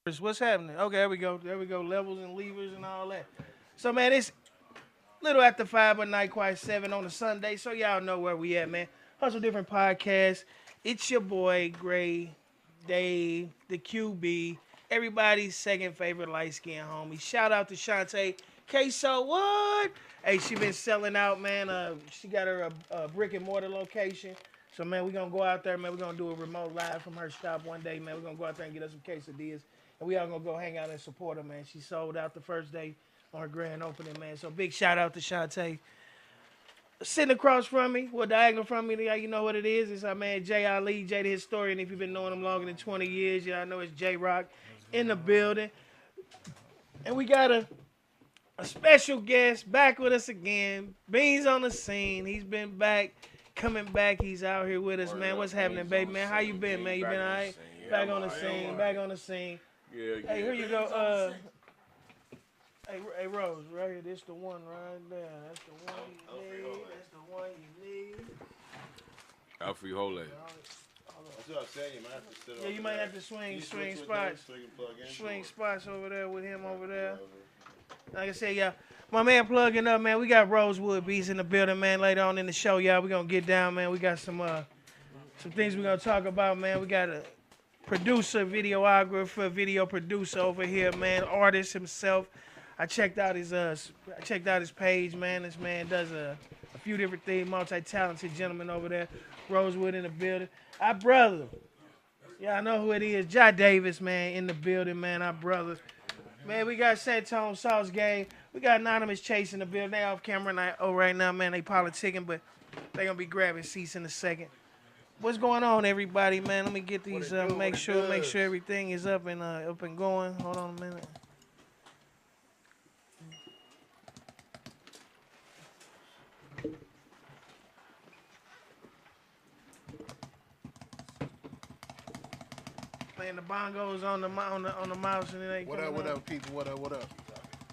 What's happening? Okay, there we go. There we go. Levels and levers and all that. So man, it's little after 5 but night, quite 7 on a Sunday. So y'all know where we at, man. Hustle Different Podcast. It's your boy Gray, Dave, the QB, everybody's second favorite light skinned homie. Shout out to Shantae. Queso, what? Hey, she been selling out, man. She got her a brick and mortar location. So man, we gonna go out there, man. We gonna do a remote live from her shop one day, man. We gonna go out there and get us some quesadillas, and we all gonna go hang out and support her, man. She sold out the first day on her grand opening, man. So big shout out to Shantae. Sitting across from me, well, diagonal from me, you know what it is. It's our man Jay Ali, Jay the Historian. If you've been knowing him longer than 20 years, y'all know it's J Rock in the building. And we got a special guest back with us again. Beans on the scene. He's been back, coming back. He's out here with us, man. What's happening, baby, man? How you been, man? You been all right? Back on the scene, back on the scene. Yeah. Hey, here you go. Hey, Rose, right here. This the one right there. That's the one you need. That's the one you need. Alfred Hole. That's what I'm saying. You might have to sit Yeah, you might have to swing spots. Swing spots over there with him over there. Like I said, y'all, my man plugging up, man. We got Rosewood Beast in the building, man. Later on in the show, y'all, we gonna get down, man. We got some things we gonna talk about, man. We got a producer, videographer, video producer over here, man. Artist himself. I checked out his page, man. This man does a few different things. Multi-talented gentleman over there. Rosewood in the building. Our brother. Yeah, I know who it is. Jai Davis, man, in the building, man. Our brother. Man, we got Santone Sauce Game. We got Anonymous Chase in the building. They off camera right now, man. They politicking, but they gonna be grabbing seats in a second. What's going on, everybody, man? Let me get these. Make sure everything is up and going. Hold on a minute. Man, the bongos on the mouse and it ain't What coming up, people? What up?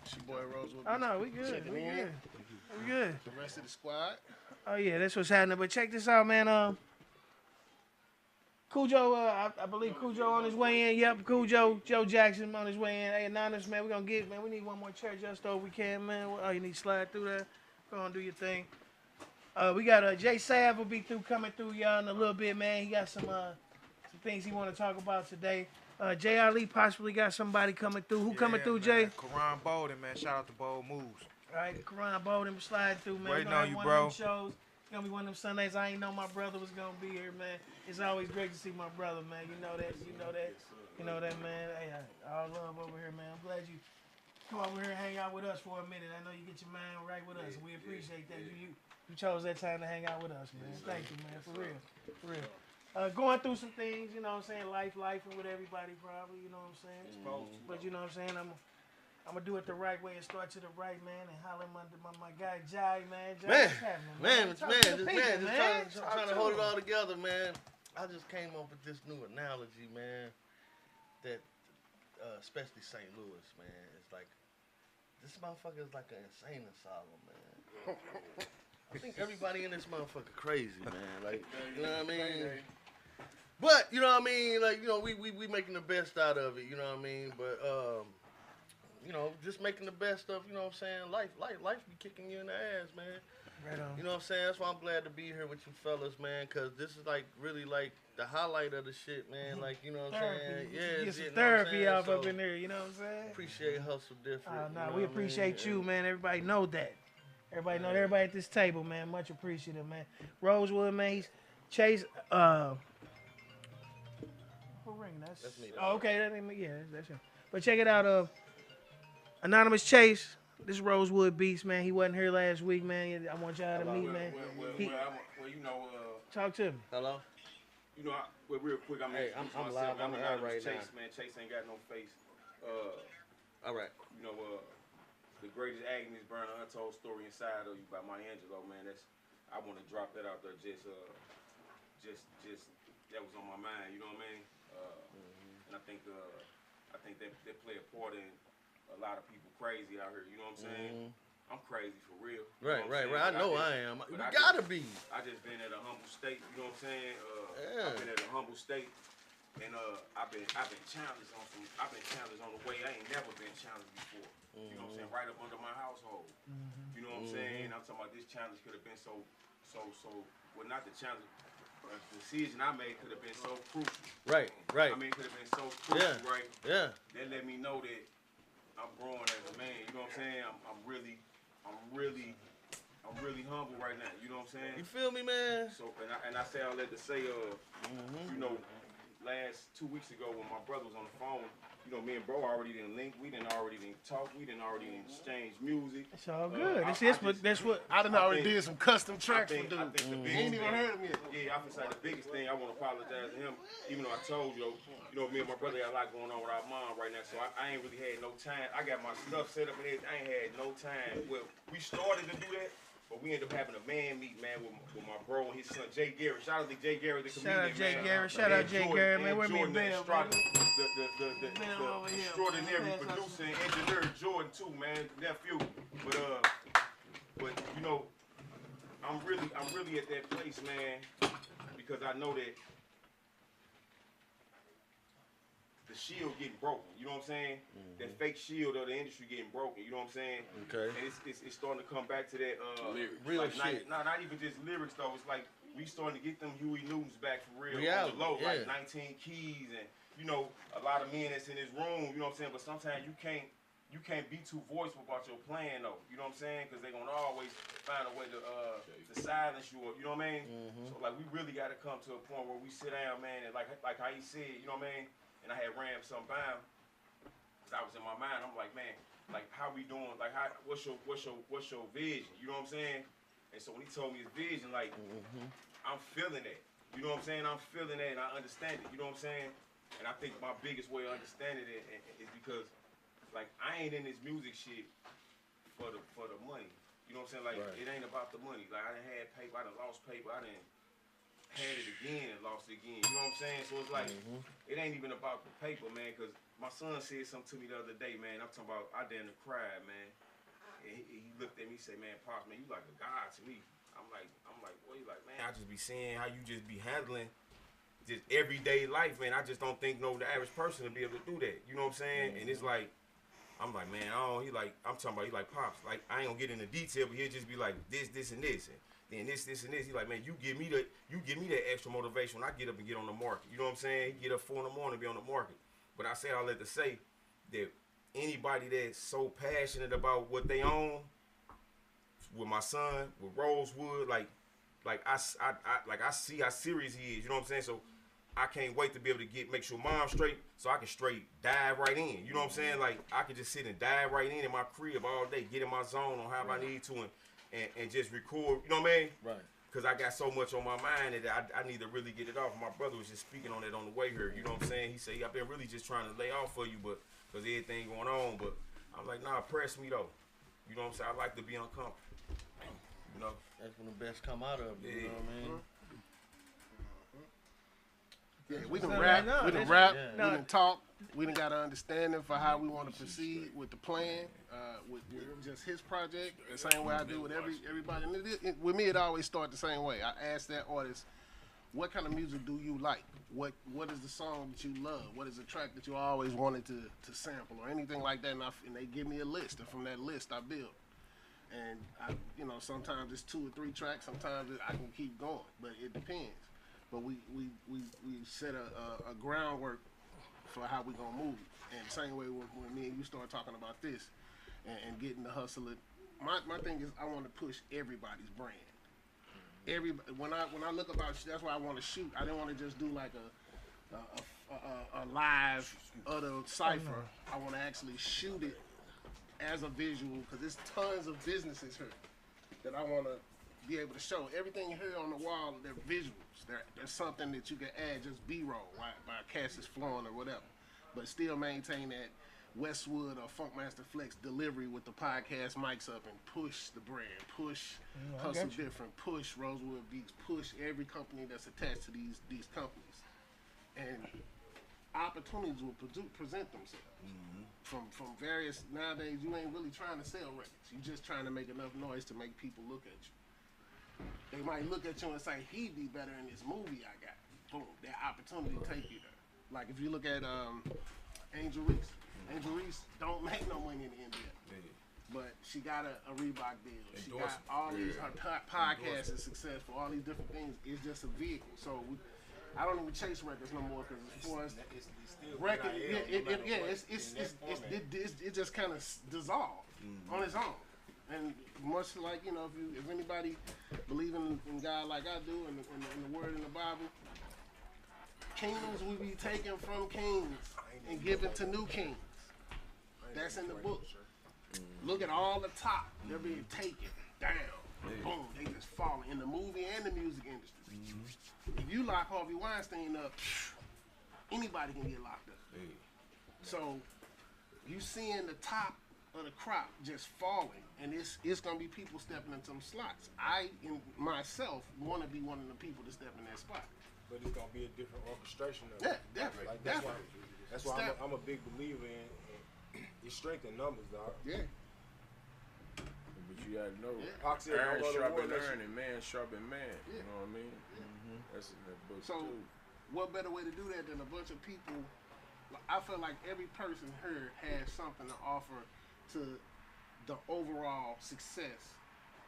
It's your boy Rosewood. Oh no, we good. We good. The rest of the squad. Oh yeah, that's what's happening. But check this out, man. Cujo, I believe Cujo on his way in. Yep, Cujo, Joe Jackson on his way in. Hey, Anonymous, man, we need one more chair just over we can, man. Oh, you need to slide through there. Go on, do your thing. We got Jay Sav will be coming through y'all in a little bit, man. He got some things he want to talk about today. Jay Ali possibly got somebody coming through. Who coming through, Jay? Karan Balden, man. Shout out to Bold Moves. All right, Karan Balden slide through, man. Waiting on you, bro. Shows. It's gonna be one of them Sundays. I ain't know my brother was gonna be here, man. It's always great to see my brother, man. You know that, man. Hey, all love over here, man. I'm glad you come over here and hang out with us for a minute. I know you get your mind right with us. We appreciate that. You chose that time to hang out with us, man. Thank you, man. For real. Going through some things, you know what I'm saying, life and with everybody probably, you know what I'm saying. But you know what I'm saying, I'm gonna do it the right way and start to the right, man, and holler my guy Jai, man. Jai, what's happening, man? Just trying to hold it all together, man. I just came up with this new analogy, man, that especially St. Louis, man, it's like, this motherfucker is like an insane asylum, man. I think everybody in this motherfucker crazy, man. Like, you know what I mean? But, you know what I mean? Like, you know, we making the best out of it, you know what I mean? But, you know, just making the best of, you know what I'm saying? Life be kicking you in the ass, man. Right on. You know what I'm saying? That's why I'm glad to be here with you fellas, man, because this is, like, really, like, the highlight of the shit, man. Like, you know what I'm saying? Yeah, get some therapy off up in there, you know what I'm saying? Appreciate Hustle Different. No, we appreciate you, man. Everybody know that. Everybody at this table, man. Much appreciative, man. Rosewood, man. He's Chase. Who ring? That's me. Oh, okay. That's him. But check it out. Anonymous Chase. This Rosewood Beast, man. He wasn't here last week, man. I want y'all to meet, man. Talk to me. Hello? You know, real quick, I'm live on the air right Chase, now. man. Chase ain't got no face. All right. You know, the greatest agonies burn an untold story inside of you by Maya Angelou, man. I want to drop that out there. Just that was on my mind. You know what I mean? And I think that play a part in a lot of people crazy out here. You know what I'm saying? I'm crazy for real. Right. I know I am. You gotta be. I just been at a humble state. You know what I'm saying? Yeah. I've been at a humble state. And I've been challenged on the way I ain't never been challenged before. You know what I'm saying? Right up under my household. You know what I'm saying? I'm talking about this challenge could have been well, not the challenge. The decision I made could have been so crucial. Right. I mean, it could have been so crucial, right? Yeah. That let me know that I'm growing as a man. You know what I'm saying? I'm really humble right now. You know what I'm saying? You feel me, man? So, and I say all that to say, you know, last 2 weeks ago when my brother was on the phone, you know, me and bro already didn't link. We didn't already talk. We didn't already exchange music. It's all good. That's what. I done already did some custom tracks for dude. I think the He biggest ain't even thing- heard of me yet. Yeah, I think like the biggest thing, I want to apologize to him, even though I told you, you know, me and my brother got a lot going on with our mom right now, so I ain't really had no time. I got my stuff set up and everything. I ain't had no time. Well, we started to do that, but we ended up having a man meet, man, with my bro and his son, Jay Garrett. Shout out to Jay Garrett, the comedian, Shout out Jay Garrett, man. Where me and Bell, the extraordinary producer and engineer, Jordan too, man, nephew. But you know, I'm really at that place, man, because I know that the shield getting broken. You know what I'm saying? That fake shield of the industry getting broken. You know what I'm saying? Okay. And it's starting to come back to that Real like, shit. Not even just lyrics though. It's like we starting to get them Huey Newtons back for real. Reality, On the low, yeah. like 19 keys and you know a lot of men that's in this room. You know what I'm saying? But sometimes you can't be too voiceful about your plan though. You know what I'm saying? Because they're gonna always find a way to silence you. You know what I mean? So like we really got to come to a point where we sit down, man, and like how he said, you know what I mean? And I had ran something by him, cause I was in my mind. I'm like, man, like how we doing? Like what's your vision? You know what I'm saying? And so when he told me his vision, like I'm feeling that. You know what I'm saying? I'm feeling that, and I understand it. You know what I'm saying? And I think my biggest way of understanding it is because, like, I ain't in this music shit for the money. You know what I'm saying? Like, It ain't about the money. Like, I done had paper, I done lost paper, I done had it again and lost it again. You know what I'm saying? So it's like, it ain't even about the paper, man, because my son said something to me the other day, man. I'm talking about, I damn near cried, man. And he looked at me and said, man, Pops, man, you like a god to me. I'm like, what? You like, man, I just be seeing how you just be handling just everyday life, man. I just don't think the average person will be able to do that. You know what I'm saying? And it's like, I'm like, man, I'm talking about, he like, Pops, like, I ain't gonna get into detail, but he'll just be like, this, and this, and then this, and this. He like, man, you give me that extra motivation when I get up and get on the market. You know what I'm saying? He get up 4 in the morning and be on the market. But I say all that to say that anybody that's so passionate about what they own, with my son, with Rosewood, like I see how serious he is. You know what I'm saying? So I can't wait to be able to make sure mom's straight, so I can straight dive right in. You know what I'm saying? Like I can just sit and dive right in my crib all day, get in my zone on how I need to, and just record. You know what I mean? Right. Because I got so much on my mind that I need to really get it off. My brother was just speaking on it on the way here. You know what I'm saying? He said, I've been really just trying to lay off for you, but because everything going on. But I'm like, nah, press me though. You know what I'm saying? I like to be uncomfortable. You know? That's when the best come out of it. You know what I mean? Yeah, we can No, rap, no, we can this- rap, yeah. we can talk, we done got an understanding for how we want to proceed with the plan, with just his project, the same way I do with everybody. And with me, it always starts the same way. I ask that artist, what kind of music do you like? What is the song that you love? What is the track that you always wanted to sample or anything like that? And they give me a list, and from that list, I build. And sometimes it's 2 or 3 tracks. Sometimes I can keep going, but it depends. But we set a groundwork for how we gonna move. And same way when me and you start talking about this and getting the hustle. My thing is I want to push everybody's brand. When I look about, that's why I want to shoot. I didn't want to just do like a live other cipher. I want to actually shoot it as a visual, because there's tons of businesses here that I want to be able to show. Everything here on the wall, they're visuals. There's something that you can add, just B-roll, while cast is flowing or whatever, but still maintain that Westwood or Funkmaster Flex delivery with the podcast mics up and push the brand, push Hustle Different, push Rosewood Beast, push every company that's attached to these companies. And opportunities will present themselves. From various, nowadays you ain't really trying to sell records. You just trying to make enough noise to make people look at you. They might look at you and say, he'd be better in this movie I got. Boom, that opportunity take you there. Like if you look at Angel Reese. Angel Reese don't make no money in the NBA. But she got a Reebok deal. She got all these, her podcast is successful, all these different things. It's just a vehicle. So I don't even chase records no more because for us, record, it just kind of dissolved on its own. And much like, you know, if anybody believe in God like I do and the word in the Bible, kingdoms will be taken from kings and given to new kings. That's in the book. Look at all the top. They're being taken down. Boom, they just falling in the movie and the music industry. If you lock Harvey Weinstein up, anybody can get locked up. So you seeing the top of the crop just falling, and it's gonna be people stepping into some slots. I myself want to be one of the people to step in that spot. But it's gonna be a different orchestration of Yeah, it. definitely. Like, Definitely. That's why I'm a big believer in it's strength in numbers, dog. Yeah. But you gotta know, Pac said, iron don't go to sharpen war unless iron you- and man sharpen man. Yeah. You know what I mean? That's in that book So, too. what better way to do that than a bunch of people? I feel like every person here has something to offer to the overall success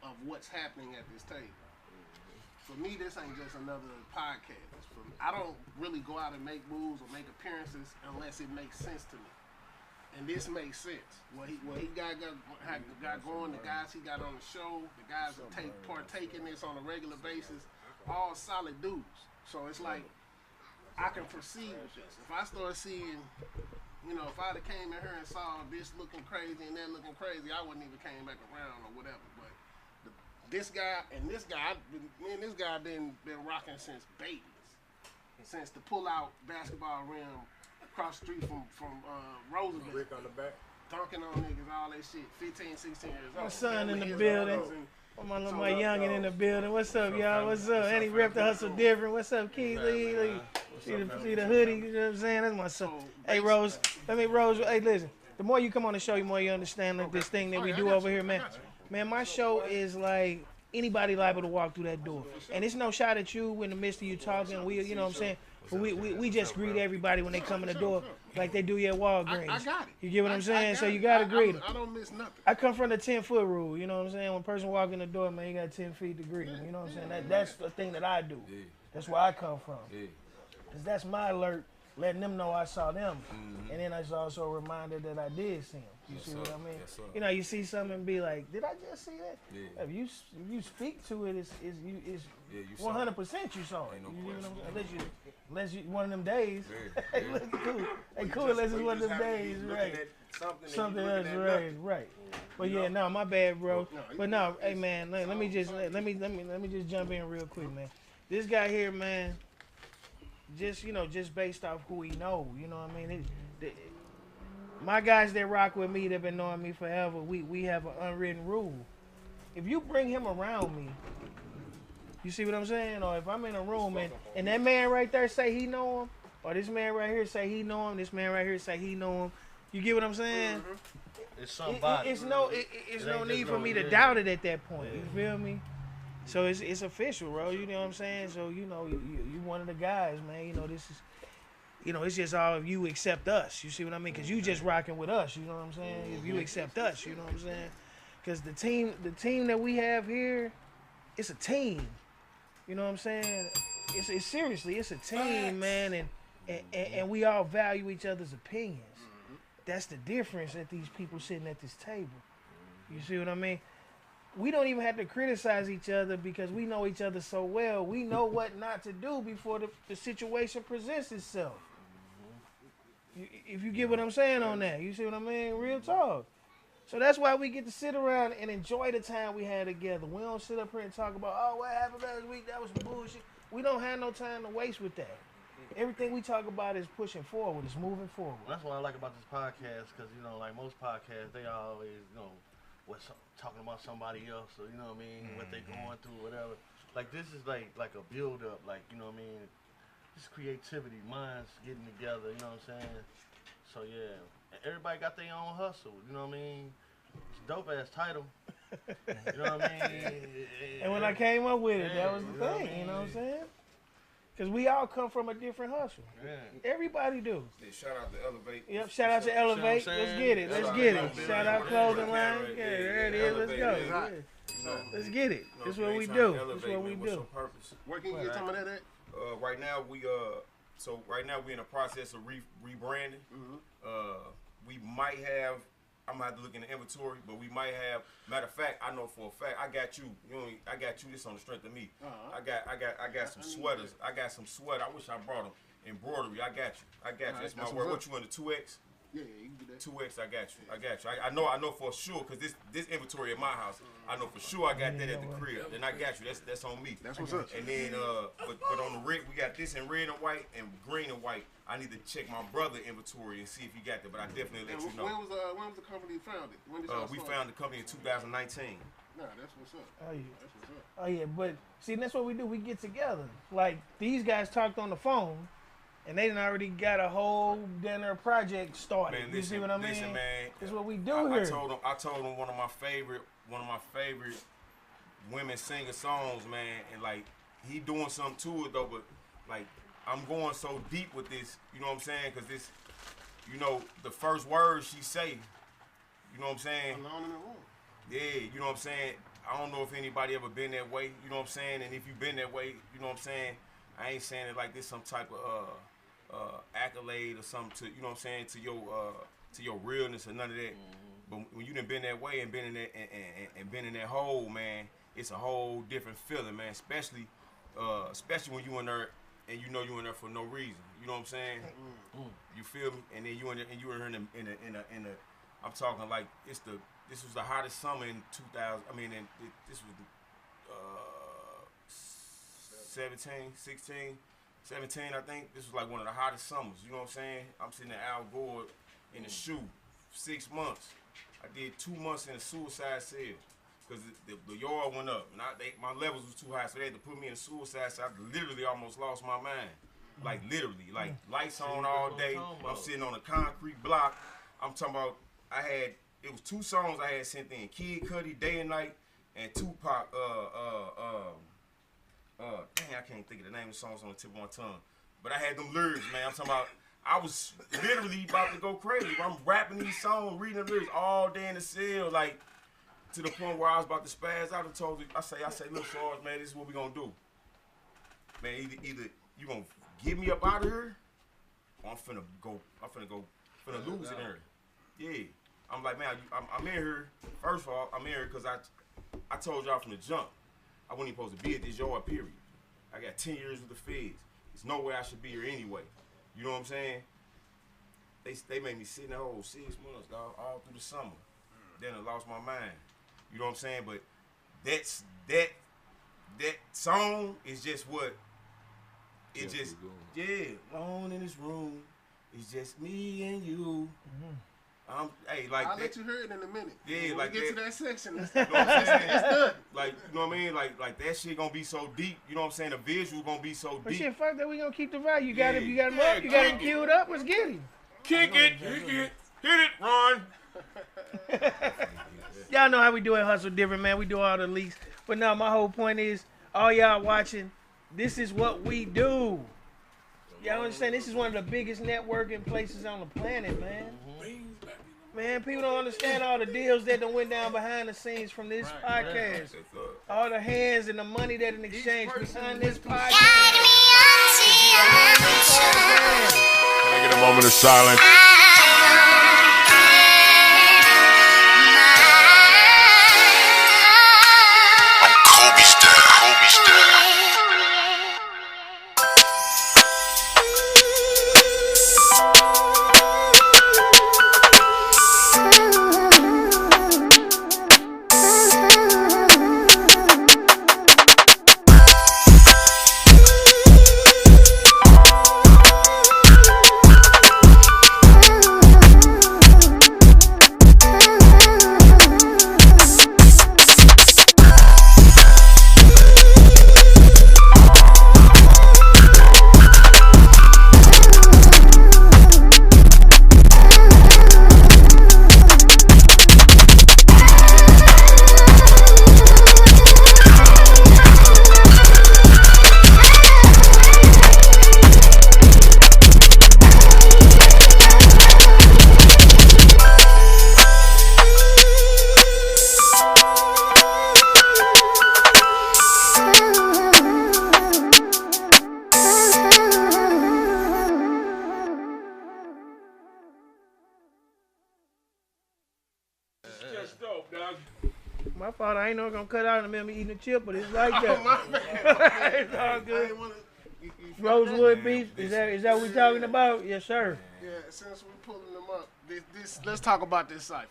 of what's happening at this table. For me, this ain't just another podcast. I don't really go out and make moves or make appearances unless it makes sense to me. And this makes sense. What he got going, the guys he got on the show, the guys that partake in this on a regular basis, all solid dudes. So it's like I can proceed with this. If I start seeing, you know, if I'd have came in here and saw this looking crazy and that looking crazy, I wouldn't even came back around or whatever. But this guy and this guy, me and this guy been rocking since babies, since the pull out basketball rim across the street from Rosewood Beast. Brick on the back. Dunking on niggas, all that shit. 15, 16 years old. My son in the His building. brothers and- My youngin' in the building. What's up, y'all? What's up? And he rep the hustle different. What's up, Keith Lee? See the hoodie, you know what I'm saying? That's my son. Hey, Rose. Hey, listen. The more you come on the show, the more you understand like, this thing that we do over here, man. Man, my show is like anybody liable to walk through that door. And it's no shot at you in the midst of you talking. We, you know what I'm saying? But we just greet everybody when they come in the door like they do you at Walgreens. I got it. You get what I'm saying? So you got gotta greet them. I don't miss nothing. I come from the 10-foot rule, you know what I'm saying? When a person walk in the door, man, you got 10 feet to greet them, you know what I'm saying? That's the thing that I do. That's where I come from. Because that's my alert, letting them know I saw them. And then it's also a reminder that I did see them. You see what I mean? You know, you see something and be like, did I just see that? If you speak to it, it's 100% you saw it. You know what I'm saying? Unless you one of them days. Hey, look cool. Hey, cool. Unless it's one of them days, right? Something else, right. But yeah, no, my bad, bro. But no, hey man, let me just jump in real quick, man. This guy here, man, just based off who he know, you know what I mean? My guys that rock with me, they've been knowing me forever. We have an unwritten rule. If you bring him around me, you see what I'm saying? Or if I'm in a room and that man right there say he know him, or this man right here say he know him, this man right here say he know him, you get what I'm saying? It's somebody. It's no need for me to doubt it at that point. You feel me? So it's official, bro. You know what I'm saying? So you know you one of the guys, man. You know this is. You know, it's just all if you accept us. You see what I mean? Because you just rocking with us. You know what I'm saying? If you accept us, you know what I'm saying? Because the team that we have here, it's a team. You know what I'm saying? It's seriously, it's a team, man, and we all value each other's opinions. That's the difference that these people sitting at this table. You see what I mean? We don't even have to criticize each other because we know each other so well. We know what not to do before the situation presents itself. If you get what I'm saying on that, you see what I mean? Real talk. So that's why we get to sit around and enjoy the time we had together. We don't sit up here and talk about, oh, what happened last week? That was bullshit. We don't have no time to waste with that. Everything we talk about is pushing forward, is moving forward. That's what I like about this podcast, because, you know, like most podcasts, they always, you know, talking about somebody else, or, you know what I mean, what they going through, whatever. Like, this is like a build-up, like, you know what I mean, just creativity, minds getting together, you know what I'm saying? So, yeah, everybody got their own hustle, you know what I mean? It's a dope-ass title, you know what I mean? And when I came up with it, that was the thing, you know what I'm saying? Because we all come from a different hustle. Yeah. Everybody do. Yeah, shout out to Elevate. Yep, shout out to Elevate. what I'm Let's saying? get it. Let's get it. Shout out clothing line. Right Yeah, there. there it is. Let's go. Elevate, Yeah. You know, Let's get it. you know, This is you what ain't we trying do. to This elevate, is what we man. What's do. your purpose? Where can you get some of that at? Right now we right now we in the process of rebranding. We might have. I'm gonna have to look in the inventory, but we might have. Matter of fact, I know for a fact I got you. I got you. This on the strength of me. I got some sweaters. I got some sweater. I wish I brought them. Embroidery. I got you. That's my word. What you in the 2X? Yeah, you can do that. 2X. I got you. I know for sure because this inventory at my house. I know for sure I got that at the crib. Then I got you. That's on me. That's what's up. And then, but on the rig, we got this in red and white and green and white. I need to check my brother inventory and see if he got that. But I definitely let you know. When was the company founded? When did y'all We start? found the company in 2019. Nah, that's what's up. Oh yeah. That's what's up. Oh yeah. But see, that's what we do. We get together. Like these guys talked on the phone, and they done already got a whole dinner project started. Man, You see what I mean? listen, man. This is what we do I here. told him one of my favorite women singer songs, man, and like he doing something to it though, but like I'm going so deep with this, you know what I'm saying? Cause this, you know, the first words she say, you know what I'm saying? Alone in the room. Yeah, you know what I'm saying? I don't know if anybody ever been that way, you know what I'm saying? And if you've been that way, you know what I'm saying? I ain't saying it like this some type of accolade or something to, you know what I'm saying, to your realness or none of that. But when you done been that way and been in that and been in that hole, man, it's a whole different feeling, man. Especially when you in there and you know you in there for no reason. You know what I'm saying? You feel me? And then you in there and you in a I'm talking like this was the hottest summer in 2000. I mean, this was 17, 16, 17. I think this was like one of the hottest summers. You know what I'm saying? I'm sitting at Al Gore in the shoe, 6 months. I did 2 months in a suicide cell because the yard went up and my levels was too high, so they had to put me in a suicide cell. I literally almost lost my mind, like literally, like lights on all day. I'm sitting on a concrete block. I'm talking about it was 2 songs I had sent in: Kid Cudi, Day and Night, and Tupac. Dang, I can't think of the name of the songs on the tip of my tongue, but I had them lyrics, man. I'm talking about. I was literally about to go crazy. I'm rapping these songs, reading the lyrics all day in the cell, like to the point where I was about to spaz out and told you, I say, look, Sarge, man, this is what we gonna do. Man, either you gonna get me up out of here, or I'm finna lose it here. Yeah. I'm like, man, I'm in here. First of all, I'm in here because I told y'all from the jump, I wasn't even supposed to be at this yard, period. I got 10 years with the feds. There's no way I should be here anyway. You know what I'm saying? They made me sit in the hole 6 months, dog, all through the summer. Then I lost my mind. You know what I'm saying? But that song is just what it just alone in this room. It's just me and you. Hey, like I'll that, let you hear it in a minute. Yeah, when like we get that. to that section. You know what I'm saying? Like, you know what I mean? Like that shit gonna be so deep. You know what I'm saying? The visual gonna be so But deep. shit, fuck that. We gonna keep the vibe. You got it. Yeah. You got him Yeah, up. You got him kick it. queued up. Let's get him. Kick it, hit it, Ron. Y'all know how we do it. Hustle different, man. We do all the leaks. But now my whole point is, all y'all watching, this is what we do. Y'all understand? This is one of the biggest networking places on the planet, man. Man, people don't understand all the deals that done went down behind the scenes from this podcast. All the hands and the money that in exchange behind this podcast. Can I get a moment of silence? Kobe style. fault. I ain't know gonna cut out and remember eating a chip, but it's like that. My bad. It's all I good. didn't wanna, you feel Rosewood Man, Beast. Is this- that what we talking about? Yes, sir. that? Yeah, since we're pulling them up, this let's talk about this cipher.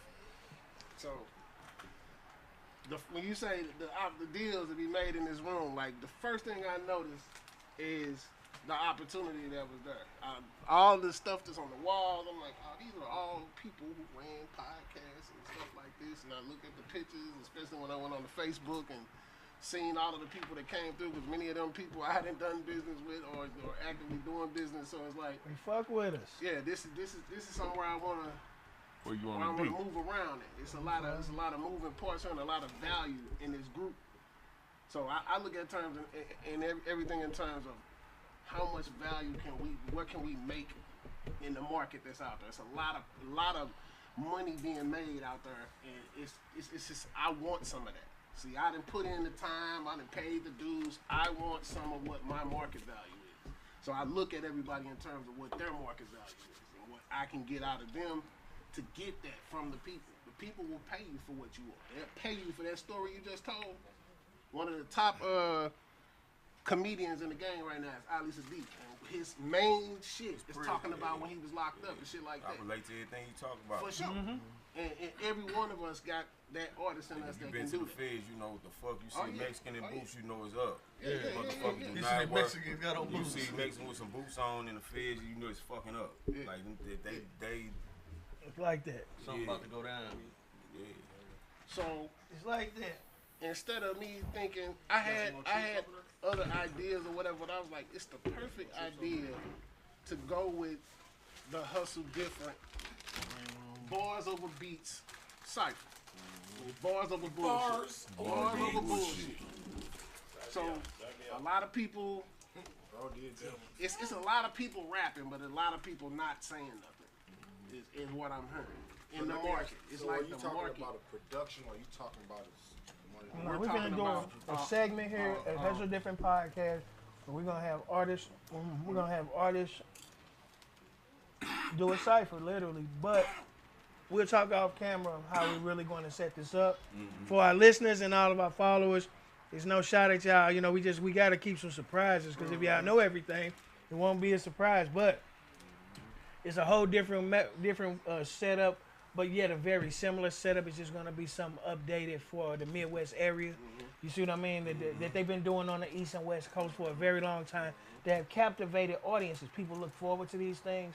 So, when you say the deals to be made in this room, like the first thing I noticed is the opportunity that was there. All the stuff that's on the walls, I'm like, oh, these are all people who ran podcasts and stuff like this. And I look at the pictures, especially when I went on the Facebook and seen all of the people that came through, because many of them people I hadn't done business with or actively doing business. So it's like, They fuck with us. yeah, this is somewhere I wanna. Where you I want want to to be? move around it. It's a lot of moving parts and a lot of value in this group. So I look at terms and everything in terms of how much value what can we make in the market that's out there. It's a lot of money being made out there, and it's just I want some of that. See, I didn't put in the time, I didn't pay the dues. I want some of what my market value is. So I look at everybody in terms of what their market value is and what I can get out of them to get that from the people. The people will pay you for what you want. They'll pay you for that story you just told. One of the top comedians in the game right now is Ali Sadiq. And his main shit is talking about when he was locked up and shit like I that. relate to everything you talk about. For sure. And every one of us got that artist in us If you that been can to do the that. feds, you know what the fuck. You see Oh, yeah. Mexican in Oh, yeah. boots, you know it's up. Motherfuckers do You not see the work. Mexicans got on You boots. see Mexican with some boots on in the feds, you know it's fucking up. Yeah. Like they It's like that. Something Yeah. about to go down. yeah. So It's like that. instead of me thinking I had other ideas or whatever, but I was like, it's the perfect idea to go with the hustle different bars over beats cipher. Bars over bullshit. Bars over bullshit. So a lot of people it's a lot of people rapping, but a lot of people not saying nothing. Is what I'm hearing. In the market. It's So like are you the talking market. about a production, or are you talking about No, We're we're gonna talking do about, a segment here at Hustle Different Podcast. Where we're gonna have artists. We're gonna have artists do a cipher, literally. But we'll talk off camera of how we're really going to set this up for our listeners and all of our followers. There's no shot at y'all. You know, we got to keep some surprises because if y'all know everything, it won't be a surprise. But it's a whole different setup, but yet a very similar setup. It's just going to be something updated for the Midwest area. You see what I mean? That they've been doing on the East and West Coast for a very long time. They have captivated audiences. People look forward to these things.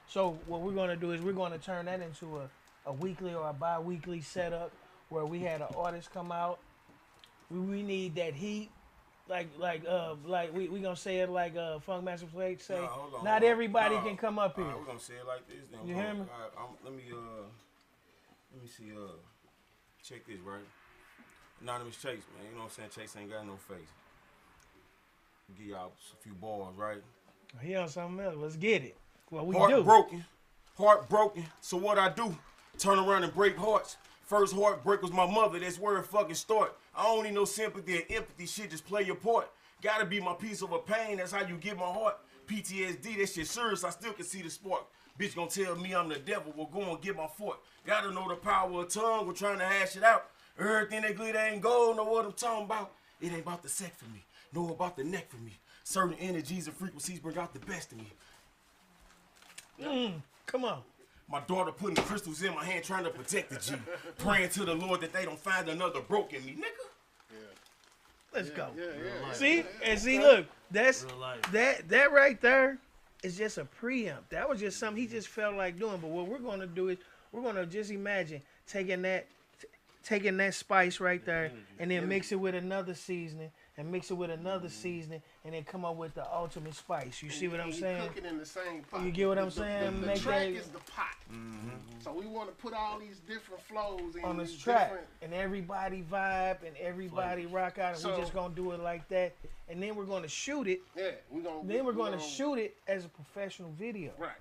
So what we're going to do is we're going to turn that into a weekly or a bi-weekly setup where we had an artist come out. We need that heat. Like we gonna say it like Funk Master Flex say. Nah, hold on, Not hold on. everybody Nah, can come up here. We're gonna say it like this. Then You hear me? let me see. Check this right. Anonymous Chase, man. You know what I'm saying? Chase ain't got no face. Give y'all a few bars, right? He on something else. Let's get it. What we do. Heartbroken. So what I do? Turn around and break hearts. First heartbreak was my mother. That's where it fucking start. I don't need no sympathy and empathy. Shit, just play your part. Gotta be my piece of a pain. That's how you get my heart. PTSD, that shit serious. I still can see the spark. Bitch gonna tell me I'm the devil. Well, go and get my fort. Gotta know the power of tongue. We're trying to hash it out. Everything that glitter ain't gold. Know what I'm talking about. It ain't about the sex for me. Know about the neck for me. Certain energies and frequencies bring out the best in me. Come on. My daughter putting crystals in my hand trying to protect the G. Praying to the Lord that they don't find another broke in me, nigga. Let's go. Yeah. See? And see, look, that's Real life. that right there is just a preamp. That was just something he just felt like doing. But what we're gonna do is we're gonna just imagine taking that spice right there and then mix it with another seasoning and mix it with another seasoning and then come up with the ultimate spice. You see what I'm And saying? Cook it in the same pot. You get what I'm saying? The Make track that- is the pot. So we want to put all these different flows in On this these track, different- and everybody vibe and everybody rock out, and So- we're just gonna do it like that, and then we're gonna shoot it. Yeah, we're gonna. Then we're gonna shoot it as a professional video, Right.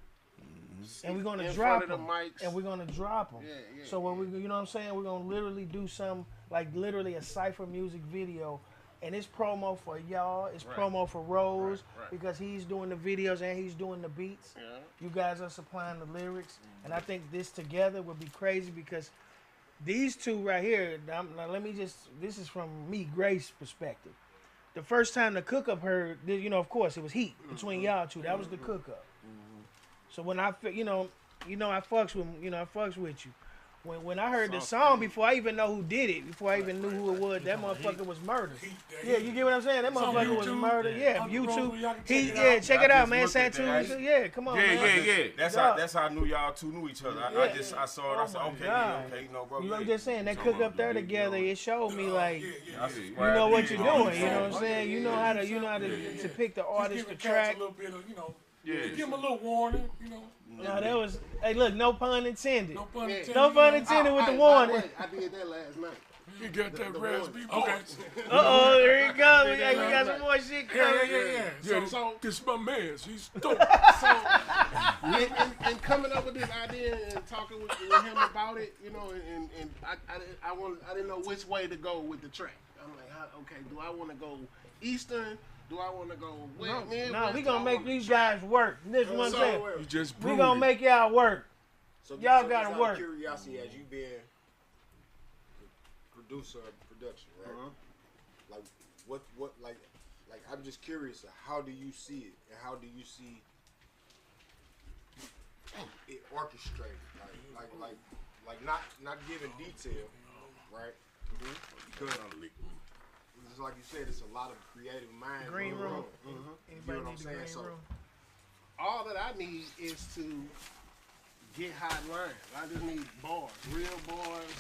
and we're gonna in drop front of them, the mics. and we're gonna drop them. Yeah, So what we, you know what I'm saying? We're gonna literally do some like literally a cipher music video. And it's promo for y'all. It's Right. promo for Rose Right. because he's doing the videos and he's doing the beats. Yeah. You guys are supplying the lyrics, and I think this together would be crazy because These two right here, now let me this is from me, Grace's perspective. The first time the cook-up heard, you know, of course, it was heat between y'all two. That was the cook-up. So when I, I fucks with you. When I heard the song, before I even know who did it, before I even knew who it was, that motherfucker was murdered. Yeah, you get what I'm saying? That motherfucker was murdered. Yeah, YouTube. Check it out, man. Santoons. Yeah, come on, man. Yeah. That's how I knew y'all two knew each other. I saw it. I said, okay, no, bro. I'm just saying, that cook up there together, it showed me like, you know what you're doing. You know what I'm saying? You know how to pick the artist, the track. A little bit of, give him a little warning, No, that was. Hey, look, no pun intended. No pun intended. No pun intended with the warning. I did that last night. You got that raspy voice. There you go. We got some more shit coming. Yeah. So this my man. He's dope. And coming up with this idea and talking with him about it, and I didn't know which way to go with the track. I'm like, okay, do I want to go Eastern? Do I want to go West? No, we gonna make these guys work. This one thing. You just we gonna make y'all work. Y'all gotta work. Curiosity, as you being producer of production, right? Like, what, like, I'm just curious. How do you see it, and how do you see it orchestrated? Like, not giving detail, right? Because it's like you said, it's a lot of creative minds. Green room. You know what I'm saying? So all that I need is to get hot lines. I just need bars, real bars.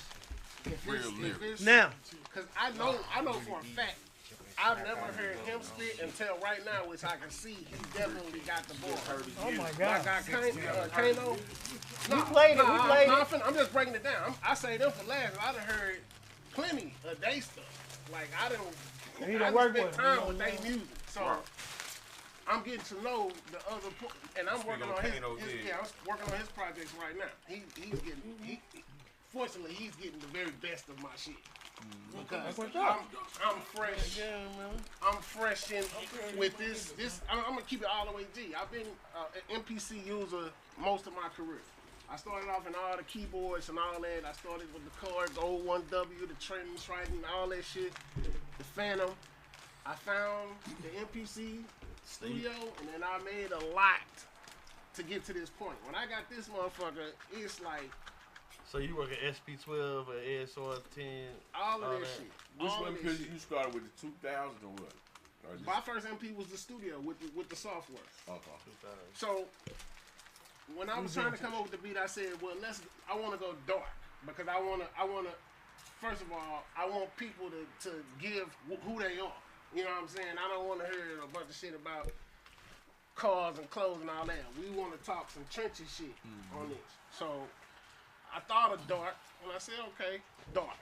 Now, because I know for a fact, I've never heard him spit until right now, which I can see he definitely got the bars. oh my God. Kano. We played it. I'm just breaking it down. I say them for last. I done heard plenty of they stuff. Like I work spent with time with their music, so I'm getting to know the other, and I'm working on his I'm working on his projects right now. Fortunately, he's getting the very best of my shit. Because I'm fresh. I'm fresh in with this. I'm gonna keep it all the way G. I've been an MPC user most of my career. I started off in all the keyboards and all that. I started with the chords, the old 1W, the Trenton, Triton, all that shit. The Phantom. I found the MPC studio, and then I made a lot to get to this point. When I got this motherfucker, it's like... So you work at SP12 or ASR 10? All of that shit. Which one you started with, the 2000s or what? My first MP was the studio with the software. Okay. So... when I was trying to come up with the beat, I said, well, I want to go dark because I want to, first of all, I want people to give who they are. You know what I'm saying? I don't want to hear a bunch of shit about cars and clothes and all that. We want to talk some trendy shit on this. So I thought of dark and I said, okay, dark.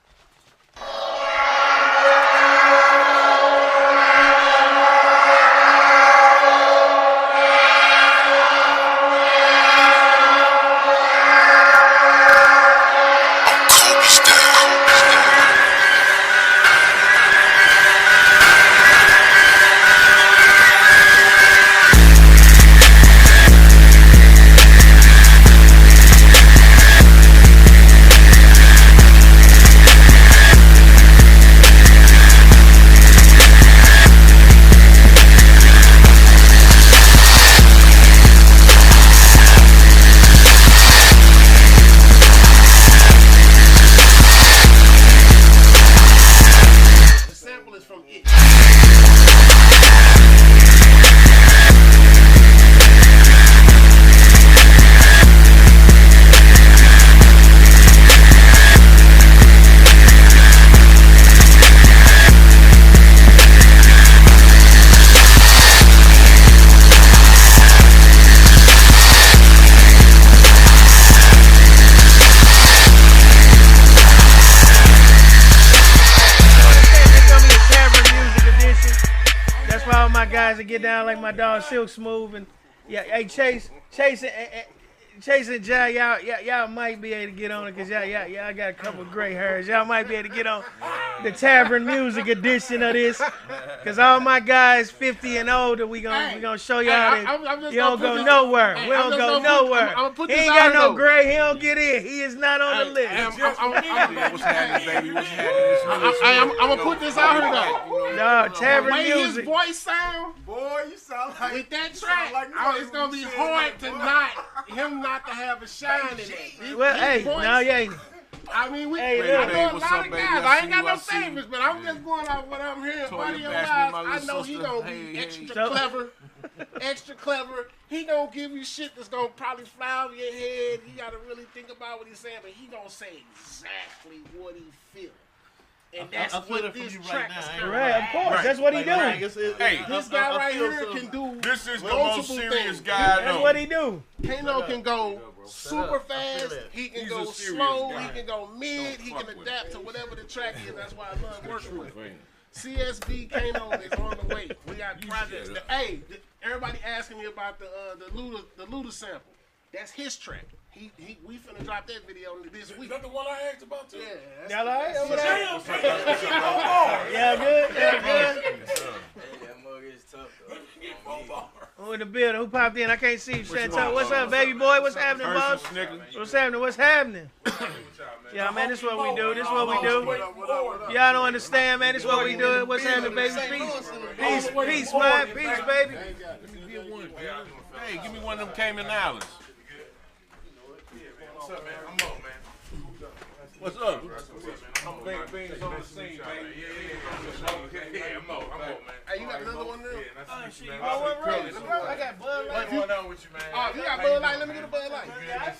Guys that get down like my dog Silk Smooth and hey Chase, Chase and Jai, y'all might be able to get on it because y'all got a couple of gray hairs. Y'all might be able to get on the Tavern Music edition of this. Because all my guys 50 and older, we gonna show y'all that you don't go nowhere. We don't go nowhere. He ain't got no gray. He don't get in. He is not on the list. What's happening, baby? What's happening? I'm gonna put this out here though. No, Tavern The way his Music. voice sound, Boy, you sound like with that track, it's gonna be hard to not to have a shine in it. Well, hey, no, yeah. I mean, Hey, I look. know a What's lot up, of baby? guys. I I ain't got no see you. favorites, but I'm just going off what I'm hearing. Toya Buddy of Bash, mine, my I little know he sister. gonna Hey, be hey. extra clever. Extra clever. He gonna give you shit that's gonna probably fly over your head. You gotta really think about what he's saying, but he gonna say exactly what he feel. And that's I feel what it from this you right track now, is. I ain't Right, of course. That's what he do. Hey, This guy right here can do this is the multiple most serious things. guy I That's know. what he do. Kano can go super fast. it. He can He's go a serious slow. guy. He can go mid. He can fuck with adapt to whatever the track is. That's why I love working with him. Man. CSB Kano is on the way. We got You projects. shut up. Hey, everybody asking me about the Luda sample. That's his track. We finna drop that video this Is week. that the one I asked about too? Yeah, that's Y'all all right over there? Damn, Y'all good? Y'all good? That mug is tough though. Who in the building? Who popped in? I can't see you, Chantel. What's up, baby boy? What's happening, boss? What's happening? What's happening? Yeah, man, this is what we do. This is what we do. Y'all don't understand, man. This is what we do. What's happening, baby? Peace, peace, man. Peace, baby. Hey, give me one of them Cayman Islands. What's up, man? I'm Mo, man. What's up? I'm Big Beans on the scene, baby. Yeah, I'm Mo, man. Hey, you got another one there? Oh, what road? I got Bud Light. What's going on with you, man? Oh, you got Bud Light? Let me get a Bud Light.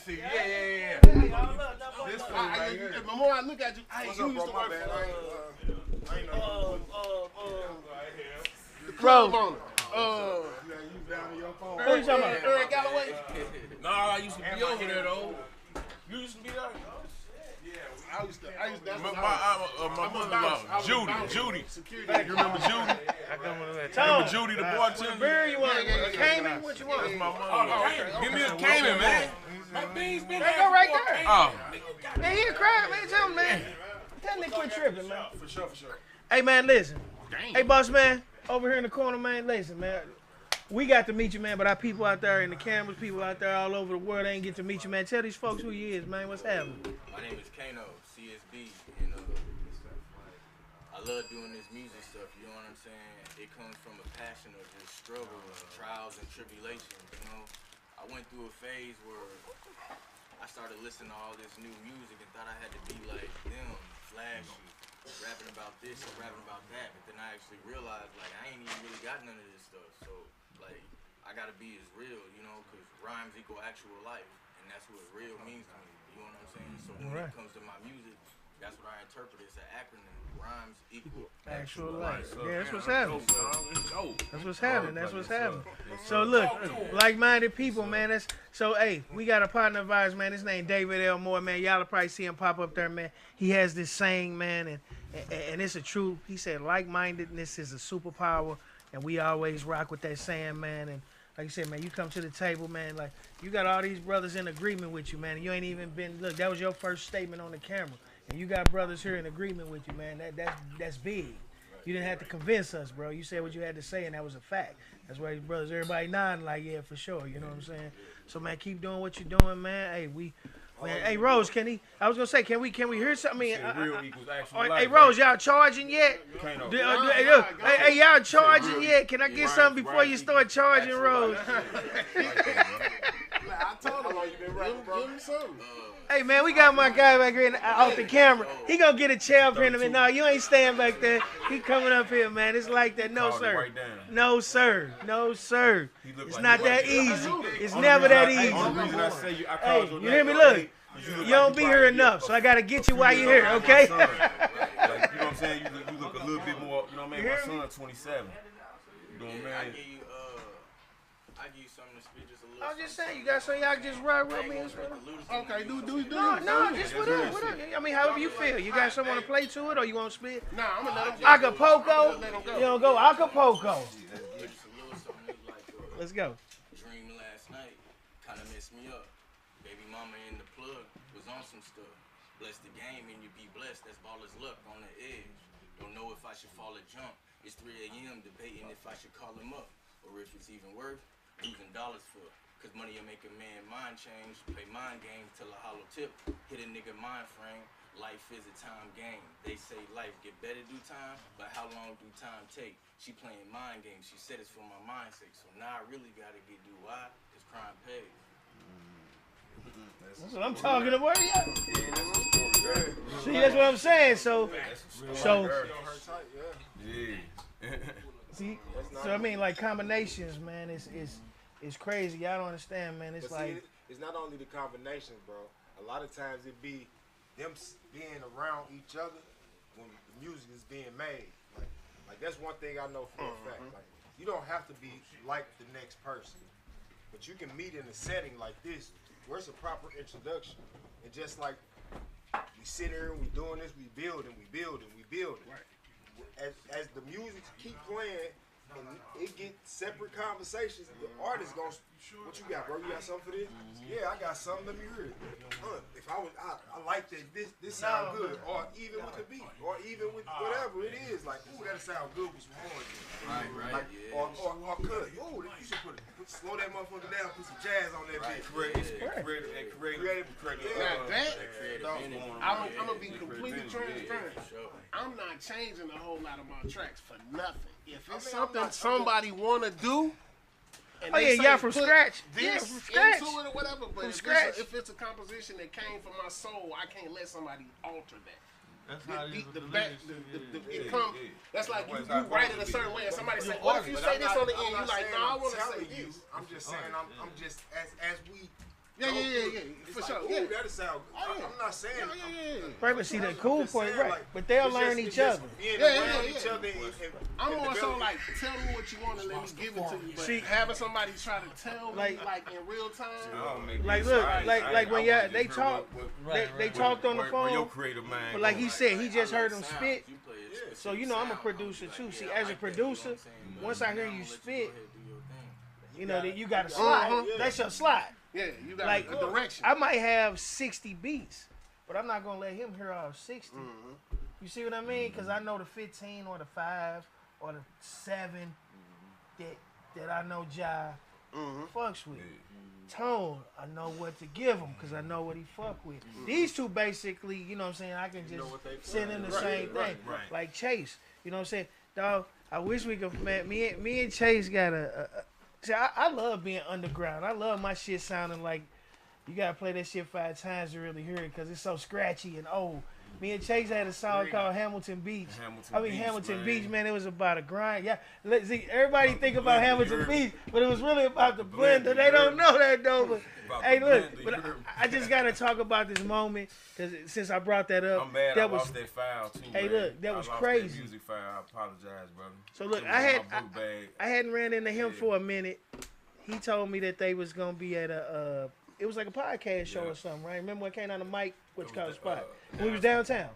Yeah. The more I look at you, What's you up, used bro? to My work bad. I ain't know. the club owner. You down in your phone. Who you talking about? Eric Galloway. Nah, I used to be over there though. You used to be there? I used to. That's My what I mother-in-law, was Judy. security. You remember Judy? Remember Judy, the bartender? Beer you want? Cayman? What you want? That's my mother-in-law. Give me a Cayman, man. My beans been They go right there. Oh, Man, he a crowd, man. Tell him, man. Tell him to quit tripping, man. For sure. Hey, man, listen. Hey, boss, man. Over here in the corner, man. Listen, man. We got to meet you, man, but our people out there in the cameras, people out there all over the world ain't get to meet you, man. Tell these folks who you is, man. What's happening? My name is Kano, CSB, and I love doing this music stuff, you know what I'm saying? It comes from a passion of just struggle and trials and tribulations, you know? I went through a phase where I started listening to all this new music and thought I had to be like them, flashy, rapping about this and rapping about that, but then I actually realized, like, I ain't even really got none of this stuff, so, like, I gotta be as real, you know, because rhymes equal actual life, and that's what real means to me, you know what I'm saying? So when it comes to my music, that's what I interpret. It's an acronym. Rhymes equal Actual life. Yeah, that's what's happening. That's what's happening. That's what's happening. So look, like-minded people, man. Hey, we got a partner of ours, man. His name David L. Moore, man. Y'all will probably see him pop up there, man. He has this saying, man, and it's a truth. He said, like-mindedness is a superpower, and we always rock with that saying, man. And like you said, man, you come to the table, man, like you got all these brothers in agreement with you, man. And you ain't even been, look, that was your first statement on the camera. And you got brothers here in agreement with you, man. That's big. You didn't have to convince us, bro. You said what you had to say, and that was a fact. That's why these brothers, everybody nodding like, yeah, for sure. You know what I'm saying? So, man, keep doing what you're doing, man. Hey, hey, Rose, I was gonna say, can we hear something? Hey, Rose, y'all charging yet? Hey, y'all charging yet? Can I get something before you start charging, Rose? I told him you been rapping, bro. Give me something. Hey, man, we got my guy back here off the camera. He gonna get a chair up here in a minute. No, you ain't staying back there. He coming up here, man. It's like that. No, sir. No, sir. No, sir. It's not that easy. It's never that easy. Hey, you hear me? Look. You don't be here enough, so I gotta get you while you're here, okay? Like, you know what I'm saying? You look a little bit more, you know what I mean? My son's 27. You know what I mean? I give you something to speak just a little. I was just saying, you got something y'all can just ride with me? Okay, do No, just whatever. I mean, however you feel. You got someone to play to it, or you want to spit? Nah, I'm gonna let him Acapulco? You don't go Acapulco. Just a little something like Let's go. dream last night, kind of messed me up. Baby mama in the plug was on some stuff. Bless the game and you be blessed. That's baller's luck on the edge. Don't know if I should fall or jump. It's 3 a.m. debating if I should call him up or if it's even worth losing dollars for. Cause money will make a man mind change. Play mind games till a hollow tip. Hit a nigga mind frame. Life is a time game. They say life get better due time, but how long do time take? She playing mind games. She said it's for my mind's sake. So now I really gotta get due. Why? Cause crime pays. That's what I'm talking about. Yeah. See, that's what I'm saying. So, see, so I mean, like combinations, man. It's crazy. Y'all don't understand, man. It's But like see, it's not only the combinations, bro. A lot of times it be them being around each other when the music is being made. Like that's one thing I know for a fact. Like you don't have to be like the next person, but you can meet in a setting like this where it's a proper introduction. And just like we sit here and we doing this, we build and we build and we build. Right. As the music keep playing and it get separate conversations, the artist goes, what you got, bro? You got something for this? Yeah, I got something. Let me hear it. If I like that. This sound good. Or even with the beat, or even with whatever it is. Like, ooh, that sound good with some horns. Right. Like, Yeah. or cut. Ooh, you should slow that motherfucker down. Put some jazz on that bitch. Creative. Now that, Creative I'm gonna be completely transparent. I'm not changing a whole lot of my tracks for nothing. If it's something somebody wanna do, and oh they yeah, say y'all from put scratch. this Yeah, from scratch. into it or whatever, but From if scratch. if it's a composition that came from my soul, I can't let somebody alter that. That's how it is with The the back, lyrics. it come. That's like you write it a certain way, and somebody say, "What if you say this on the end?" You like, "No, I want to say this." I'm just saying, I'm just as we. Yeah, for like, sure. Ooh, Yeah. that'll sound good. I'm not saying. Right, but see the cool just point, saying, right? like, but they'll it's learn just- each it's just other. being Yeah, around yeah. each other I'm and more so developing- like, tell me what you want and let me give it to you. But See- having somebody try to tell me Like- like in real time. Like look, like when y'all they talk, they talked on the Where your phone. creative mind But like going. he said, he just heard him Sounds, spit. you play a specific So you know I'm a sound, producer like, too. See, yeah, as I a like that, producer, you know what I'm saying? once I hear Now you I'ma let spit, go ahead, do your thing. you know that you got a slide. That's your slide. Yeah, you got Like a direction. I might have 60 beats, but I'm not gonna let him hear all 60. You see what I mean? Because I know the 15 or the 5 or the 7 that I know Jai fucks with. Tone, I know what to give him because I know what he fuck with. These two basically, you know what I'm saying, I can just send him the same thing. Like Chase, you know what I'm saying? Dog, I wish we could, man, me and Chase got see, I love being underground. I love my shit sounding like you gotta play that shit 5 times to really hear it because it's so scratchy and old. Me and Chase had a song called Hamilton Beach. Hamilton Beach, man, it was about a grind. Yeah, see, everybody think about Hamilton Beach, but it was really about the blender. They don't know that though. But hey, look, but I just gotta talk about this moment because since I brought that up, I'm mad that I was lost that file too. Hey, man. look, that was I lost crazy. That music file. I apologize, brother. So look, It was in my book I hadn't ran into him for a minute. He told me that they was gonna be at a it was like a podcast show or something, right? Remember when it came on the mic, what you call the spot? When we was downtown.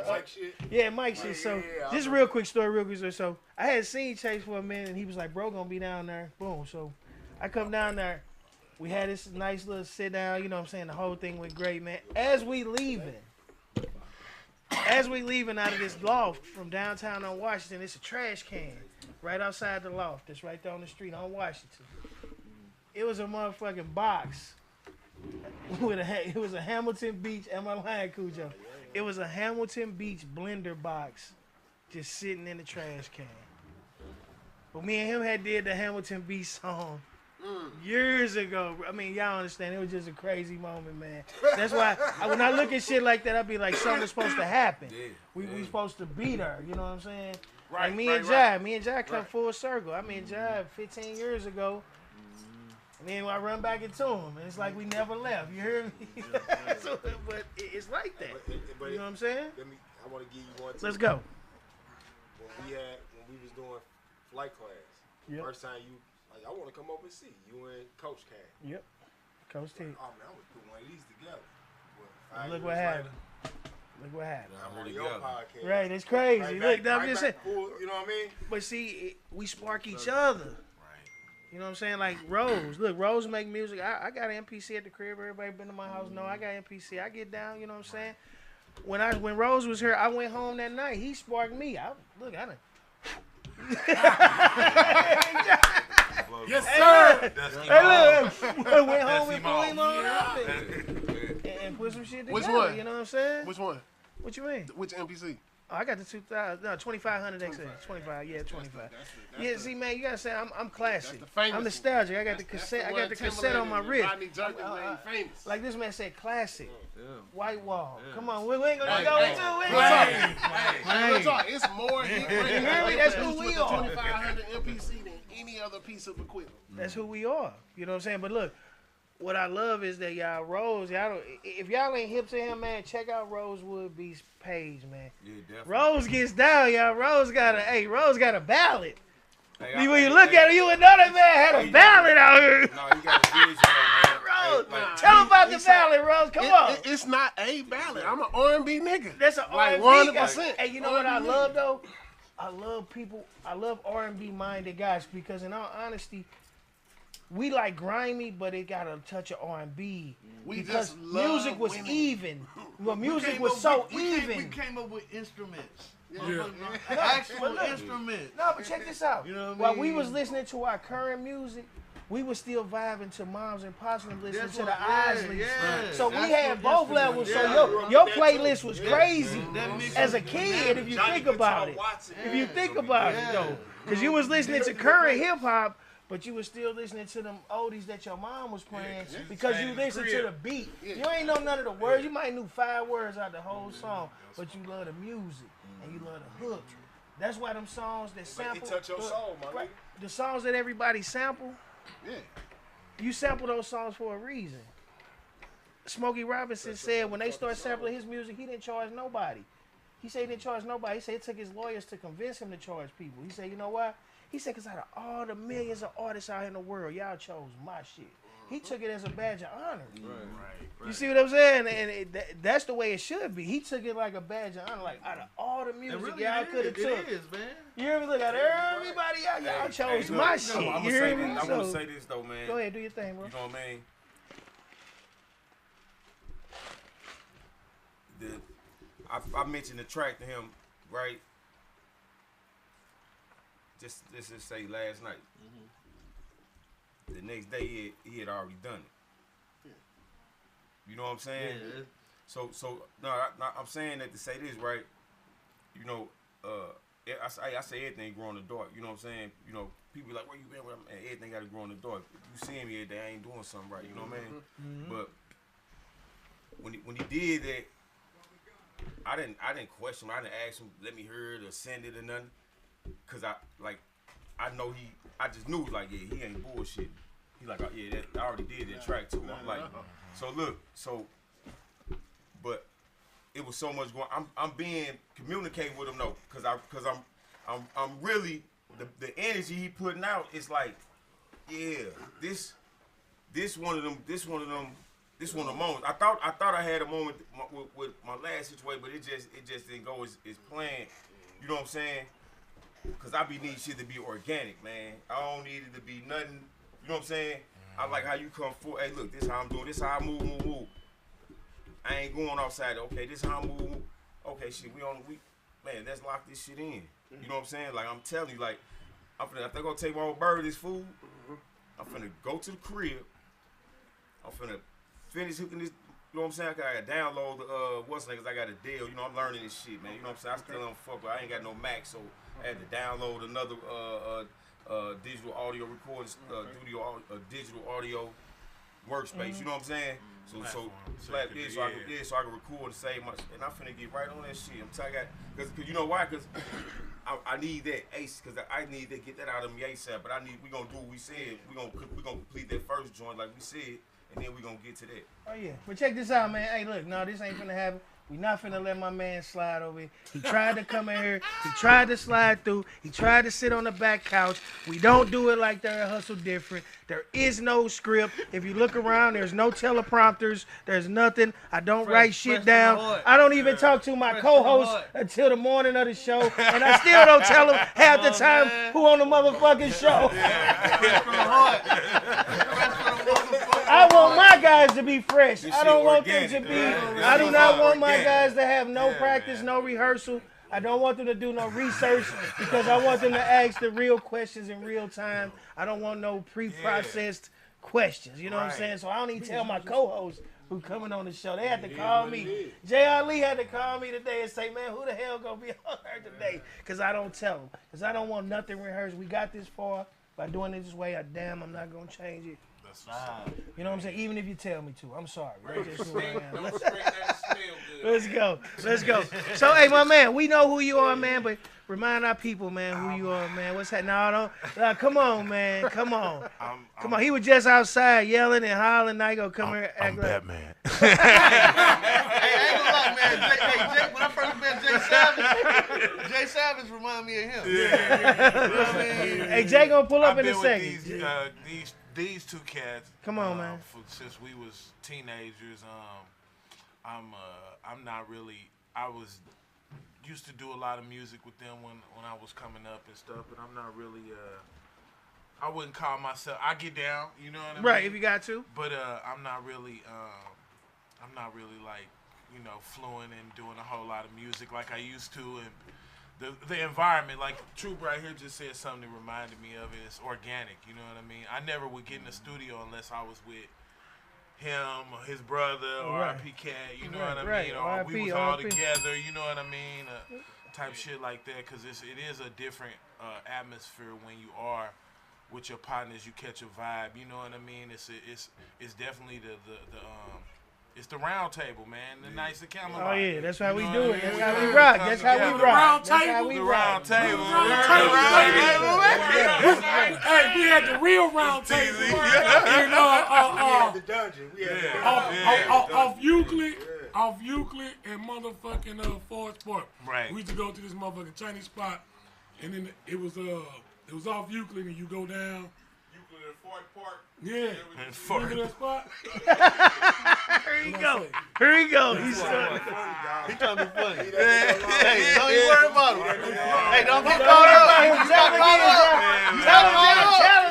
Mike shit. Yeah, Mike shit. So just a real quick story. So I had seen Chase for a minute, and he was like, "Bro, gonna be down there." Boom. So I come down there. We had this nice little sit down. You know what I'm saying? The whole thing went great, man. As we leaving out of this loft from downtown on Washington, it's a trash can right outside the loft. It's right there on the street on Washington. It was a motherfucking box. It was a Hamilton Beach. Am I lying, Cujo? It was a Hamilton Beach blender box just sitting in the trash can. But me and him had did the Hamilton Beach song years ago. I mean, y'all understand. It was just a crazy moment, man. That's why when I look at shit like that, I be like, something's supposed to happen. We supposed to be there. You know what I'm saying? Right, like me and Jai come full circle. I mean, Jai 15 years ago. And then I run back into him, and it's like we never left. You hear me? So, but it's like that. But You know what I'm saying? I want to give you one. Let's go. When we was doing flight class, first time you like, I want to come up and see you and Coach Cam. Yep. Coach T. Oh man, I would put one of these together. And look what happened. Look what happened. On your podcast. Right, it's crazy. Right Look, back, I'm just saying. you know what I mean? But see, we spark each other. You know what I'm saying? Like Rose. Look, Rose make music. I got an MPC at the crib. Everybody been to my house know I got MPC. I get down, you know what I'm saying? When Rose was here, I went home that night. He sparked me. I done. Yes, sir. Hey, look. Went home with Pauline on and put some shit together. Which one? You know what I'm saying? Which one? What you mean? Which MPC? Oh, I got the 2500 XL. 25, yeah, 25. Yeah, see, man, you gotta say I'm classy. I'm nostalgic. I got the cassette. I got the cassette on my wrist. Like this man said, classic. White wall. Come on, we ain't gonna go into it. It's more. You hear me? That's who we are. 2500 MPC than any other piece of equipment. That's who we are. You know what I'm saying? But look, what I love is that y'all Rose, if y'all ain't hip to him, man, check out Rosewood Beast page, man. Yeah, definitely. Rose gets down, y'all. Rose got a ballad. Hey, when you look at it, you would know that man had a ballad out here. No, you got a vision, man. Rose, tell him about the ballad, Rose. Come on. It's not a ballad. I'm an R&B nigga. That's an like R&B 100%. Hey, you know what I love though? I love R&B minded guys because in all honesty, we like grimy, but it got a touch of R&B. Because music was even. Well, music was so even. We came up with instruments. Yeah. Actual instruments. No, but check this out. You know what I While mean? we was listening to our current music, we was still vibing to Moms and Pops and listening to the Isleys. So we had both levels. So your playlist was crazy as a kid if you think about it. If you think about it though. Because you was listening to current hip hop, but you was still listening to them oldies that your mom was playing because you listened to the beat. You ain't know none of the words. You might knew 5 words out the whole song, but you love the music and you love the hook. That's why them songs that sample. It touch your soul, man. The songs that everybody sample, you sample those songs for a reason. Smokey Robinson said when they start sampling his music, he didn't charge nobody. He said he didn't charge nobody. He said it took his lawyers to convince him to charge people. He said, you know why? He said, because out of all the millions of artists out here in the world, y'all chose my shit. He took it as a badge of honor. Right. You see what I'm saying? And that's the way it should be. He took it like a badge of honor. Like, out of all the music really y'all could have took. It is, man. You hear me? Look at everybody out. Y'all chose my shit. I'm You hear me? I'm going to say this, though, man. Go ahead, do your thing, bro. You know what I mean? I mentioned the track to him, right? Just say last night. The next day he had already done it. You know what I'm saying? Yeah. So no, I'm saying that to say this, right? You know, I say everything grow in the dark. You know what I'm saying? You know, people be like, where you been? Everything got to grow in the dark. If you see me every day, I ain't doing something right. You know what I mean? But when he did that, I didn't question him. I didn't ask him, let me hear it or send it or nothing. Cause I just knew like, yeah, he ain't bullshit. He like, oh, yeah, I already did that track too. I'm like, but it was so much going. I'm being communicating with him though, cause I'm really the energy he putting out is like, yeah, this one of them moments. I thought I had a moment with my last situation, but it just didn't go as planned. You know what I'm saying? Cause I be needing shit to be organic, man. I don't need it to be nothing. You know what I'm saying? I like how you come forward. Hey, look, this how I'm doing. This how I move. I ain't going outside. Okay, this how I move. Okay, shit, man, let's lock this shit in. You know what I'm saying? Like I'm telling you, like if they gonna take my old bird this food, I'm finna go to the crib. I'm finna finish hooking this. You know what I'm saying? I gotta download the I got a deal. You know, I'm learning this shit, man. You know what I'm saying? I still don't fuck with. I ain't got no Mac, so I had to download another digital audio recording digital audio workspace. You know what I'm saying? So I can record and save my. And I'm finna get right on that shit. I'm telling you, cause you know why? Cause I need that ace. Cause I need to get that out of me ASAP. But we gonna do what we said. We gonna complete that first joint like we said. And then we gonna get to that. Oh yeah, but check this out, man. Hey, look, no, this ain't finna happen. We not finna let my man slide over here. He tried to come in here. He tried to slide through. He tried to sit on the back couch. We don't do it like that at Hustle Different. There is no script. If you look around, there's no teleprompters. There's nothing. I don't write shit down. I don't even talk to my co-host until the morning of the show. And I still don't tell them half the time who on the motherfucking show. I want my guys to be fresh. I don't want them to be. I do not want my guys to have no practice, no rehearsal. I don't want them to do no research because I want them to ask the real questions in real time. I don't want no pre-processed questions. You know what I'm saying? So I don't even tell my co-hosts who coming on the show. They had to call me. J.R. Lee had to call me today and say, man, who the hell gonna be on there today? Because I don't tell them. Because I don't want nothing rehearsed. We got this far. By doing it this way, I'm not gonna change it. You know what I'm saying? Even if you tell me to. I'm sorry. Let's go. Let's go. So, hey, my man, we know who you are, man, but remind our people, man, who you are, man. What's that? No, come on, man. Come on. Come on. He was just outside yelling and hollering. Now he gonna come here and act like Batman. Hey, I ain't gonna lie, man. Jay, when I first met Jay Savage remind me of him. Hey, Jay gonna pull up in a second. These two cats. Come on, man. Since we was teenagers, I'm not really. I was used to do a lot of music with them when I was coming up and stuff, but I'm not really. I wouldn't call myself. I get down, you know what I mean? Right, if you got to. But I'm not really. I'm not really like fluent in doing a whole lot of music like I used to, and. The environment, like Troop right here just said something that reminded me of it. It's organic, you know what I mean? I never would get in the studio unless I was with him, or his brother, or R.P. Cat, you know what I mean? Or we was all together, you know what I mean? Type shit like that, because it is a different atmosphere when you are with your partners. You catch a vibe, you know what I mean? It's definitely it's the round table, man. The nice account. Oh yeah, that's how we do it. That's how we rock. That's how we rock. That's how we rock. The round table. Hey, we had the real round table. And the dungeon. off Euclid and motherfucking Forest Park. Right. We used to go to this motherfucking Chinese spot, and then it was off Euclid, and you go down. Euclid and Fort Park. Yeah. Remember that spot? Here he go. Here he go. He's trying to be funny. Hey, don't you worry about him. Hey, don't get caught up. Tell him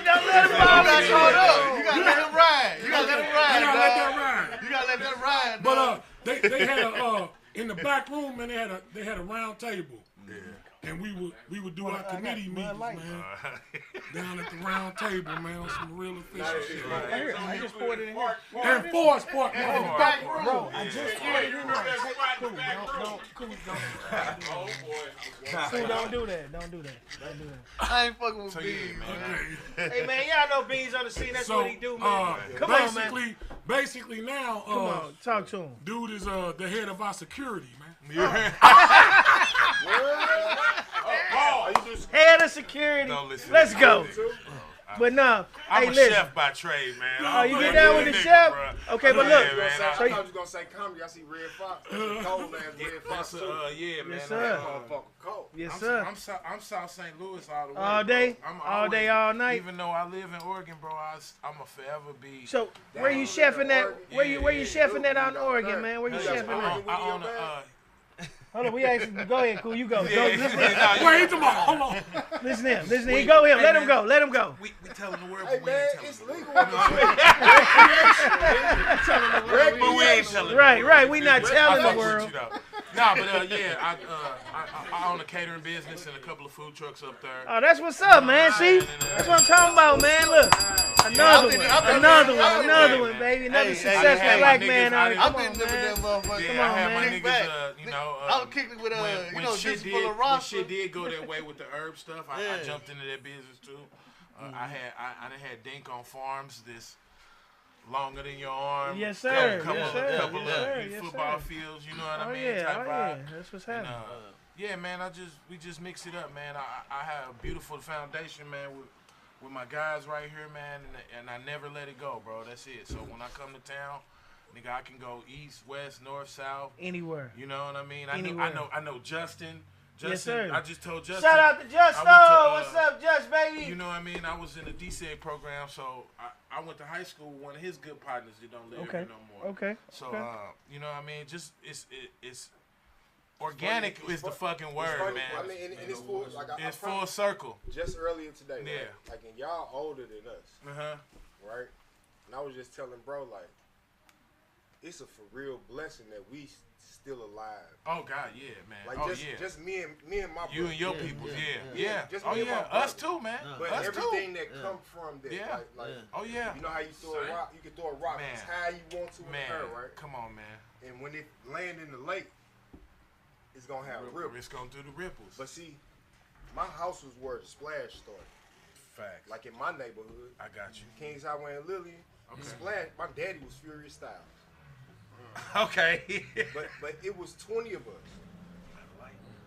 don't let him fall out. You gotta let him ride. You gotta let him ride. You gotta let that ride. But they had in the back room, man, they had a round table. And we would do our committee meetings, man, down at the round table, man, on some real official shit. I just poured it in here. And Forest Park, Bro, I just poured it in there. Don't do that. Don't do that. I ain't fucking with Beans, man. Hey, man, y'all know Beans on the scene. That's what he do, man. Come on, man. Basically now, come on, talk to him. Dude is the head of our security, man. Head of security. Let's go. But no, I'm a listen. Chef by trade, man. Oh, you get down with the chef? Okay, but look. I thought you was gonna say comedy. I see Red Fox. Cold man, Red Fox. Yeah, man. Yes, sir. Yes, sir. I'm South St. Louis all the way. All day, all day, all night. Even though I live in Oregon, bro, I'm a forever be. So where you chefing at? Where you chefing at out in Oregon, man? Where you chefing at? I own a. Hold on, we actually go ahead, cool. You go. Go. Wait, hold on. Listen to him. Listen to him. Go him. Let him go. Let him go. We telling the world, hey, but we man, ain't telling. it's legal. But we ain't telling. Right. We not telling the world. Nah, but I own a catering business and a couple of food trucks up there. Oh, that's what's up, man. See, that's what I'm talking about, man. Look, another one, baby. Another successful black man out here. I've been living that motherfucker. Come on, man. I was kicking with when shit did go that way with the herb stuff, I jumped into that business too. I had Dink on Farms, this longer than your arm. Yes, sir. Couple of football fields, you know what I mean? Type vibe. That's what's happening. Yeah, man. We just mix it up, man. I have a beautiful foundation, man, with my guys right here, man, and I never let it go, bro. That's it. So when I come to town, Nigga, I can go east, west, north, south. Anywhere. You know what I mean? Anywhere. I know Justin. Yes, sir. I just told Justin. Shout out to Justo. What's up, Just, baby? You know what I mean? I was in the DCA program, so I went to high school with one of his good partners that don't live here no more. Okay. So, you know what I mean? Just, it's organic is the fucking word, funny. man. I mean, and it's full, like, It's full circle. Just earlier today, Yeah. right? Like, and y'all older than us, Uh-huh. right? And I was just telling bro, like, it's a for real blessing that we still alive. Oh, God, yeah, man. Like, oh, just me and my you brother. and your people, yeah. Just Oh, me and my yeah. brother. Us too, man. But Us everything too. that come from that, Yeah. like, Oh, yeah. you know how you throw a rock? You can throw a rock Man. as high you want to in Man, the air, right? come on, man. And when it land in the lake, it's gonna have ripples. It's going to do the ripples. But see, my house was where the splash started. Facts. Like in my neighborhood, I got you. Kings Highway and Lillian, the splash. My daddy was Furious Styles. Okay. but it was 20 of us,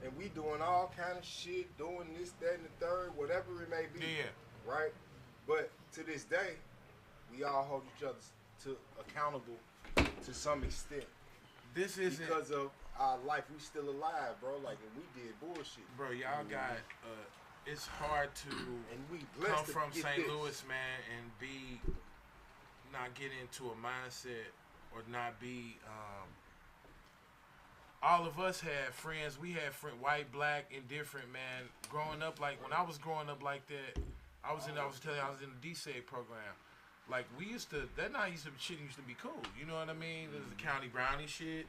and we doing all kind of shit, doing this, that, and the third, whatever it may be. Yeah. Right. But to this day, we all hold each other to accountable to some extent. This isn't because of our life. We still alive, bro. Like, and we did bullshit. Bro, y'all got it's hard to and we come to from get St. this. Louis, man, and be not get into a mindset or not be all of us had friends. We had white, black, indifferent, man. Growing up, like when I was growing up like that, I was in the DCA program. Like we used to, shit used to be cool. You know what I mean? There's the county brownie shit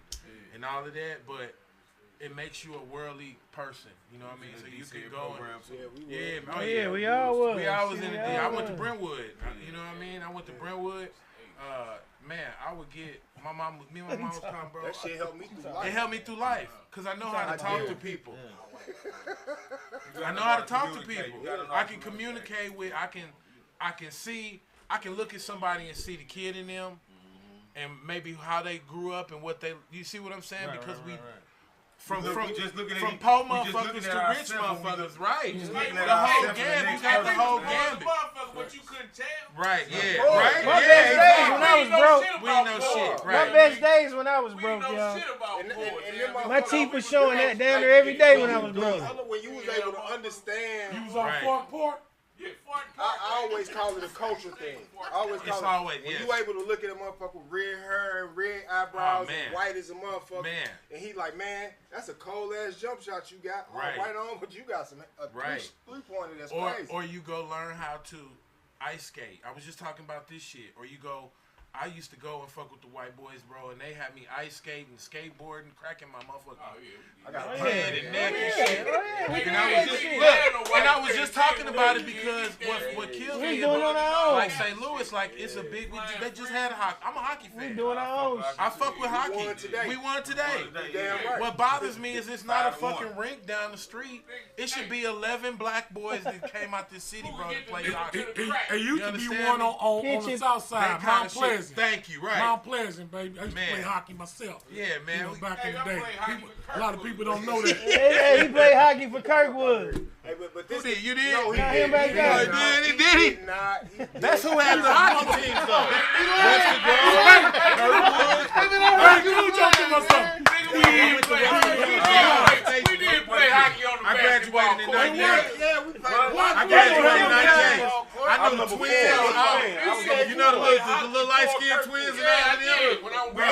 and all of that, but it makes you a worldly person. You know what I mean? So you can go and we all was. We all was in the I went to Brentwood. You know what I mean? I went to Brentwood. Man, I would get me and my mom was coming, bro. That shit helped me through life. It helped me through life because I know how to talk to people. I know how to talk to people. I can communicate with. I can see. I can look at somebody and see the kid in them, and maybe how they grew up and what they. You see what I'm saying? Because we. From poor motherfuckers to rich motherfuckers, right? The whole gambit. You got the whole gambit. What you couldn't tell. Right, yeah, right, My best days when I was broke. We ain't know shit, right? My best days when I was broke, y'all. My teeth was showing that down there every day when I was broke. When you was able to understand. You was on Fort Port? I always call it a culture thing. I always call it. When you able to look at a motherfucker with red hair and red eyebrows and white as a motherfucker, and he like, man, that's a cold ass jump shot you got. Right. Right on, but you got some three-pointer that's crazy. Or you go learn how to ice skate. I was just talking about this shit. Or you go. I used to go and fuck with the white boys, bro, and they had me ice skating, skateboarding, cracking my motherfucking head and neck and shit. And I was just talking about it because what kills me is like St. Louis, like it's a big. They just had hockey. I'm a hockey fan. We doing our own. I fuck with hockey. We won today. What bothers me is it's not a fucking rink down the street. It should be 11 black boys that came out this city, bro, to play hockey. It used to be one on the south side, Mount Pleasant. Thank you, right. Mount Pleasant, baby. I used to play hockey myself. Yeah, man. You know, back in the day. A lot of people don't know that. He played hockey for Kirkwood. Hey, but this Who did? You did? No, he did. He did. That's who had the hockey teams, though. We did play hockey on the I graduated in 98. Yeah, we played. I graduated in 98. I know the twins. You know the little light-skinned twins and all of them? Bro,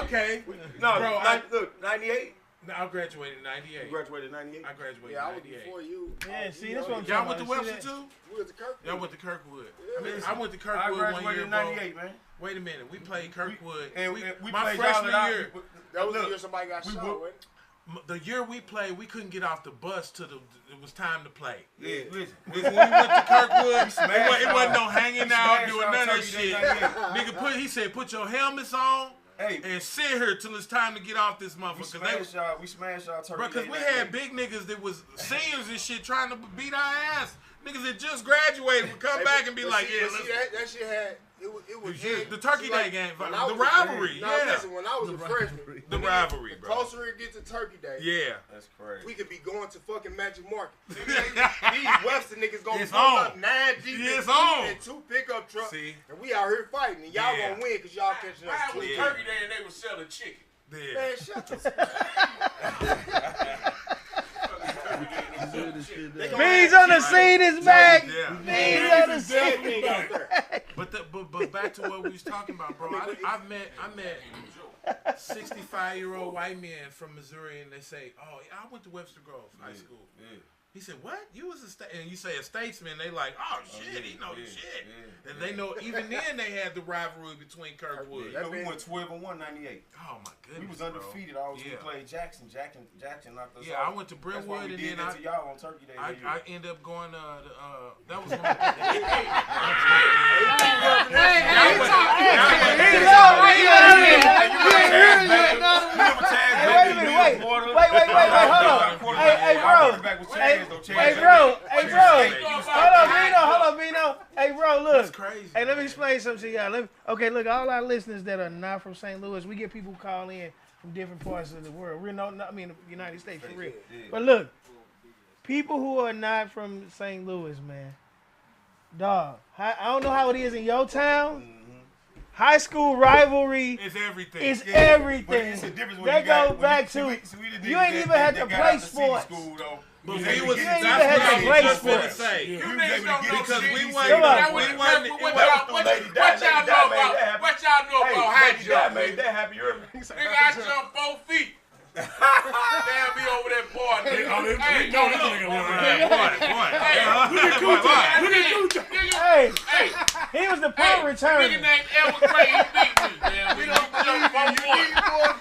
okay. No, bro, look, 98. No, I graduated in 98. You graduated in 98? I graduated Yeah, I in was 98. before you. Yeah, see, this one. Y'all went to Webster too? We went to Kirkwood. Y'all went to Kirkwood. I went to I Kirkwood one graduated year, in bro. 98, man. Wait a minute. We played Kirkwood. And we my played freshman y'all year. That was the year somebody got shot, wasn't it? The year we played, we couldn't get off the bus till it was time to play. Yeah, listen. When we went to Kirkwood, it wasn't no hanging out, doing none of that shit. Nigga, he said, put your helmets on and sit here till it's time to get off this motherfucker. We smashed y'all turkey. Bro, because we had big niggas that was seniors and shit trying to beat our ass. Niggas that just graduated would come back and be like, yeah, that shit had. It was the Turkey Day game, the rivalry, Listen, when I was a freshman, the rivalry, bro. The closer it gets to Turkey Day, yeah, that's crazy. We could be going to fucking Magic Market. These Webster niggas gonna It's pull on. up 9 Jeeps It's on. and 2 pickup trucks, See? and we out here fighting, and y'all Yeah. gonna win because y'all catching us Why too. was Yeah. Turkey Day and they was selling chicken? Yeah. Man, shut the Beans on the scene is back. Yeah. Beans on the scene. Definitely back. But back to what we was talking about, bro. I met 65-year-old white men from Missouri, and they say, "Oh, I went to Webster Grove High School." Yeah. He said, "What? You was and you say a statesman?" They like, "Oh shit, he know the shit." And they know even then they had the rivalry between Kirkwood. You know, we went 12-1 98. Oh my goodness, We was bro. undefeated. Always we Yeah. played Jackson. Jackson knocked us Yeah, off. I went to That's why Brentwood, we and did then that to y'all on Turkey Day. I ended up going that was one. Wait, hold on. Hold on, Bino. Hey, bro, look. That's crazy. Hey, let me explain something to y'all. Okay, look, all our listeners that are not from St. Louis, we get people call in from different parts of the world. The United States, for real. But look, people who are not from St. Louis, man, dog, I don't know how it is in your town. High school rivalry It's everything. is But everything. it's a difference when That you got- goes back to you ain't even had to play sports. But You we ain't was even that's had what to I play was just gonna sports. say. You niggas don't know Because shit. we Come wasn't. on. Now, what y'all know about high jump? Nigga, I jumped 4 feet. Damn, be over that board, nigga. Hey, No, this nigga Hey, he was the punt Nigga returner. named Edward Gray, he beat me, man. We don't jump 4-1.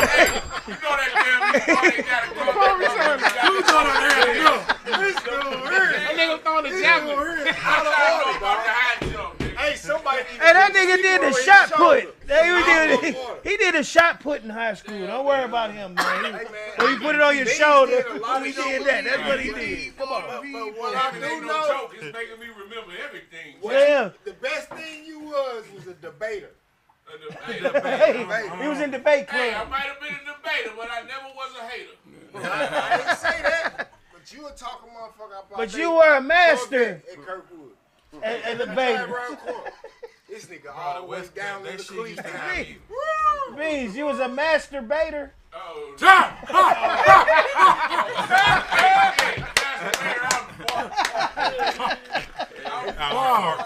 Hey, you know that damn they gotta That nigga throwing the javelin. I know about the high jump, nigga. Hey, somebody. Hey, that nigga did the shot put. He did a shot put in high school. Don't worry about him, man. When you put it on your shoulder, he did that. That's what he did. Come on. But what I It do ain't no know, joke. It's making me remember everything. Yeah. the best thing you was a debater. Hey, he was in debate Hey, I club. might have been a debater, but I never was a hater. I didn't say that. But you a talking motherfucker about But you were a master at Kirkwood. at the Right baby. around the corner. This nigga all the way down in That the shit used to cleats. have you. Beans, you was a masturbator. Oh,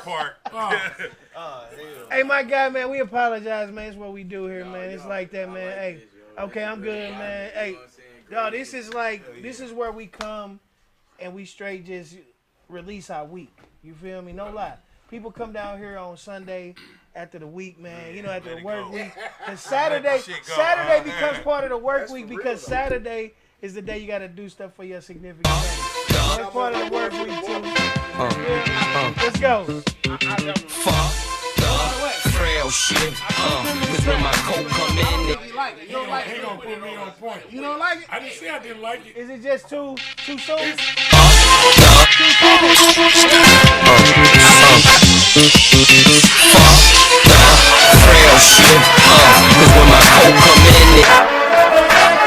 Park. Hey, my guy, man, we apologize, man. It's what we do here, man. It's like that, man. Hey, okay, I'm good, man. Hey, y'all, this is where we come and we straight just release our week. You feel me? No lie. People come down here on Sunday after the week, man. You know, after the work week. And Saturday becomes part of the work week because Saturday is the day you got to do stuff for your significant other. So that's part of the work week too. Let's go. Frail shit, cause when my coat come in, You like it? You don't like He it? gonna put me on point. You don't like it? I didn't say I didn't like it. Is it just too soon? frail shit, cause when my coat come in,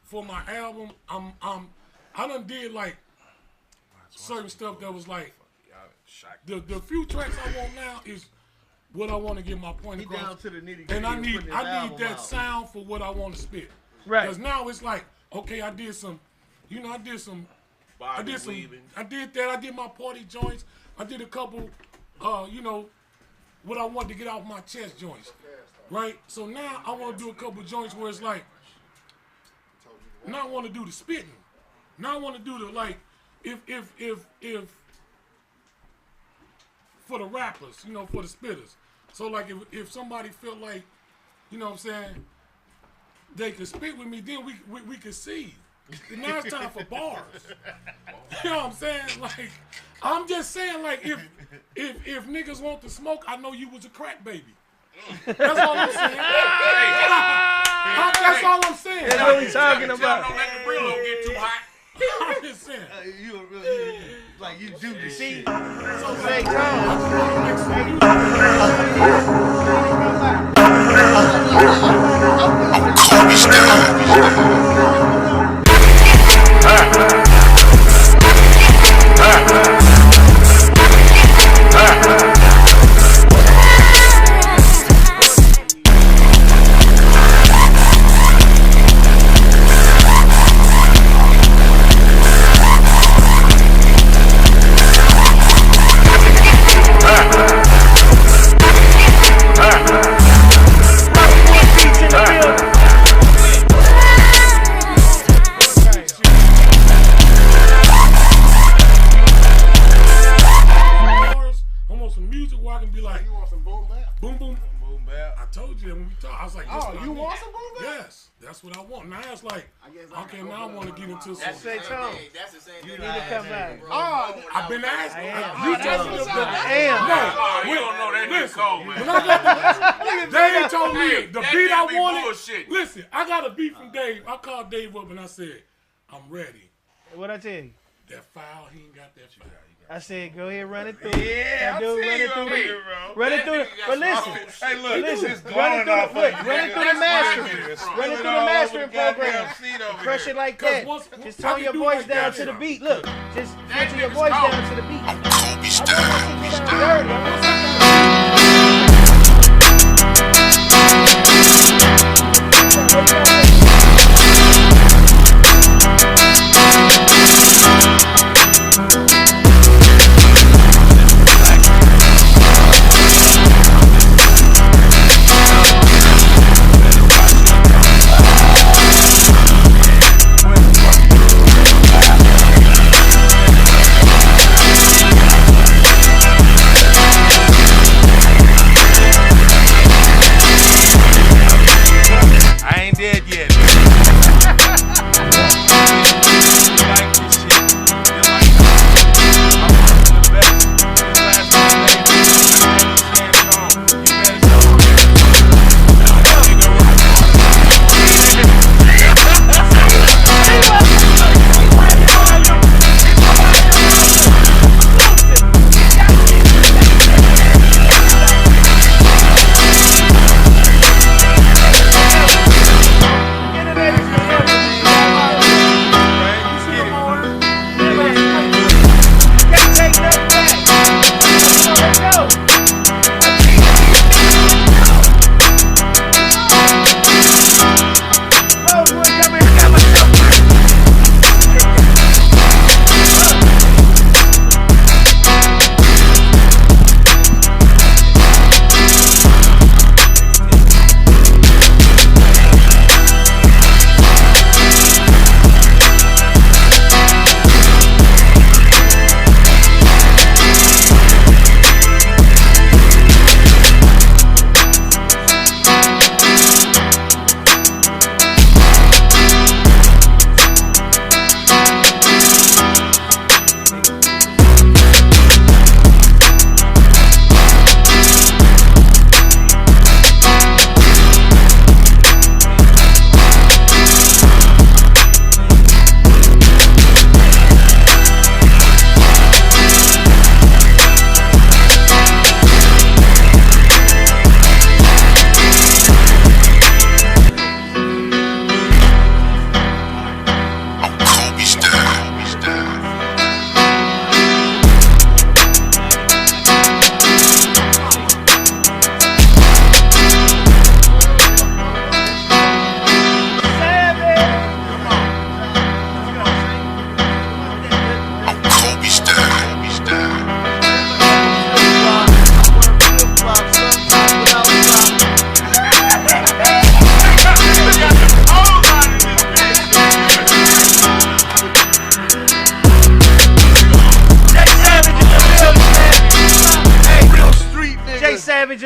for my album, I done did like certain stuff that was like the few tracks I want now is what I want to get my point across. Down to the nitty-gritty And I of need putting his album that out. sound for what I want to spit. Right. Because now it's like, okay, I did that. I did my party joints. I did a couple, what I wanted to get off my chest joints. Right? So now I want to do a couple joints where it's like, now I want to do the spitting. Now I want to do the, like, if for the rappers, for the spitters. So like if somebody felt like, you know what I'm saying, they could spit with me, then we could see. Now it's time for bars. You know what I'm saying? Like, I'm just saying, like, if niggas want to smoke, I know you was a crack baby. That's all I'm saying. That's all I'm saying. That's what we talking about. Don't let the Brillo get too hot. I'm just saying. You a real, like you do the See, shit. so say time. Kobe style. Rosewood Beast in the building. I want some music where I can be like, You want some boom bap? boom, boom. Boom bap. I told you that when we talked. I was like, this what I You need. want some boom bap? Yes, that's what I want. Now it's like, I guess I okay, can now I open want to up get my into mouth. some. That's say Tone. That's the same You thing. need to come back. I've been asking. You That's told me what to I'm put saying. the Oh, you don't know that nigga cold, man. When I got Dave told me the that beat nigga I be wanted. bullshit. Listen, I got a beat from Dave. I called Dave up and I said, I'm ready. What I tell you? That file, he ain't got that file. I said, go ahead, run it through. Yeah, Dude, I run see it you through over the- here, bro. Run it through. But listen, Hey, look, listen, it's run it glowing through. off Look, of run it through the mastering. Run it through the mastering program. Crush it like that. Just tone your voice down to the beat. Look, just filter your voice down to the beat. Kobe style. Dirty. I want something-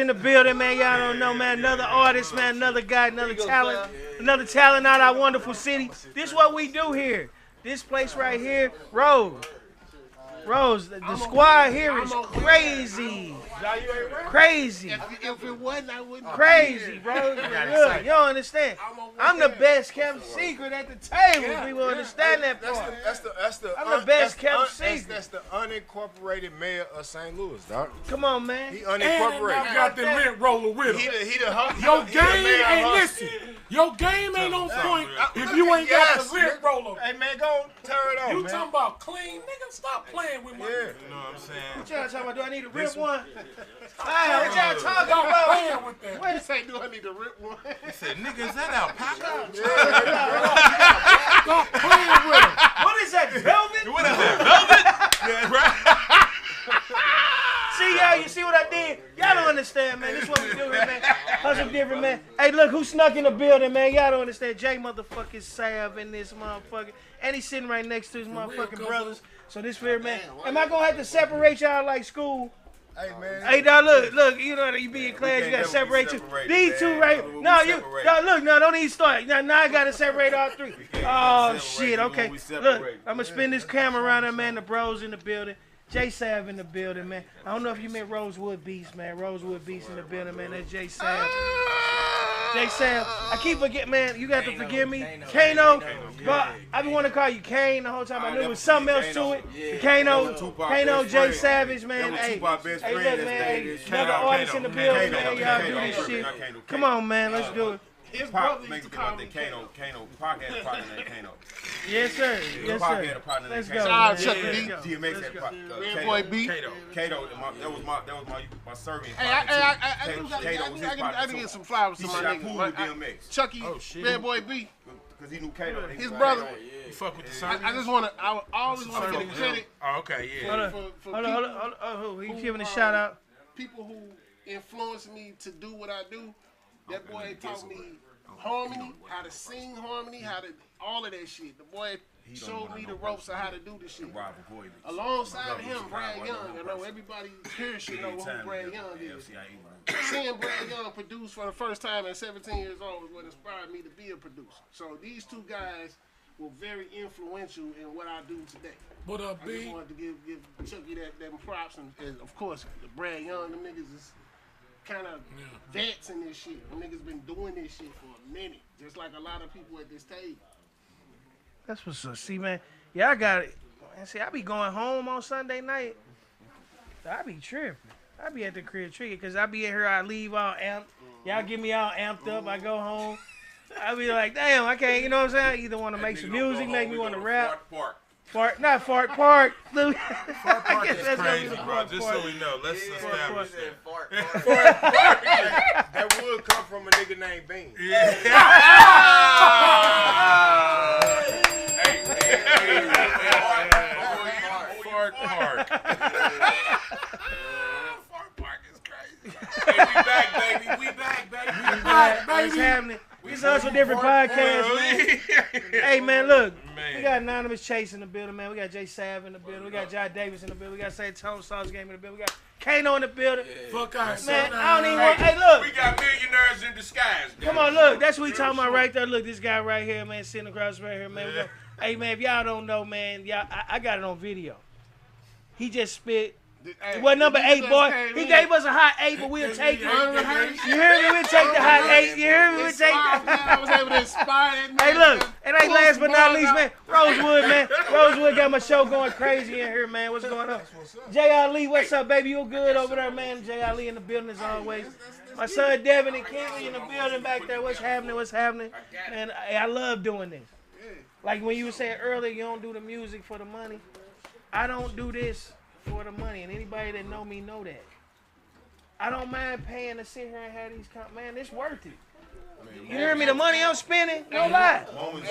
in the building, man. Y'all don't know, man. Another artist, man. Another guy, another talent out of our wonderful city. This is what we do here. This place right here, Rose, the squad here is crazy. Crazy. If it wasn't, I wouldn't. Crazy, bro. Look, you don't understand. I'm the best kept secret at the table. People understand that part. I'm the best kept secret. That's the unincorporated mayor of St. Louis, dog. Come on, man. He unincorporated. I got the lint roller with him. Your game ain't listen. Your game ain't on point if you ain't got the lint roller. Hey man, go turn it on. You man. talking about clean, nigga? Stop playing with my. Yeah. You know what I'm saying? What y'all talking about? Do I need to rip one? Hey, what y'all talking Stop about? playing with that. Wait a You say, do I need to rip one? He said, nigga, is that alpaca? Stop playing with him. What is that, velvet? What is that, velvet? Yeah, right. See, y'all, you see what I did? Y'all don't understand, man. This is what we do here, man. Hustle different, man. Hey, look, who snuck in the building, man? Y'all don't understand. Jay motherfucking Sav in this motherfucker. And he's sitting right next to his motherfucking brothers. So this here, man. Am I going to have to separate y'all like school? Hey man. Hey, dog, look, you know, you be in class, you got to separate you. These two, right? No, don't even start. Now I got to separate all three. Oh, shit, okay. Look, I'm going to spin this camera around there, man. The bros in the building. Jay Sav in the building, man. I don't know if you met Rosewood Beast, man. Rosewood Beast in the building, man. That's Jay Sav. Jay Sav. I keep forgetting, man. You got to forgive me. Kano. But I been want to call you Kane the whole time. I knew there was something else to it. Kano, Jay Savage, man. Hey, look, man. Another artist in the building, man. Y'all do this shit. Come on, man. Let's do it. His Pop brother makes used it to about call the me Kano. Pac had a partner named Kano. Yes, sir. Yes, Pac sir. had a partner named Let's Kano. go, Shout out man. Chuck Let's D. go. DMX Let's had go. Red Boy B. Kato, that was my serving. I did get some flowers to my nigga. Right? Chucky, Red Boy B. Because he knew Kato. His brother. You fuck with the I just want to. I always want to get credit. Oh, okay, yeah. Hold on. Oh, he's giving a shout out. People who influenced me to do what I do. That boy taught me harmony, how to sing harmony, how to all of that shit. The boy showed me the ropes of how to do this shit. Alongside him, Brad Young. I know everybody here should know who Brad Young is. Seeing Brad Young produce for the first time at 17 years old is what inspired me to be a producer. So these two guys were very influential in what I do today. What up, I just B? wanted to give Chucky them props, and of course, the Brad Young, them niggas is kind of vets in this shit. Them niggas been doing this shit for a minute, just like a lot of people at this table. That's what's up. See, man, yeah, I got it. Man, see, I be going home on Sunday night. I be tripping. I be at the crib tripping because I be in here, I leave all amped. Y'all get me all amped up. I go home. I be like, damn, I can't, you know what I'm saying? I either want to make some music, make me want to rap. Not Fart Park. Fart Park is crazy, bro. Just so we know, let's establish that. Fart that would come from a nigga named Bean. Fart Park. Fart Park is crazy. Hey, we back, baby. We back, baby. What's happening? It's also different podcasts, man. Hey, man, look. We got Anonymous Chase in the building, man. We got Jay Sav in the building. We got John Davis in the building. We got Say Tone Sauce Game in the building. We got Kano in the building. Fuck out, man. I don't even want. Hey, look. We got millionaires in disguise. Come on, look. That's what we talking about right there. Look, this guy right here, man, sitting across right here, man. Hey, man, if y'all don't know, man, y'all, I got it on video. He just spit. It was number 8, boy. He gave us a hot 8, but we'll take it. You hear me? We'll take the hot 8. You hear me? We'll take I was able to inspire that man. Hey, look. And ain't last but not least, man. Rosewood, man. Rosewood got my show going crazy in here, man. What's going on? Jay Ali, what's up, baby? You good over there, man? Jay Ali in the building as always. My son Devin and Kinley in the building back there. What's happening? What's happening? Man, I love doing this. Like when you were saying earlier, you don't do the music for the money. I don't do this for the money, and anybody that know me know that. I don't mind paying to sit here and have these man, it's worth it. You hear me? The money I'm spending, no lie.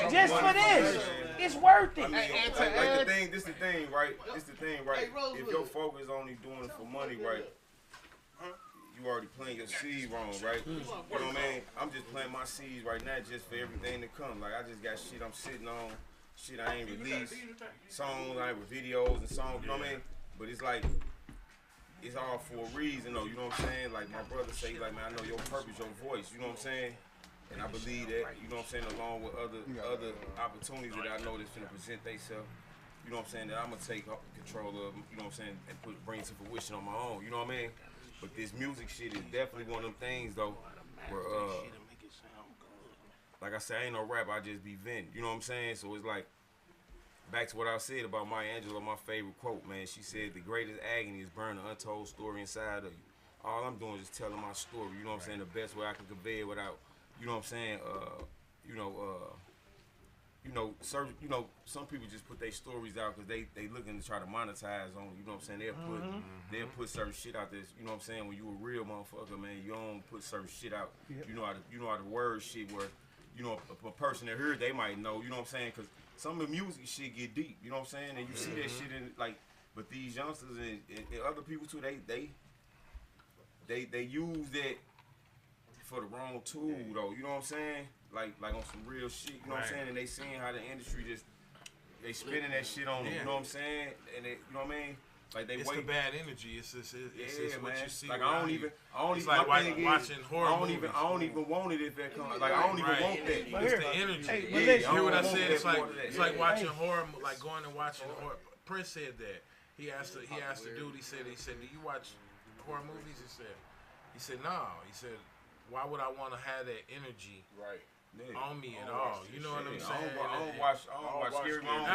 Just for this, it's worth it. This the thing, right? If your focus is only doing it for money, right? You already planting your seed wrong, right? You know what I mean? I'm just planting my seeds right now just for everything to come. Like, I just got shit I'm sitting on, shit I ain't released, songs, I ain't with videos and songs, you know what I mean? But it's like, it's all for a reason though, you know what I'm saying? Like my brother say, like, man, I know your purpose, your voice, you know what I'm saying? And I believe that, you know what I'm saying, along with other opportunities that I know that's gonna present themselves, you know what I'm saying, that I'm gonna take control of, you know what I'm saying, and bring to fruition on my own, you know what I mean? But this music shit is definitely one of them things though, where like I said, I ain't no rapper, I just be venting, you know what I'm saying? So it's like, back to what I said about Maya Angelou, my favorite quote, man. She said, the greatest agony is burning an untold story inside of you. All I'm doing is just telling my story, you know what I'm saying, the best way I can convey it without, you know what I'm saying, some people just put their stories out because they looking to try to monetize on, you know what I'm saying, they'll put certain shit out there, you know what I'm saying, when you a real motherfucker, man, you don't put certain shit out, you know how to word shit where, you know, a person that heard, they might know, you know what I'm saying, because some of the music shit get deep, you know what I'm saying, and you see that shit in, like, but these youngsters and other people too, they use that for the wrong tool though, you know what I'm saying? Like on some real shit, you know what I'm saying? And they seeing how the industry just they spinning that shit on them, you know what I'm saying? And they, you know what I mean? Like they it's wait. the bad energy. It's what you see. Like I don't even like watching horror movies. I don't even want it if that comes. Like I don't even want that. It's the energy. Hey, You hear what I said? It's like watching horror, like going and watching horror. Prince said that. He asked the dude. He said, do you watch horror movies? He said, no. He said, why would I want to have that energy? Right. On me at all, you know what I'm saying? I don't watch scary movies.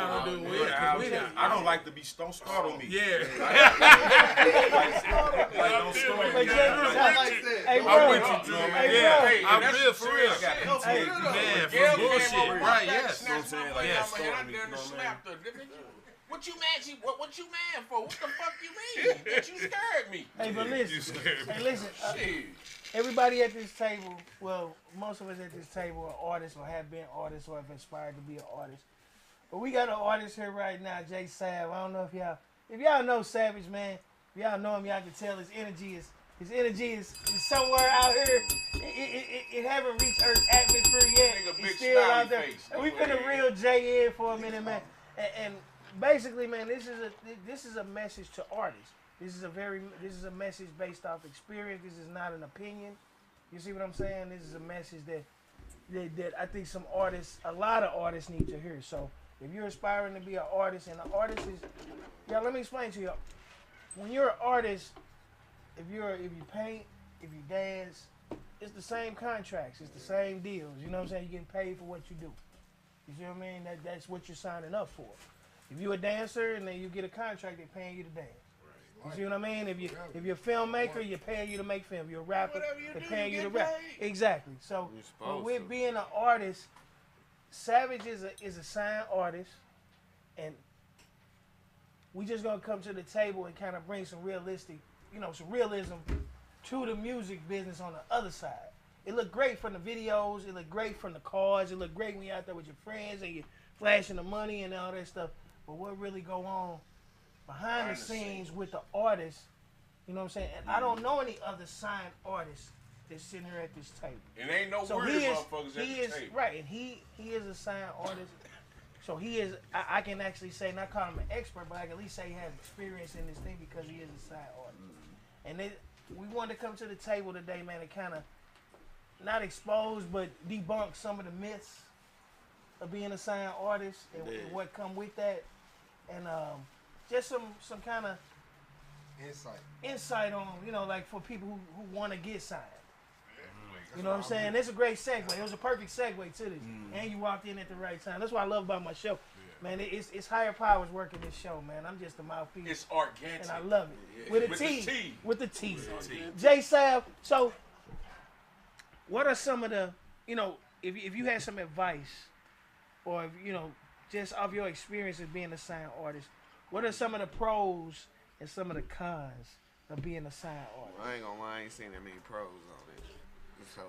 I don't like to be don't start on me. Yeah. Like don't start on me. Hey, bro. I'm with you, Drew. Hey, I'm real for real. Man, for bullshit, right? Yes. You know what I'm saying? Like Yes. don't start on me. You know what I mean? What you mad? What you mad for? What the fuck you mean? That you scared me? Hey, but listen. Hey, listen. Shit. Everybody at this table, well, most of us at this table are artists or have been artists or have inspired to be an artist. But we got an artist here right now, Jay Sav. I don't know if y'all know Savage, man. If y'all know him, y'all can tell his energy is somewhere out here. It haven't reached Earth's atmosphere yet. It's still out there. And we finna reel Jay in for a minute, man. And basically, man, this is a message to artists. This is a message based off experience. This is not an opinion. You see what I'm saying? This is a message that I think a lot of artists need to hear. So if you're aspiring to be an artist, and an artist is, let me explain to you. When you're an artist, if you paint, if you dance, it's the same contracts, it's the same deals. You know what I'm saying? You're getting paid for what you do. You see what I mean? That's what you're signing up for. If you're a dancer and then you get a contract, they're paying you to dance. You see what I mean? If you're a filmmaker, you're paying you to make film. You're a rapper, they're paying you to rap. Exactly. So with being an artist, Savage is a signed artist, and we just gonna come to the table and kind of bring some realism to the music business on the other side. It looked great from the videos, it looked great from the cars, it looked great when you're out there with your friends and you're flashing the money and all that stuff. But what really go on behind the scenes with the artists, you know what I'm saying? And I don't know any other signed artists that's sitting here at this table. And ain't no weird motherfuckers at the table. Right, and he is a signed artist. So he is, I can actually say, not call him an expert, but I can at least say he has experience in this thing because he is a signed artist. And we wanted to come to the table today, man, and kind of not expose, but debunk some of the myths of being a signed artist and what come with that. And just some kind of insight on, like for people who want to get signed. You know what I'm saying? It's a great segue. It was a perfect segue to this. And you walked in at the right time. That's what I love about my show. Man, it's higher powers working this show, man. I'm just a mouthpiece. It's organic. And I love it. With a T. With the T. J Sav, so what are some of the, if you had some advice or, just off your experience of being a signed artist, what are some of the pros and some of the cons of being a signed artist? Well, I ain't gonna lie, I ain't seen that many pros on it. So,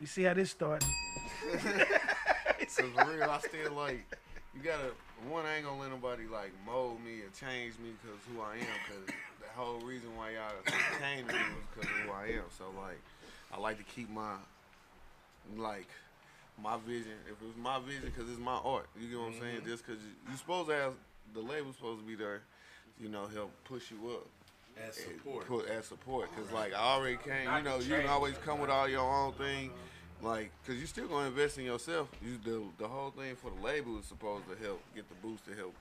you see how this started? Cause for real, I still like, I ain't gonna let nobody like mold me or change me cause who I am, cause the whole reason why y'all came to me was cause of who I am. So like, I like to keep my vision. If it was my vision, cause it's my art, you get what I'm saying? Just cause you supposed to have, the label's supposed to be there, help push you up. As support. As support, cause like I already came, you know, you can always come with all your own thing, like, cause you still gonna invest in yourself. The whole thing for the label is supposed to help get the boost to help.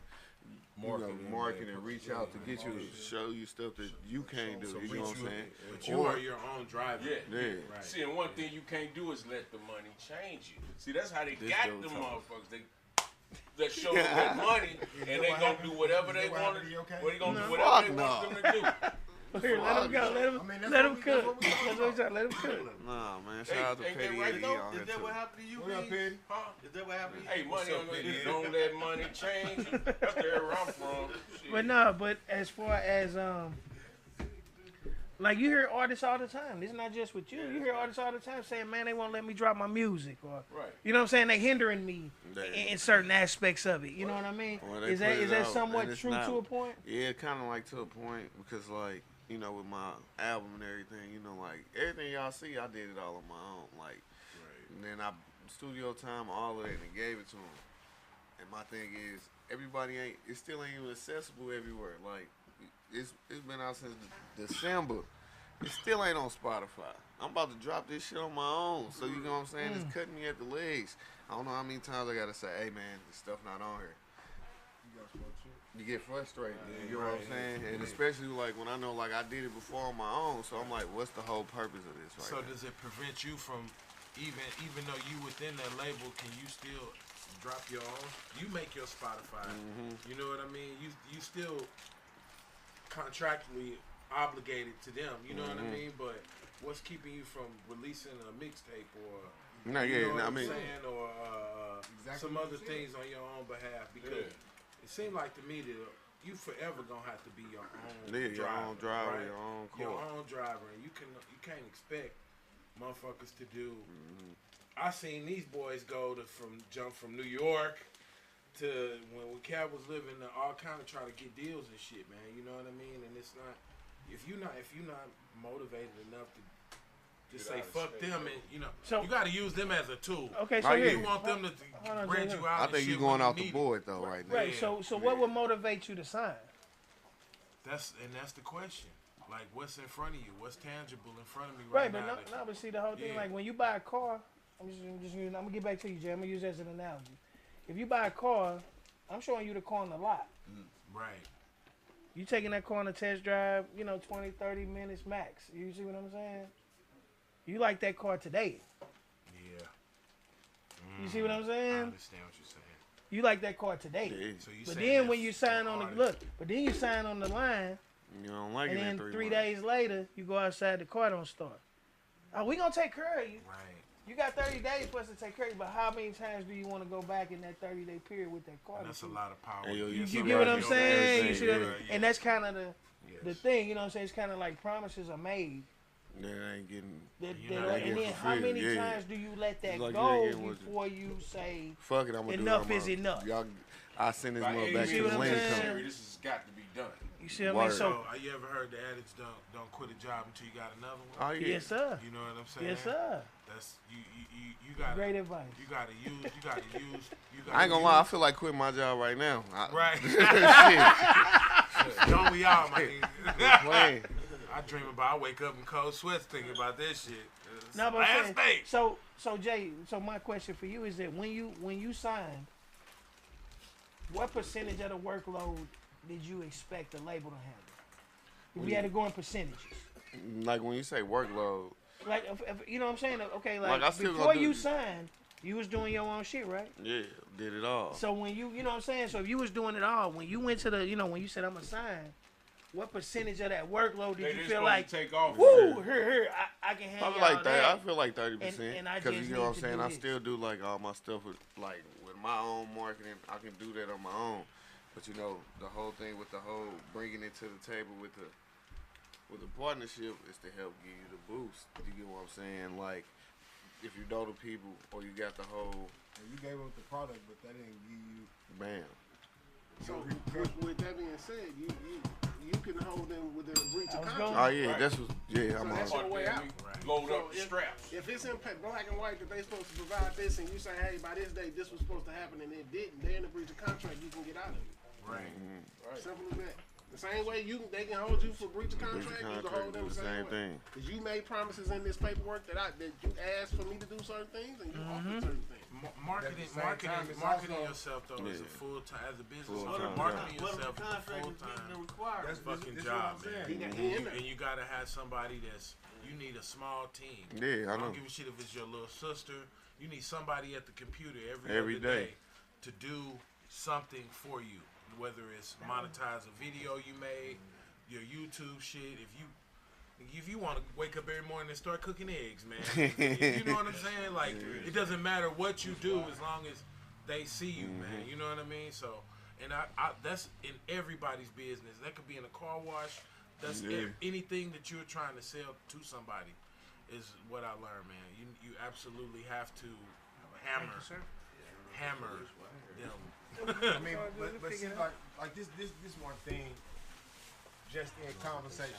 Marketing and reach out to get you to show you stuff that you can't do. You know what I'm saying? But you are your own driver. Yeah. Right. See, and one thing you can't do is let the money change you. See, that's how they got them motherfuckers. They show them that money, and they gonna do whatever they want to. What they gonna do? Whatever they want them to do. Here, let him go. Let him cook. That's what I'm saying. Let him cook. Nah, man. Shout out to Ain't Petty that right, 80 though? on here Is that too. what happened to you, What up, Petty? Petty? Huh? Is that what happened to you? Hey, money on the don't let money change you. That's the area I'm from. Shit. But no, but as far as like you hear artists all the time. It's not just with you. You hear artists all the time saying, "Man, they won't let me drop my music," or Right. you know what I'm saying? They hindering me Yeah. in certain aspects of it. You know what I mean? Well, they Is put that it out, somewhat and it's true not- to a point? Yeah, kind of like to a point because like, you know, with my album and everything, you know, like everything y'all see, I did it all on my own. Like, and then I studio time, all of it, and gave it to them. And my thing is, it still ain't even accessible everywhere. Like, it's been out since December. It still ain't on Spotify. I'm about to drop this shit on my own. So you know what I'm saying? It's cutting me at the legs. I don't know how many times I gotta say, hey man, this stuff not on here. You get frustrated. You know what I'm saying? And especially like when I know like I did it before on my own. So I'm like, what's the whole purpose of this So now? does it prevent you from even though you within that label, can you still drop your own? You make your Spotify. You know what I mean? You still contractually obligated to them. You know what I mean? But what's keeping you from releasing a mixtape or No, you know yeah, what I I'm mean, saying, or some other things on your own behalf? Because it seemed like to me that you forever gonna have to be your own yeah, your driver, own driver, right? your own Your core. own driver, and you can't expect motherfuckers to do. I seen these boys jump from New York to when Cab was living, all kind of try to get deals and shit, man. You know what I mean? And it's not if you're not motivated enough to just say fuck them, and you know, So- you got to use them as a tool. Okay, so Right, here, You want them to hold on, bring Jay, you out. I and think shit you're going when off you the need board though right now. right. So what would motivate you to sign? That's the question. Like, what's in front of you? What's tangible in front of me Right, right, but now? no, but see the whole thing, Yeah. like when you buy a car, I'm gonna get back to you, Jay. I'm gonna use that as an analogy. If you buy a car, I'm showing you the car on the lot. Right. You taking that car on a test drive, 20, 30 minutes max. You see what I'm saying? You like that car today. Yeah. You see what I'm I saying? understand what you're saying. You like that car today. Yeah. So you But saying then when that's you sign the on artist. then you sign on the line, You don't like and it in then 3 3 months. days later, you go outside, the car don't start. Oh, we gonna take care of you. Right. You got 30 days for us to take care of you, but how many times do you want to go back in that 30-day period with that car? And that's a lot of power. Hey, yo, You you get what I'm right. saying? You Everything, see what I'm- yeah. And that's kind of the Yes. thing, you know what I'm saying? It's kind of like promises are made. That ain't getting. You're not And getting then how fulfilled, many yeah. times do you let that It's like you go ain't getting what you- before you say, Fuck it, I'm gonna Enough do it. is enough. Y'all, I send this By mother any back see to what the I'm land saying? company. This has got to be done. you see what I mean? Word. So, So, you ever heard the adage don't quit a job until you got another one? Oh yeah. yes, sir. You know what I'm saying? Yes, sir. That's you got Great advice. you got to use you got to use I ain't gonna lie, I feel like quitting my job right now. Right. Shit. Don't we all, man? Playing. I dream about. I wake up in cold sweats thinking about this shit. It's No, but I'm last saying, day. so Jay, so my question for you is that when you signed, what percentage of the workload did you expect the label to handle? If we had to go in percentages. Like when you say workload, Like, if, you know what I'm saying? Okay, Like, like I still before gonna do you this. signed, you was doing your own shit, right? yeah, did it all. So when you know what I'm saying? So if you was doing it all, when you went to the, when you said I'm gonna sign, what percentage of that workload did you feel like, take off? woo, here, I can handle Probably like y'all 30. I that. feel like 30%. And I Because just you know what I'm need to saying. do I this. still do like all my stuff with my own marketing. I can do that on my own. But you know the whole thing with the whole bringing it to the table with the partnership is to help give you the boost. You get what I'm saying? Like if you know the people or you got the whole You gave up the product, but that didn't give you. bam. So with that being said, you can hold them within a breach of I was contract. Oh yeah, Right. that's what. Yeah, I'm So that's on. your way out. Load So up the straps. If it's in black and white that they supposed to provide this, and you say, hey, by this date this was supposed to happen, and it didn't, they're in a breach of contract. You can get out of it. Right. Simple as that. The same way they can hold you for breach of contract, you can hold them the same way. thing. Because you made promises in this paperwork that you asked for me to do certain things, and you offered certain things. Marketing yourself though is a full time as a business owner. Marketing yourself is a full time. That's fucking job, man. And you gotta have somebody that's. You need a small team. Yeah, I know. don't give a shit if it's your little sister. You need somebody at the computer every day to do something for you. Whether it's monetize a video you made, your YouTube shit. If you want to wake up every morning and start cooking eggs, man. You know what I'm saying? Like, it doesn't matter what you do as long as they see you, man. You know what I mean? So, and I that's in everybody's business. That could be in a car wash. That's anything that you're trying to sell to somebody is what I learned, man. You absolutely have to hammer them. I mean, but see, like this one thing, just in conversation,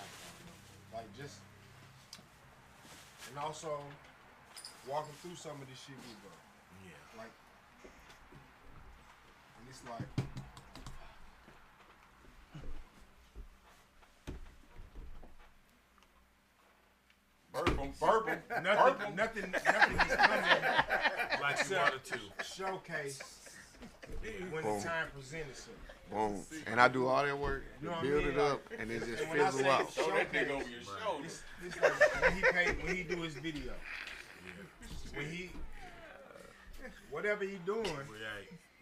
like just, and also walking through some of this shit we go. Yeah. Like, and it's like. Bourbon. Nothing is coming like you wanted to. Showcase when the time presents itself. Boom. And I do all that work, build it up, and it just fizzle out. Throw that nigga over your shoulder. This like when he do his video. When he whatever he doing.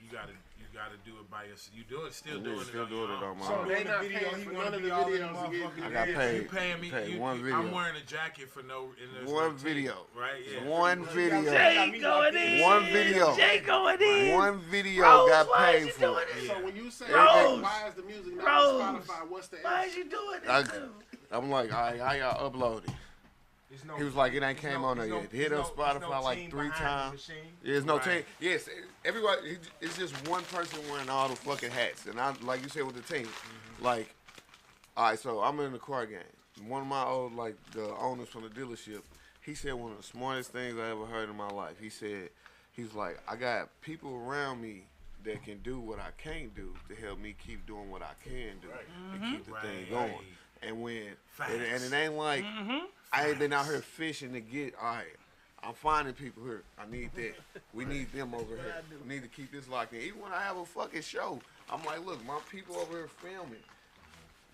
You gotta do it by yourself. You do it, still doing it. Still doing it on my So own. they not paying for none of the videos. I got paid. You paying me? Paid one video. I'm wearing a jacket for no. One video. Right? Yeah. One video. Jay going in. One video. Jay going in. One video Rose, got why paid is you for. doing this? So when you say Rose. why is the music not Rose. on Spotify, what's the Why answer? is you doing this? I'm like, I got uploaded. He was like, it ain't came on there yet. Hit up Spotify like 3 times. There's no team. Yes, everybody. It's just one person wearing all the fucking hats, and I like you said with the team. Like, all right, so I'm in the car game. One of my old the owners from the dealership. He said one of the smartest things I ever heard in my life. He's like, I got people around me that can do what I can't do to help me keep doing what I can do to keep the thing going. And when and it ain't like I ain't been out here fishing to get all right. I'm finding people here. I need that. We need them over here. We need to keep this locked in. Even when I have a fucking show, I'm like, look, my people over here filming.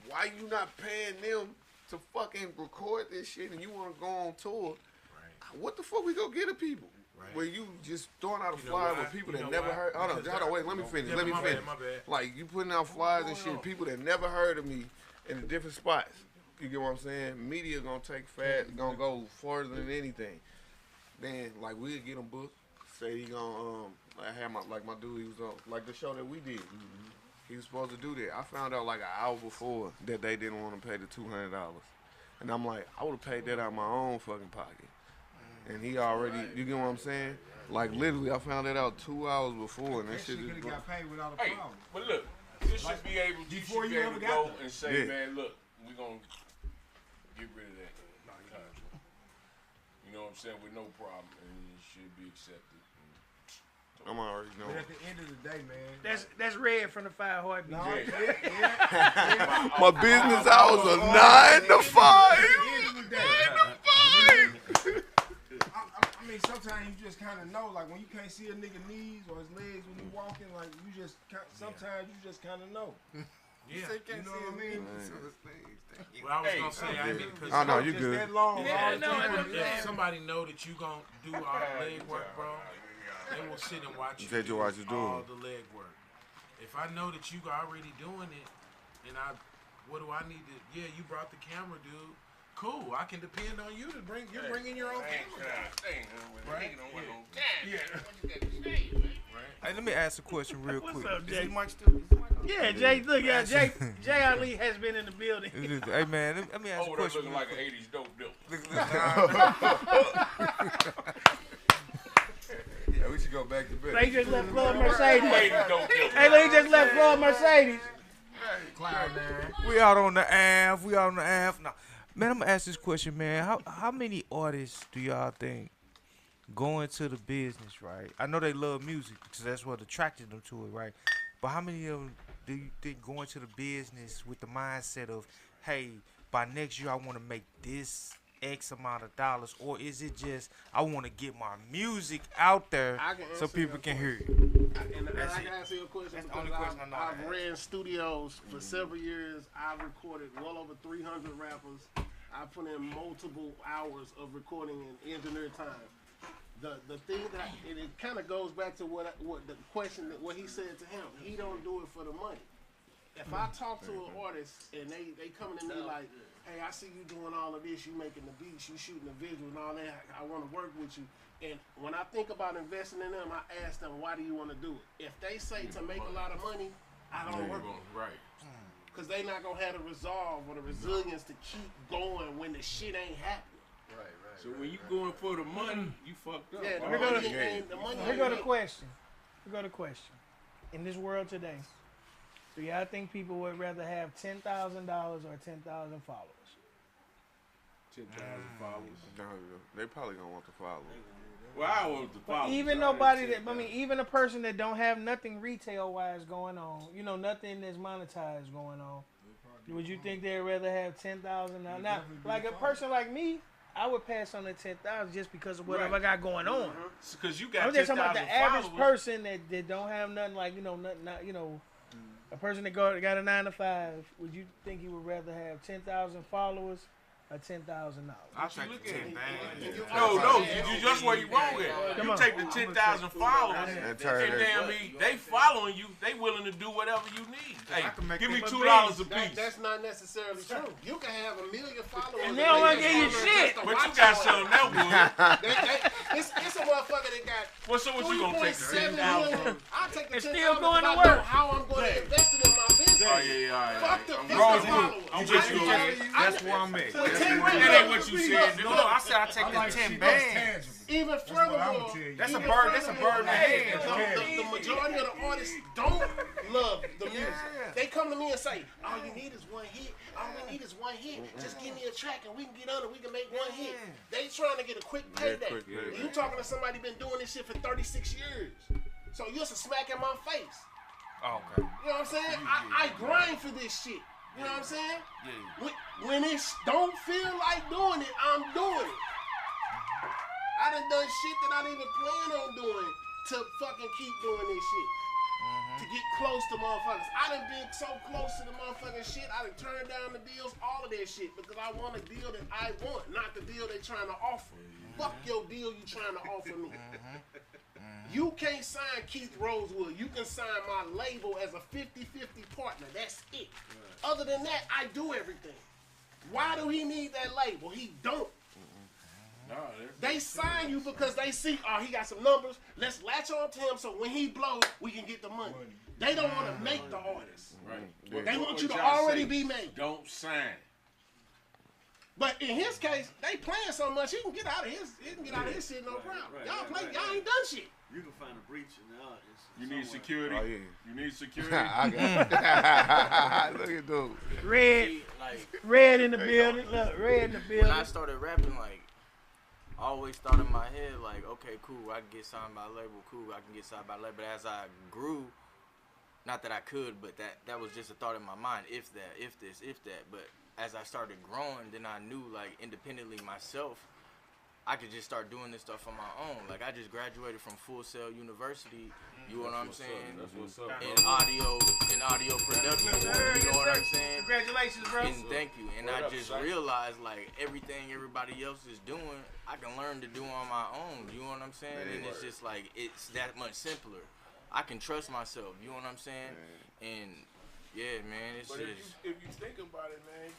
Why you not paying them to fucking record this shit and you want to go on tour? Right. What the fuck we go get of people? Right. Where you just throwing out a flyer with people that never heard. Hold on, wait, let me finish. Yeah, let me finish. My bad. Like you putting out flyers and shit, people that never heard of me in the different spots. You get what I'm saying? Media gonna take gonna go farther than anything. Then like we'll get him booked. Say he gonna I had my dude. He was on like the show that we did. He was supposed to do that. I found out like an hour before that they didn't want to pay the $200, and I'm like, I would have paid that out of my own fucking pocket. And he already, you get what I'm saying? Like literally, I found that out 2 hours before, and that shit could just. have got paid without a Hey, problem. but look, you should be able to go and say, man, look, we're gonna get rid of that contract. You know what I'm saying? With no problem, and it should be accepted. I'm already knowing. But at the end of the day, man. That's red from the 5 heartbeats. No, My business hours are 9 to 5. 9 to 5. I mean, sometimes you just kind of know, like when you can't see a nigga knees or his legs when he walking, like you just sometimes you just kind of know. Yeah, you know what I mean. Well, I was gonna say, I mean, because oh no, you good. That long, if somebody know that you gonna do all the leg work, bro, they will sit and watch you do all the leg work. If I know that you already doing it, and what do I need to? Yeah, you brought the camera, dude. Cool, I can depend on you to bring. You're bringing your own camera. Right? Hey, let me ask a question real quick. What's up, Jay? Is Mike still? Yeah, Jay. Look, yeah, Jay Ali has been in the building. Hey man, let me ask a question. Looking like an '80s dope deal. Yeah, we should go back to bed. They just left Floyd Mercedes. Hey, look, he just left Floyd Mercedes. We out on the Ave. Now, man, I'm gonna ask this question, man. How many artists do y'all think go into the business, right? I know they love music because that's what attracted them to it, right? But how many of them do you think go into the business with the mindset of, hey, by next year I want to make this X amount of dollars, or is it just I want to get my music out there so people can hear it? And I can answer your question because I've ran studios for several years. I've recorded well over 300 rappers. I put in multiple hours of recording and engineer time. The thing that it kind of goes back to what the question that what he said to him. He don't do it for the money. If I talk to an artist and they coming to me like, hey, I see you doing all of this, you making the beats, you shooting the visual and all that, I want to work with you. And when I think about investing in them, I ask them, why do you want to do it? If they say to make a lot of money, I don't work with them. Right. Because they not going to have the resolve or the resilience to keep going when the shit ain't happening. Right. So when you going for the money, you fucked up. Yeah, Here go the question. In this world today, do y'all think people would rather have $10,000 or 10,000 followers? 10,000 followers. No, they probably gonna want the followers. Well, I want the followers. Even a person that don't have nothing retail wise going on, nothing that's monetized going on, would you think they'd rather have 10,000? Now, like a person like me, I would pass on the 10,000 just because of whatever I got going on. Because you got. I'm just talking about the average person that don't have nothing like a person that got a 9 to 5. Would you think he would rather have 10,000 followers or $10,000? I'll take the 10,000. No, that's where you wrong at. You take the 10,000 followers, and damn me, they following you. They willing to do whatever you need. Hey, give me $2 a piece. That's not necessarily true. You can have 1 million followers, and they don't want to give you shit. But you got something that would. It's a motherfucker that got. Well, so what you gonna take the 10,000? I'll take the 10,000. Still going to work. How I'm going to invest it in my business? Oh yeah. Fuck the Rosewood. I'm with you. That's where I'm at. That ain't what you said. No, I said I take the 10 bands. Even furthermore, that's a bird in the hand. The majority of the artists don't love the music. They come to me and say, all you need is one hit. All we need is one hit. Just give me a track and we can get under. We can make one hit. They trying to get a quick payday. You talking to somebody been doing this shit for 36 years. So you're a smack in my face. Okay. You know what I'm saying? I grind for this shit. You know what I'm saying? Yeah. When it don't feel like doing it, I'm doing it. I done shit that I didn't even plan on doing to fucking keep doing this shit. To get close to motherfuckers. I done been so close to the motherfucking shit, I done turned down the deals, all of that shit, because I want a deal that I want, not the deal they trying to offer. Fuck your deal you trying to offer me. You can't sign Keith Rosewood. You can sign my label as a 50-50 partner. That's it. Other than that, I do everything. Why do he need that label? He don't. They sign you because they see, he got some numbers. Let's latch on to him so when he blows, we can get the money. They don't want to make the artist. Right. They want you to already be made. Don't sign. But in his case, they playing so much he can get out of his shit no problem. Y'all ain't done shit. You can find a breach in the audience. You need security. Oh, yeah. You need security. Look at dude. Red in the building. Look, red in the building. When I started rapping, I always thought in my head, okay, cool, I can get signed by a label, cool, I can get signed by a label. But as I grew, not that I could, but that was just a thought in my mind, if that. But as I started growing, then I knew, independently myself, I could just start doing this stuff on my own. I just graduated from Full Sail University, you know what I'm saying? In audio production, you know what I'm saying? Congratulations, bro. And thank you. And I just realized, everything everybody else is doing, I can learn to do on my own, you know what I'm saying? And it's just, it's that much simpler. I can trust myself, you know what I'm saying? And yeah, man, it's but just. If you think about it, man,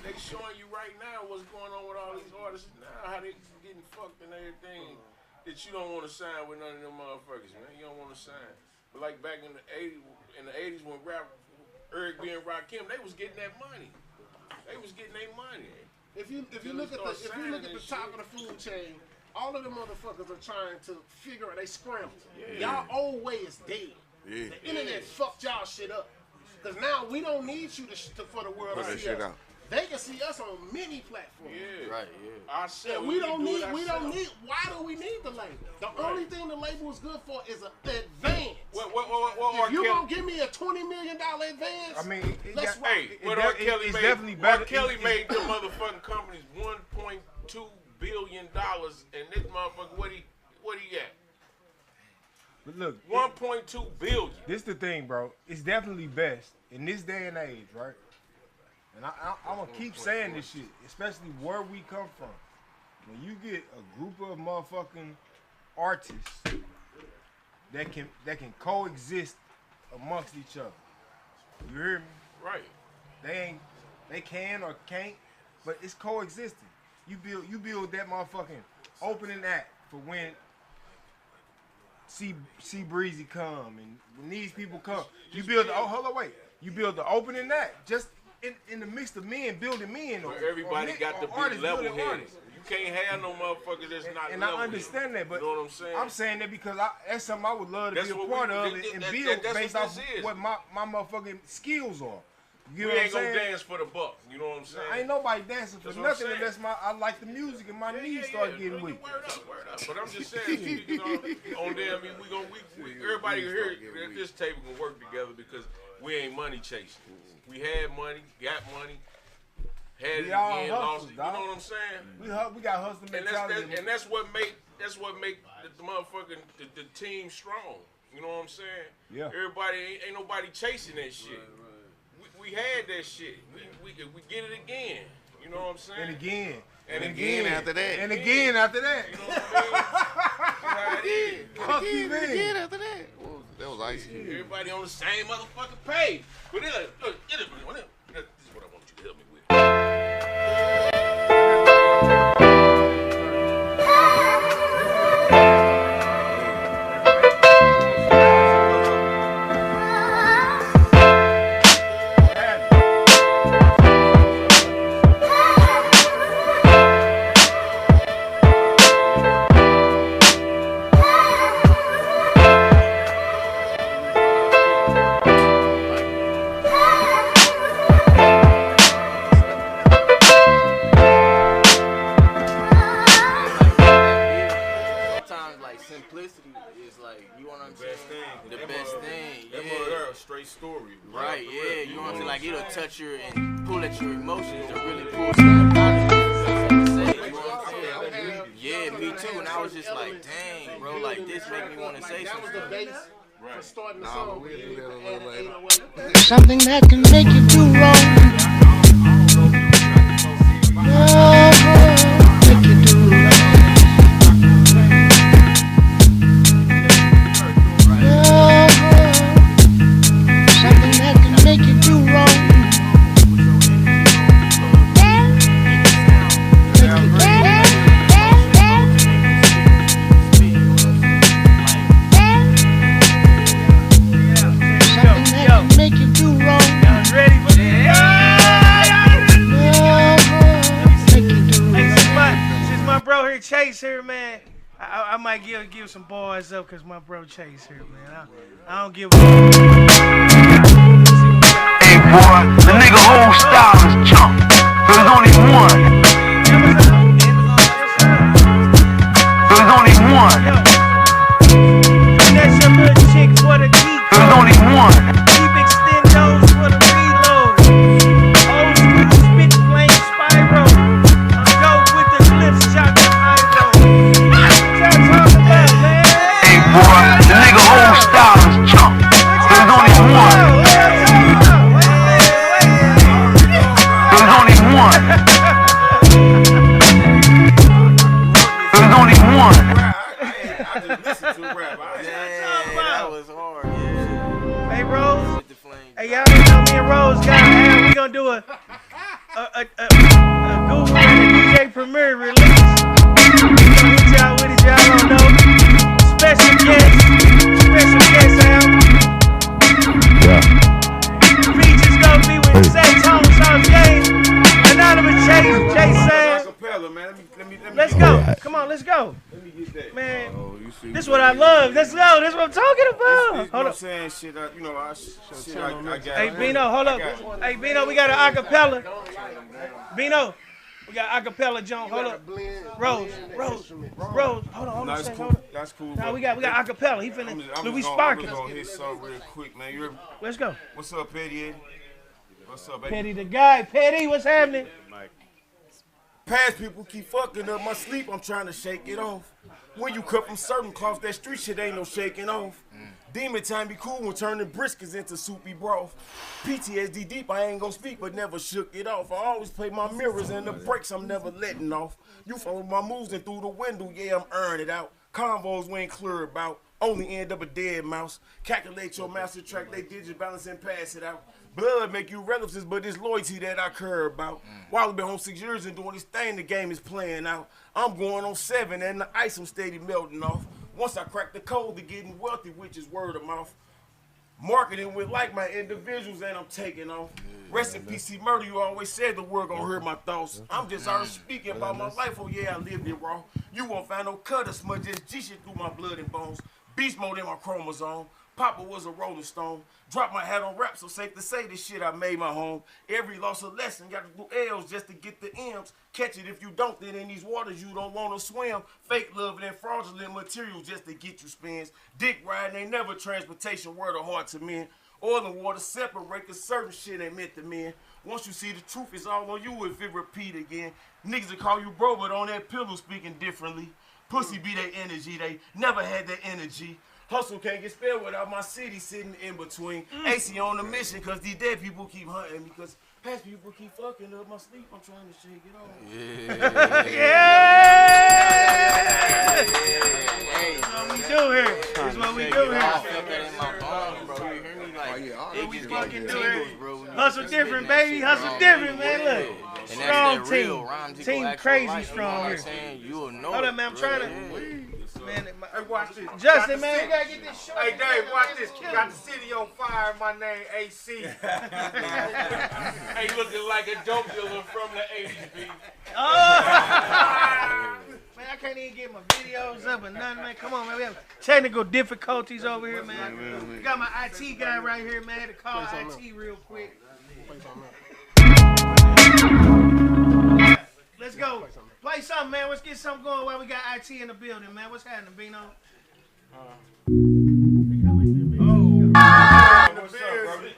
they showing you right now what's going on with all these artists now, how they getting fucked and everything. That you don't want to sign with none of them motherfuckers, man. You don't want to sign. But back in the '80s when Eric B and Rakim, they was getting that money. They was getting their money. If you look at the top of the food chain, all of them motherfuckers are trying to figure out they scramble. Y'all old way is dead. The internet fucked y'all shit up. Because now we don't need you for the world to see us. they can see us on many platforms. Yeah. Right, yeah. Ourselves. We don't need. Why do we need the label? The only thing the label is good for is an advance. What if you gonna give me a $20 million advance, I mean, let's rock. Hey, what R. Kelly it's made? definitely R. better. Kelly made the motherfucking companies $1.2 billion, and this motherfucker, what he got? But look, 1.2 billion. This the thing, bro. It's definitely best in this day and age, right? And I'm gonna keep saying this shit, especially where we come from. When you get a group of motherfucking artists that can coexist amongst each other. You hear me? Right. They can or can't, but it's coexisting. You build that motherfucking opening act for when See Breezy come and when these people come. You build You build the opening act just in the mix of men building men. But everybody got to be level-headed. You can't have no motherfuckers that's not and level-headed. I understand that, but you know what I'm saying? I'm saying that because that's something I would love to That's be a what part we- of that- and that- build that's based what off this is. what my motherfucking skills are. You We know ain't what I'm gonna saying? dance for the buck. You know what I'm saying? Ain't nobody dancing for That's what I'm nothing saying. unless I like the music and my knees start getting weak. Word up. But I'm just saying, speaking on there, I mean, everybody here at this table can work together because we ain't money chasing. We had money, got money, had it We all again, hustlers, lost it. You know dog. what I'm saying? We got hustle mentality. And that's what make the motherfucking the team strong. You know what I'm saying? Yeah. Everybody ain't nobody chasing that shit. We had that shit. We get it again. You know what I'm saying? And again. And again after that. And again after that. You know what I mean? That's how it is. Fuck you, man. Again after that. That was ice. Everybody on the same motherfucking page. But look, this is what I want you to help me with. Sometimes like simplicity is like, you know what I'm saying? The That best mother- thing. That Yeah. mother there a straight story. Right, For yeah, real. you know what I'm saying? Like, it'll touch your and pull at your emotions and really pull stuff out of you. You know what I'm saying? Yeah, me too. And I was just like, dang, bro, like, this make me want to say That was something. the base for starting the song. we'll do that a little Add an later. 808. Something that can make you do wrong. Make you do wrong. Something that can make you do wrong. Something that can make you do wrong. Ready for Make you do Hey, wrong. since my bro here Chase here, man, I might give some bars up because my bro Chase here, man. I don't give a Hey boy, the nigga whole style is junk. There's only one. There's only one. That's your little chick for the geek. There's only one. Keep extendos for the reload. Old school spit flame spiral. I'm dope with the clips, chocolate high road. What y'all talking about, man? Hey boy, the nigga whole style is junk. There's only one. There's only one. There's only one. I just listened to rap. That was hard, yeah. Hey, Rose. With the flame. Hey, y'all know me and Rose got we gonna do a Google and a DJ Premier release. We gonna hit y'all with it, y'all don't know. Special guest out. Features gonna be with Zay Tone, Sauce James, Anonymous Chase, Jay Sam. Acapella, man. Let me Let's go. Come on, let's go. Let me get Man, Oh, you see, this is what I love. Let's go. This is what I'm talking about. You know what Hold I'm up. saying? Shit, I got. Hey, Bino, hold up. Hey, Bino, we got an acapella. Bino, we got acapella, John. Hold up. Rose. Hold on. That's Hold cool. on. That's cool. Now we got acapella. He finna. Look, we sparking. I'm gonna hit something real quick, man. Let's go. What's up, Petty? What's up, baby? Petty the guy. Petty, what's happening? Past people keep fucking up my sleep. I'm trying to shake it off. When you cut from certain cloths, that street shit ain't no shaking off. Demon time be cool when turning briskets into soupy broth. PTSD deep, I ain't gonna speak, but never shook it off. I always play my mirrors and the brakes I'm never letting off. You follow my moves and through the window, yeah, I'm earning it out. Convos we ain't clear about, only end up a dead mouse. Calculate your master track, they digit balance and pass it out. Blood make you relatives, but it's loyalty that I care about. While I've been home 6 years and doing this thing, the game is playing out. I'm going on 7 and the ice I'm steady melting off. Once I crack the code to getting wealthy, which is word of mouth. Marketing with like-minded individuals and I'm taking off. Rest in peace, murder, you always said the word gonna hurt my thoughts. I'm just already speaking about my life, oh yeah, I lived it raw. You won't find no cut or smudge, just G shit through my blood and bones. Beast mode in my chromosome. Papa was a rolling stone. Dropped my hat on rap, so safe to say this shit I made my home. Every loss a lesson, got to do L's just to get the M's. Catch it if you don't, then in these waters you don't want to swim. Fake love and fraudulent material just to get you spins. Dick riding ain't never transportation, word of heart to men. Oil and water separate, cause certain shit ain't meant to men. Once you see the truth, it's all on you if it repeat again. Niggas will call you bro, but on that pillow speaking differently. Pussy be their energy, they never had that energy. Hustle can't get spelled without my city sitting in between. AC on a mission cause these dead people keep hunting me cause past people keep fucking up my sleep. I'm trying to shake it off. Yeah. That's what we do here. That's what we do here. We fucking do here. Hustle different, baby. Hustle different, man. Look. Strong team. Team crazy strong here. Hold up, man. I'm trying to. Man, Hey, watch this. Justin, man, you gotta get this short. Hey, Dave, watch this. Got the city on fire. My name AC. Hey, looking like a dope dealer from the 80s, B. Oh. Man, I can't even get my videos up or nothing, man. Come on, man. We have technical difficulties over here, man. We got my IT guy right here, man. To call IT real quick. Let's go. Play something, man. Let's get something going while we got IT in the building, man. What's happening, Bino? What's up, brother?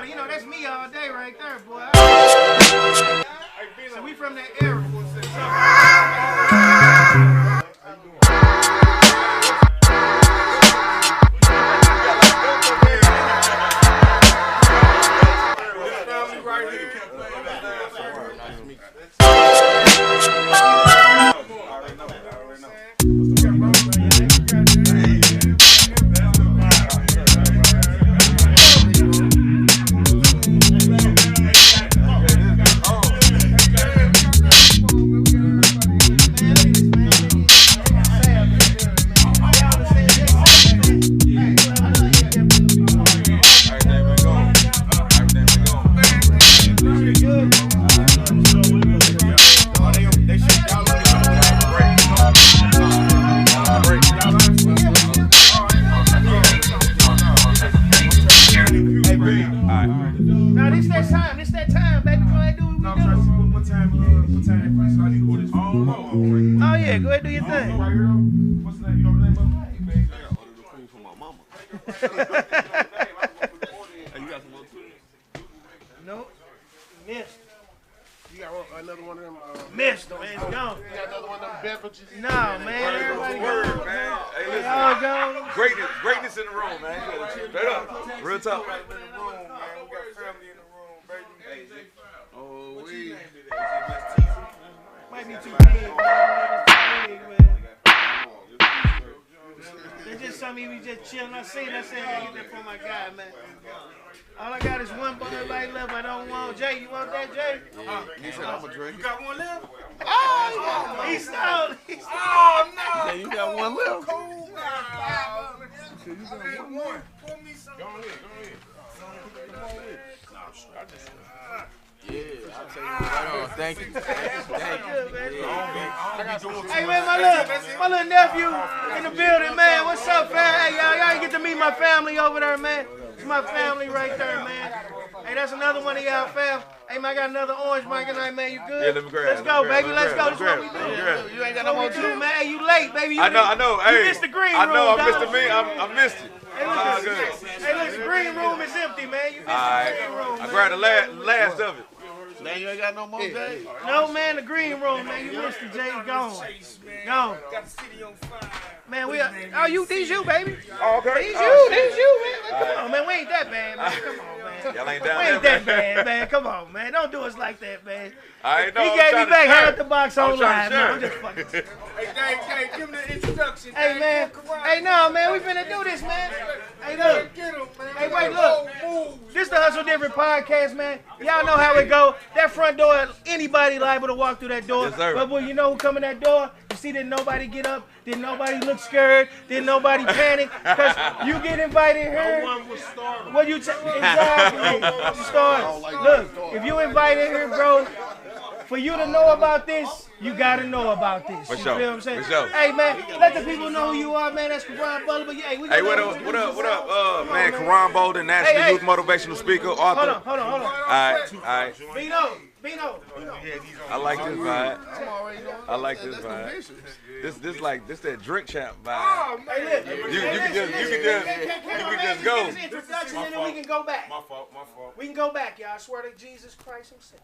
You know, that's me all day right there, boy. So we from that era. Nope. Missed. You got another one of them. Missed, man. It's gone. You got another one of them beverages? No, man. Everybody Word, man. Hey, listen. All gone. Greatness in the room, man. Straight up. Real talk. Oh, we. Might be too big, man. It's just something we just chilling. I said I get that for my guy, man. All I got is one Bud Light left. I don't want. Jay, you want that, Jay? He said I'm a drink. You got one left? Oh, he stole. Oh no! Yeah, you got one left. Cool. One. Pour me some. Go ahead. Yeah, I'll tell you right on. Thank you. Hey man, my little nephew in the building, man. What's up, fam? Hey y'all get to meet my family over there, man. It's my family right there, man. Hey, that's another one of y'all, fam. Hey man, I got another orange mic tonight, man. You good? Yeah, let me grab. Let's go, baby. Let's go. That's what we do. You ain't got no more to, man. Hey, you late, baby. I know. You Hey, missed the green room. I know. I missed dog. the me. I missed it. Hey, look, the green room is empty, man. You missed the green room, man. I grabbed the last of it. Now you ain't got no more days? No, man, the green room, man. You missed it, Jay. Gone. Gone. Got the city on fire. Man, these you, baby. Oh, okay. These you, man. Come on, man. We ain't that bad, man. Come on, man. Y'all ain't down We ain't there, that bad, man. Come on, man. Don't do us like that, man. I ain't know. He I'm gave me trying to back share. half the box on I'm trying live, to man. share. I'm just fucking. Hey, give him the introduction. Hey, man. Hey, no, man. We finna do this, man. Hey, look. Hey, wait, look. This the Hustle Different podcast, man. Y'all know how it go. That front door, anybody liable to walk through that door. Yes, sir. But boy, you know who come in that door? You see, didn't nobody get up? Didn't nobody look scared? Didn't nobody panic? Because you get invited here. No one was startled. Well, you exactly start. Look, if you invited here, bro, for you to know about this, you gotta know about this. For You sure. feel what I'm saying? For sure. Hey man, let the people know who you are, man. That's Karan Balden. But yeah, Hey, what up, man? Karan Balden, National Youth Motivational Speaker, author. Hold on. All right. Bino. I like this vibe. I like this vibe. This that drink champ vibe. Hey, look. You can just go. Get his introduction and then we can go back. My fault. We can go back, y'all. I swear to Jesus Christ himself.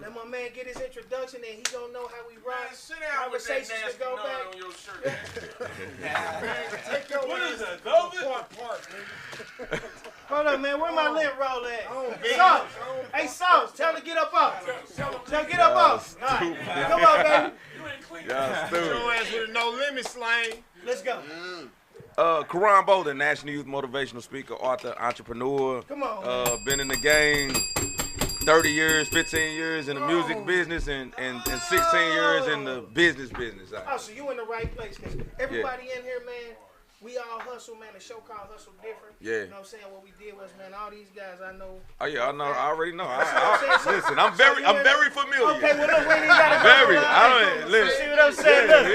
Let my man get his introduction and he gonna know how we run. Sit down with that Conversations nasty to go nut back. on your shirt. Take your What is ass that, Velvet? part, nigga. Hold up, man. Where my lint roll at? Sauce. Hey, Sauce. Tell him to get up off. Tell him get up off. All right. Come on, baby. Y'all stupid. Your ass with a no limit slang. Let's go. Karan Balden, National Youth Motivational Speaker, author, entrepreneur. Come on. Been in the game 30 years, 15 years in the music business, and 16 years in the business. Oh, so you in the right place. Because everybody in here, man, we all hustle, man. The show called Hustle Different. Yeah. You know what I'm saying? What we did was, man, all these guys I know. Oh yeah, I know. I already know. So- Listen, I'm very familiar. Okay, well, look, we ain't got to Very. I don't listen. See what I'm saying? Look.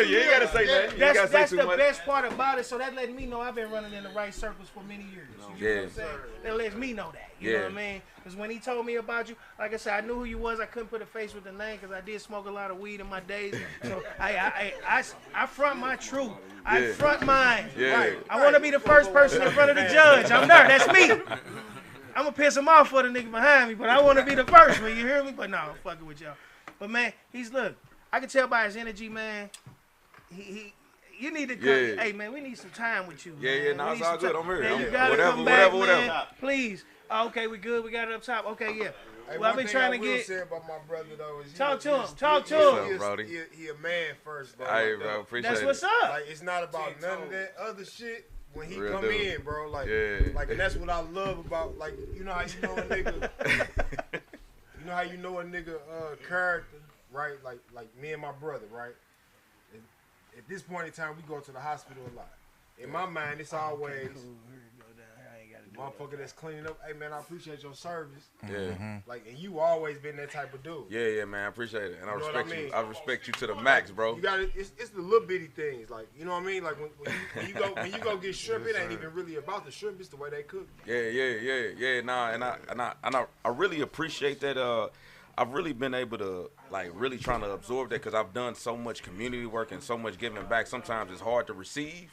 You ain't gotta say nothing. You ain't gotta say That's too the much. best part about it. So that let me know I've been running in the right circles for many years. You know what I'm saying? That lets me know that. You know what I mean? Because when he told me about you, like I said, I knew who you was. I couldn't put a face with the name because I did smoke a lot of weed in my days. So I front my truth. I front mine. Yeah. Right. I want to be the first person in front of the judge. I'm there. That's me. I'm going to piss him off for the nigga behind me, but I want to be the first one. You hear me? But no, I'm fucking with y'all. But man, look, I can tell by his energy, man. You need to come. Yeah. Hey man, we need some time with you. Yeah, man. no, We it's need all some good. time. I'm here. Man, you gotta come back, man. Please. Oh, okay, we good. We got it up top. Okay, yeah. Hey, Well, I've been trying to I will get. say about my brother though is Talk to him. What's up, Brody? He a man first, bro. Hey, bro, appreciate That's it. what's up. Like it's not about none of that other shit when he Real come dude. in, bro. Like, Yeah. and that's what I love about. Like, you know how you know a nigga. You know how you know a nigga character, right? Like me and my brother, right? At this point in time, we go to the hospital a lot. In my mind, it's always motherfucker that's cleaning up. Hey man, I appreciate your service. Yeah. Like, and you always been that type of dude. Yeah, man, I appreciate it, and I You know what respect I you. mean? I respect you to the max, bro. You got it. It's the little bitty things, like you know what I mean. Like when you go get shrimp, it ain't even really about the shrimp. It's the way they cook. Yeah. Nah, and I really appreciate that. I've really been able to really trying to absorb that because I've done so much community work and so much giving back. Sometimes it's hard to receive.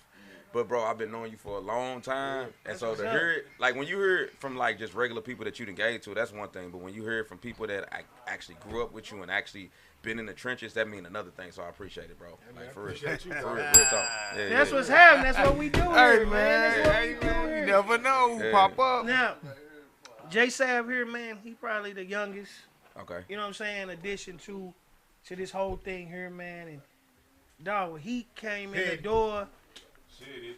But bro, I've been knowing you for a long time, and so to hear it, like when you hear it from like just regular people that you engage to, that's one thing. But when you hear it from people that actually grew up with you and actually been in the trenches, that means another thing. So I appreciate it, bro. Like for real, for real talk. Yeah, That's what's happening. That's what we do here, man. That's what we do You here. never know who pop up. Now, Jay Sav here, man. He probably the youngest. Okay. You know what I'm saying? In addition to this whole thing here, man. And dog, when he came in the door.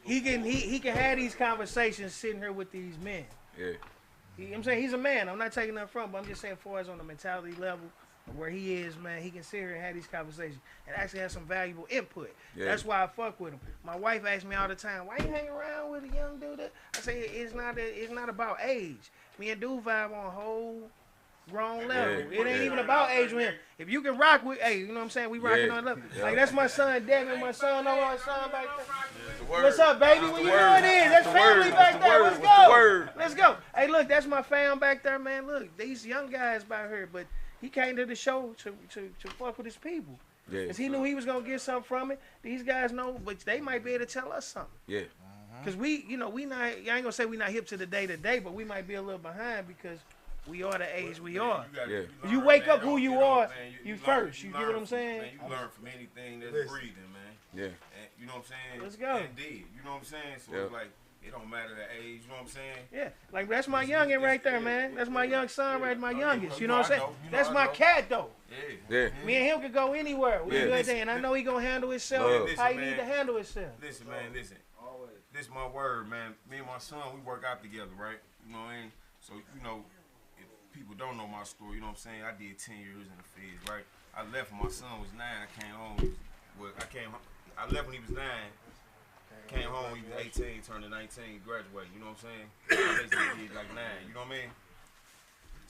He can have these conversations sitting here with these men. Yeah. I'm saying he's a man. I'm not taking that from, but I'm just saying, far as on the mentality level, where he is, man, he can sit here and have these conversations and actually have some valuable input. Yeah. That's why I fuck with him. My wife asks me all the time, why you hang around with a young dude? I say it's not about age. Me and dude vibe on a whole grown level. Yeah. It ain't even about age with him. If you can rock with, hey, you know what I'm saying? We rocking on level. Yeah. Like that's my son Devin, my son over my son back there. Word. What's up, baby? What you doing in? That's family back there. Let's go. Let's go. Hey, look, that's my fam back there, man. Look, these young guys back here, but he came to the show to fuck with his people. Yeah. Cause he knew he was gonna get something from it. These guys know, but they might be able to tell us something. Yeah. Cause we not. I ain't gonna say we not hip to the day to day, but we might be a little behind because we are the age we are. You wake up who you are, you first. You get what I'm saying? Man, you learn from anything that's breathing, man. Yeah. And, you know what I'm saying? Let's go. And dead. You know what I'm saying? So Yeah. it's like, it don't matter the age, you know what I'm saying? Yeah, like that's my youngin right there, man. That's my young son, right? My youngest. You know what I'm saying? I know. That's my cat though. Yeah. Yeah. Me and him could go anywhere. We Yeah. do anything, and I know he gonna handle himself Listen, how he man. need to handle himself. Listen, man, listen. This my word, man. Me and my son, we work out together, right? You know what I mean? So, you know, if people don't know my story, you know what I'm saying? I did 10 years in the feds, right? I left when my son was 9. I came home. I left when he was 9. Came home, he was 18, turned to 19, graduated. You know what I'm saying? I basically did like 9. You know what I mean?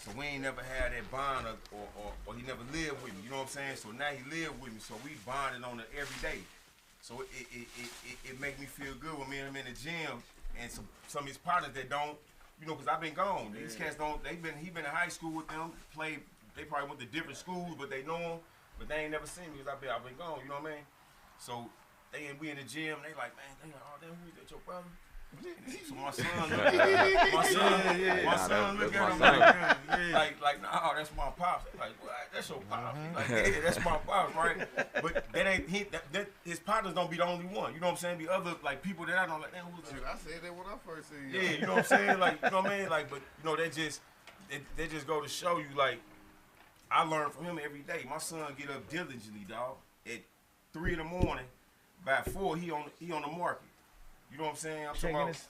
So we ain't never had that bond or he never lived with me. You know what I'm saying? So now he lived with me. So we bonded on it every day. So it make me feel good when me and him in the gym and some of his partners that don't, you know, because I've been gone. These cats don't, he been in high school with them, played, they probably went to different schools, but they know him, but they ain't never seen me because I've been gone, you know what I mean? So we in the gym, they like, man, they like, oh, damn, who's that, your brother? So my son look at him, look at him like, nah, that's my pops. They like, what? That's your pops. Like, yeah, that's my pops, right? But that ain't his partners don't be the only one. You know what I'm saying? Be other like people that I don't like. Damn, who's that? I said that when I first seen you. Yeah, you know what I'm saying? Like, you know what I mean? Like, but you know, they just go to show you like I learn from him every day. My son get up diligently, dog. At 3 in the morning, by 4 he on the market. You know what I'm saying? I'm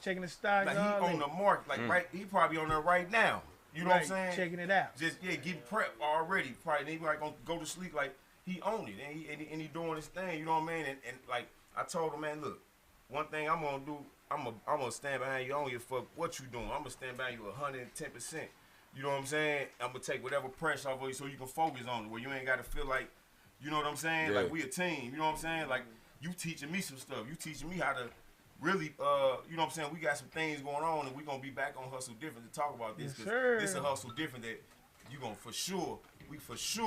Checking his stock. like he on the market, like right. He probably on there right now. You know what I'm saying? Checking it out. Just get prepped already. Probably he like gonna go to sleep like he own it and he doing his thing. You know what I mean? And like I told him, man, look, one thing I'm gonna do, I'm gonna stand behind you. I don't give a fuck what you doing. I'm gonna stand behind you 110%. You know what I'm saying? I'm gonna take whatever pressure off of you so you can focus on it. Where you ain't gotta feel like, you know what I'm saying? Yeah. Like we a team. You know what I'm saying? Like you teaching me some stuff. You teaching me how to. Really, you know what I'm saying? We got some things going on, and we're going to be back on Hustle Different to talk about this. Yes, sir. This is a Hustle Different that you going to for sure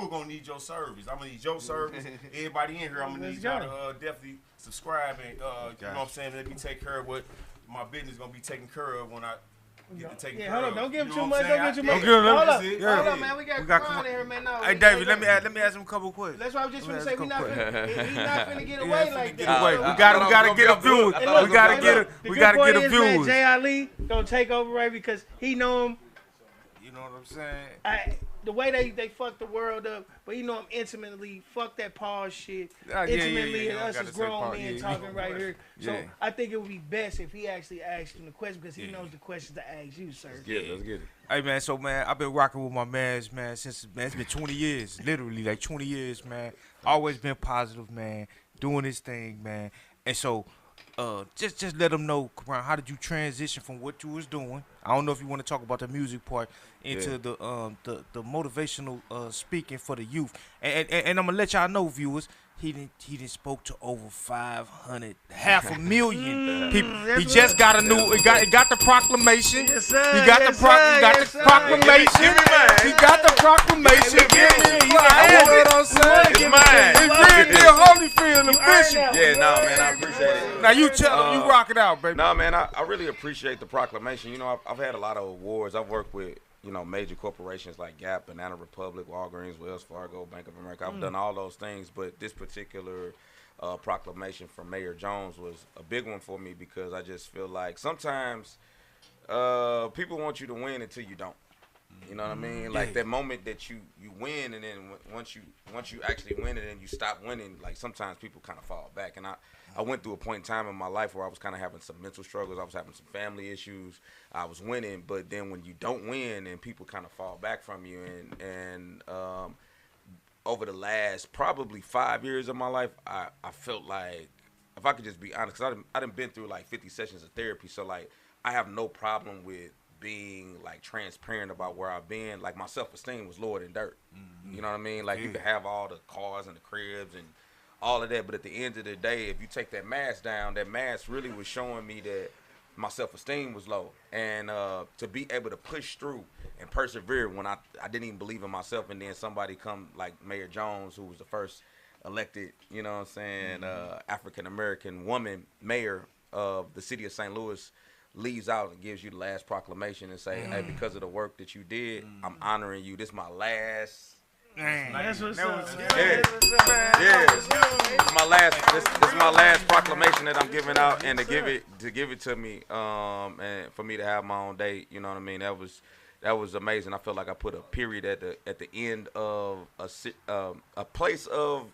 going to need your service. I'm going to need your service. Everybody in here, I'm going to need y'all to definitely subscribe and, you know what I'm saying? Let me take care of what my business is going to be taken care of when I get to take care of. Hold on, don't give him You too know much. what I'm Don't give saying? him I- too much. yeah, Hold that's up, it. hold up, man. We got Karan in here, man. No, Hey, David, let me ask him a couple questions. That's what I was just gonna say. We not finna get Yeah, away like that. We gotta get a view. We gotta get a view. Jay Ali gonna take over right because he know him. You know what I'm saying? The way they fuck the world up, but he know him intimately. Fuck that pause shit. Yeah, Intimately, and yeah. us as grown men talking right here. So Yeah. I think it would be best if he actually asked him the question because he knows the questions to ask you, sir. Let's get it. Hey man, so man, I've been rocking with my mans, man, since it's been 20 years, literally like 20 years, man. Always been positive, man, doing this thing, man. And so, just let them know, Karan, how did you transition from what you was doing? I don't know if you want to talk about the music part into the motivational speaking for the youth. And I'm gonna let y'all know, viewers. He didn't spoke to over 500, 500,000 people. He just got a new. He got the proclamation. Yes, sir. He got the proclamation. He got the proclamation. You know what I'm saying? It's mine. It's real Holyfield official. Yeah, nah, man, I appreciate it. Now you tell him, you rock it out, baby. Nah, man, I really appreciate the proclamation. You know, I've had a lot of awards. I've worked with, you know, major corporations like Gap, Banana Republic, Walgreens, Wells Fargo, Bank of America. I've done all those things, but this particular proclamation from Mayor Jones was a big one for me because I just feel like sometimes people want you to win until you don't. You know what I mean? Like that moment that you win, and then once you actually win it and you stop winning, like sometimes people kind of fall back. And I went through a point in time in my life where I was kind of having some mental struggles. I was having some family issues. I was winning, but then when you don't win and people kind of fall back from you, and over the last probably 5 years of my life, I felt like, if I could just be honest, because I done been through like 50 sessions of therapy, so like I have no problem with being like transparent about where I've been. Like my self-esteem was lower than dirt. You know what I mean? Like you could have all the cars and the cribs and all of that, but at the end of the day, if you take that mask down, that mask really was showing me that my self-esteem was low. And to be able to push through and persevere when I didn't even believe in myself, and then somebody come like Mayor Jones, who was the first elected, you know what I'm saying, African-American woman mayor of the city of St. Louis, leaves out and gives you the last proclamation and say, hey, because of the work that you did, I'm honoring you. This is my last. That's what's up. Yeah. It's my last. This is my last proclamation that I'm giving out, and to give it to me, and for me to have my own date. You know what I mean? That was amazing. I felt like I put a period at the end of a place of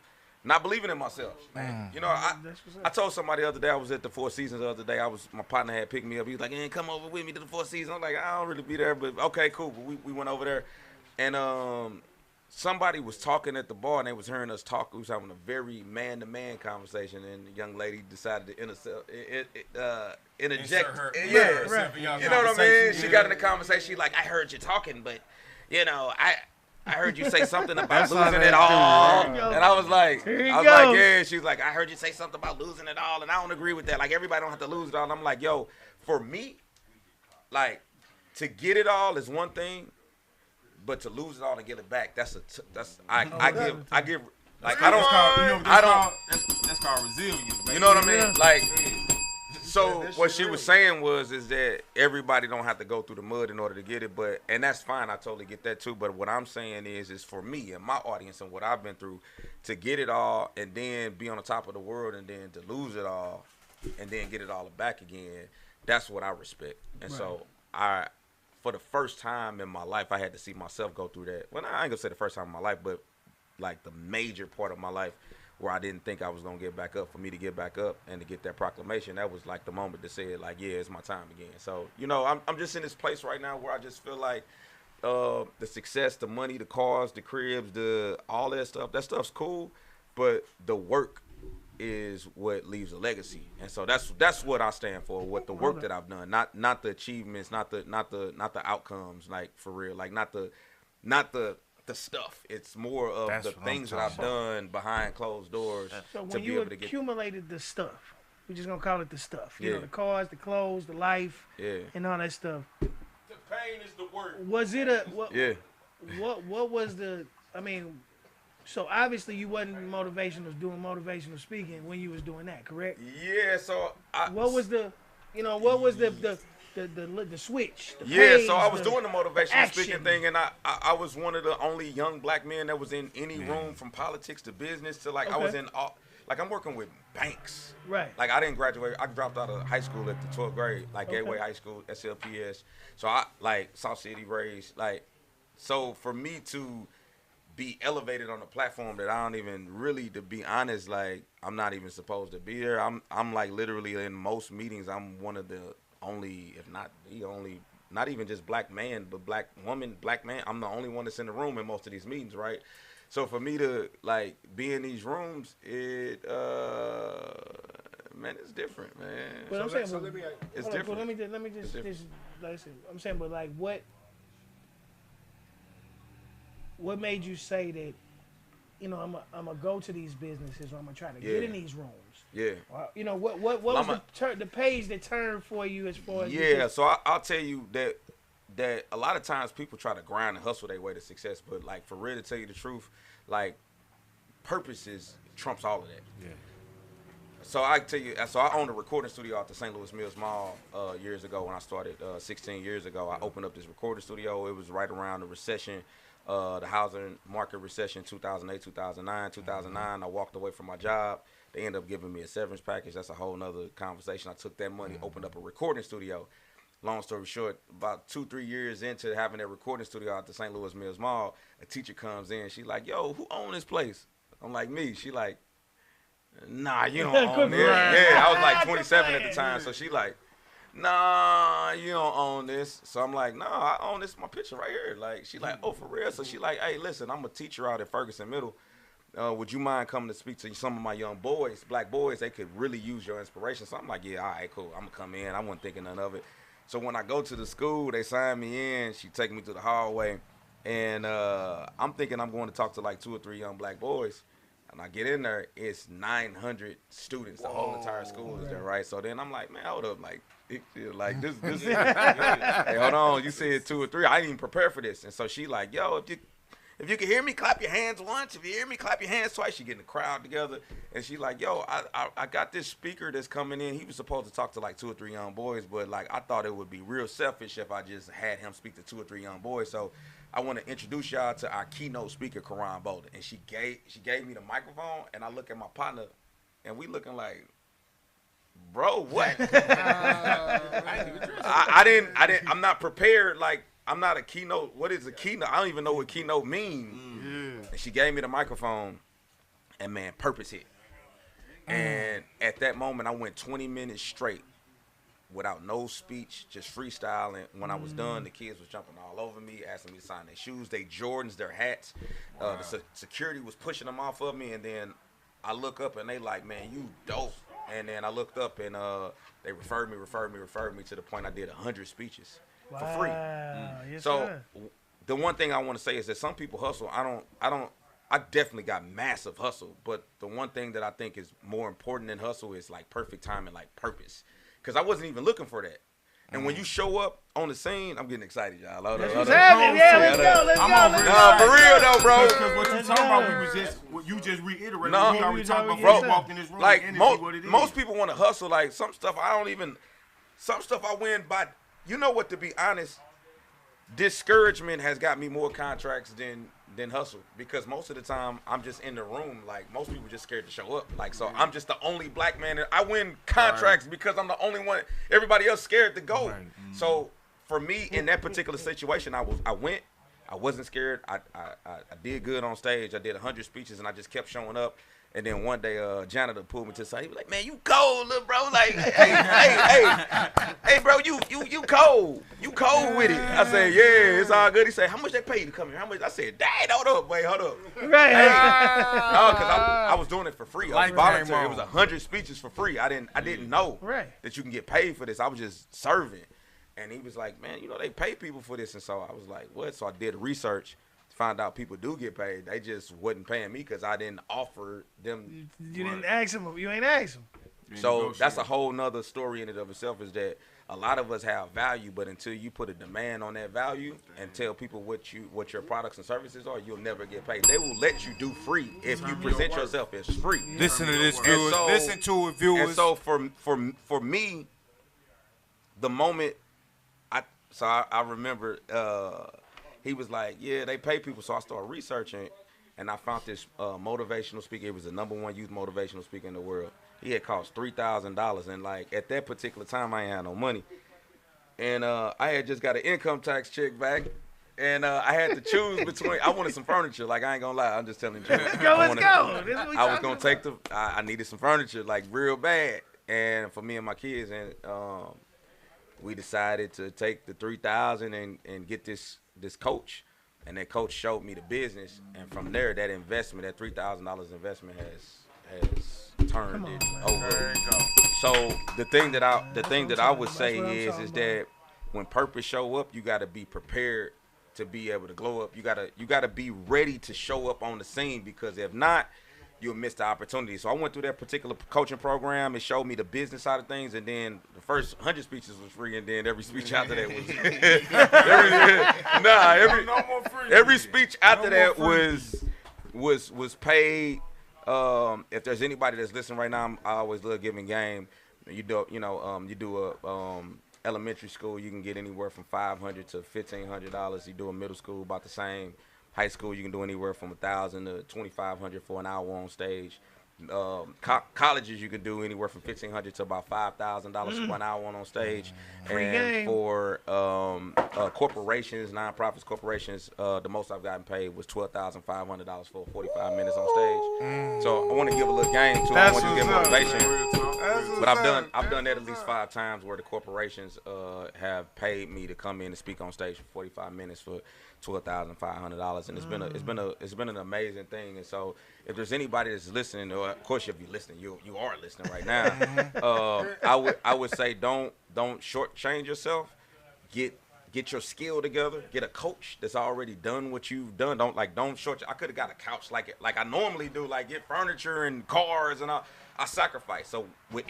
not believing in myself, man. You know, I told somebody the other day, I was at the Four Seasons the other day. My partner had picked me up. He was like, "Hey, come over with me to the Four Seasons." I'm like, I don't really be there, but okay, cool. But we went over there, and somebody was talking at the bar, and they was hearing us talk. We was having a very man-to-man conversation, and the young lady decided to interject. Her, yeah, you know what I mean? She got in the conversation. She like, I heard you talking, but you know, I heard you say something about losing it all, and I was like, yeah. She was like, I heard you say something about losing it all, and I don't agree with that. Like everybody don't have to lose it all. And I'm like, yo, for me, like to get it all is one thing. But to lose it all and get it back, I give like that's called resilience. Baby. You know what I mean? Like, so what she was saying is that everybody don't have to go through the mud in order to get it, and that's fine. I totally get that too. But what I'm saying is for me and my audience and what I've been through, to get it all and then be on the top of the world and then to lose it all and then get it all back again, that's what I respect. And so for the first time in my life, I had to see myself go through that. Well, I ain't gonna say the first time in my life, but like the major part of my life where I didn't think I was gonna get back up. For me to get back up and to get that proclamation, that was like the moment that said, like, yeah, it's my time again. So, you know, I'm just in this place right now where I just feel like the success, the money, the cars, the cribs, all that stuff's cool, but the work is what leaves a legacy. And so that's what I stand for, what the work that I've done, not the achievements, not the outcomes, like for real, like not the stuff. It's more of the things that I've done behind closed doors. So when you accumulated the stuff, we're just gonna call it the stuff. You know, the cars, the clothes, the life, and all that stuff. The pain is the work. Was it what was the? I mean, so obviously you wasn't doing motivational speaking when you was doing that, correct? Yeah. So what was the switch? So I was doing the motivational speaking thing, and I was one of the only young black men that was in any room, from politics to business to I was in all. Like I'm working with banks. Right. Like I didn't graduate. I dropped out of high school at the 12th grade, like Gateway High School, SLPS. So I South City raised. So for me to be elevated on a platform that I don't even really, to be honest, like I'm not even supposed to be there. I'm like literally in most meetings, I'm one of the only, if not the only, not even just black man, but black woman, black man. I'm the only one that's in the room in most of these meetings, right? So for me to like be in these rooms, man, it's different, man. But I'm saying, it's different. But let me just like I said, I'm saying, but like what made you say that, you know, I'm gonna go to these businesses, or I'm gonna try to get in these rooms? Yeah. Or, you know, what was the page that turned for you as far as? Yeah, so I'll tell you that a lot of times people try to grind and hustle their way to success, but like for real, to tell you the truth, like purpose trumps all of that. Yeah. So I tell you, so I owned a recording studio at the St. Louis Mills Mall years ago when I started 16 years ago. I opened up this recording studio. It was right around the recession. The housing market recession, 2008, 2009. 2009, I walked away from my job. They ended up giving me a severance package. That's a whole nother conversation. I took that money, opened up a recording studio. Long story short, about 2-3 years into having that recording studio at the St. Louis Mills Mall, a teacher comes in. She like, yo, who own this place? I'm like, me. She like, nah, you don't own it. Yeah, I was like 27 at the time. So she like, nah, you don't own this. So I'm like, nah, I own this. My picture right here. Like, she like, oh, for real? So she like, hey, listen, I'm a teacher out at Ferguson Middle. Would you mind coming to speak to some of my young boys, black boys? They could really use your inspiration. So I'm like, yeah, all right, cool. I'm going to come in. I wasn't thinking none of it. So when I go to the school, they sign me in. She take me to the hallway. And I'm thinking I'm going to talk to like 2 or 3 young black boys. And I get in there, it's 900 students. The whole entire school is there, right? So then I'm like, man, hold up. Like this. Hey, hold on. You said 2 or 3. I didn't even prepare for this. And so she like, yo, if you can hear me, clap your hands once. If you hear me, clap your hands twice. She getting the crowd together. And she like, yo, I got this speaker that's coming in. He was supposed to talk to like 2 or 3 young boys, but like I thought it would be real selfish if I just had him speak to 2 or 3 young boys. So I want to introduce y'all to our keynote speaker, Karan Balden. And she gave me the microphone, and I look at my partner, and we looking like, bro, what? I'm not prepared. Like, I'm not a keynote. What is a keynote? I don't even know what keynote means. And she gave me the microphone, and man, purpose hit. And at that moment, I went 20 minutes straight without no speech, just freestyling. When I was done, the kids was jumping all over me, asking me to sign their shoes, their Jordans, their hats. The security was pushing them off of me, and then I look up, and they like, man, you dope. And then I looked up, and they referred me to the point I did 100 speeches for free. Yes, So sir. the one thing I want to say is that some people hustle. I definitely got massive hustle, but the one thing that I think is more important than hustle is like perfect time and like purpose. Because I wasn't even looking for that. And when you show up on the scene, I'm getting excited, y'all. Let's have it. Yeah, let's go. Nah, for real though, bro. Because what you talking about, we was just what you just reiterated. No, we already talked about bro, before you walked in this room. Like what it is. most people want to hustle. Like some stuff I win by. You know what? To be honest, discouragement has got me more contracts than hustle, because most of the time I'm just in the room. Like most people just scared to show up. Like so I'm just the only black man. I win contracts because I'm the only one. Everybody else scared to go. Right. So for me in that particular situation, I went. I wasn't scared. I did good on stage. I did 100 speeches, and I just kept showing up. And then one day, janitor pulled me to the side. He was like, "Man, you cold, little bro. Like, hey, bro, you cold. You cold with it." I said, "Yeah, it's all good." He said, "How much they pay you to come here? How much?" I said, "Dang, hold up, wait, hold up." Right. No, because I was doing it for free. I was volunteering. It was 100 speeches for free. I didn't know that you can get paid for this. I was just serving. And he was like, "Man, you know they pay people for this." And so I was like, "What?" So I did research. Find out people do get paid. They just wasn't paying me because I didn't offer them. You didn't ask them. You ain't asked them. So that's a whole nother story in and of itself, is that a lot of us have value, but until you put a demand on that value and tell people what your products and services are, you'll never get paid. They will let you do free if you present yourself as free. Listen to this, viewers. Listen to it, viewers. And so for me, the moment I remember. He was like, yeah, they pay people. So I started researching, and I found this motivational speaker. It was the #1 youth motivational speaker in the world. He had cost $3,000. And, like, at that particular time, I ain't had no money. And I had just got an income tax check back. And I had to choose between, I wanted some furniture. Like, I ain't going to lie. I'm just telling you. Let's go. I was going to take I needed some furniture, like, real bad. And for me and my kids. And we decided to take the $3,000 and get this coach, and that coach showed me the business, and from there, that investment, that $3,000 investment has turned it over. So the thing that I would say is that when purpose show up, you got to be prepared to be able to glow up. You gotta be ready to show up on the scene, because if not, you'll miss the opportunity. So I went through that particular coaching program. It showed me the business side of things, and then the first 100 speeches was free, and then every speech after that was every speech after that was paid. If there's anybody that's listening right now, I always love giving game. You do a elementary school, you can get anywhere from $500 to $1,500. You do a middle school, about the same. High school, you can do anywhere from $1,000 to $2,500 for an hour on stage. Colleges, you can do anywhere from $1,500 to about $5,000 for an hour on stage. Free and game. For corporations, nonprofits, corporations, the most I've gotten paid was $12,500 for 45 minutes on stage. So I want to give a little game too. I want to give motivation. But I've done that at least 5 times where the corporations have paid me to come in and speak on stage for 45 minutes for $12,500, and it's been an amazing thing. And so if there's anybody that's listening, or of course if you're listening, you are listening right now. I would say don't shortchange yourself. Get your skill together. Get a coach that's already done what you've done. Don't short. I could have got a couch like I normally do, like get furniture and cars and all. I sacrifice. So with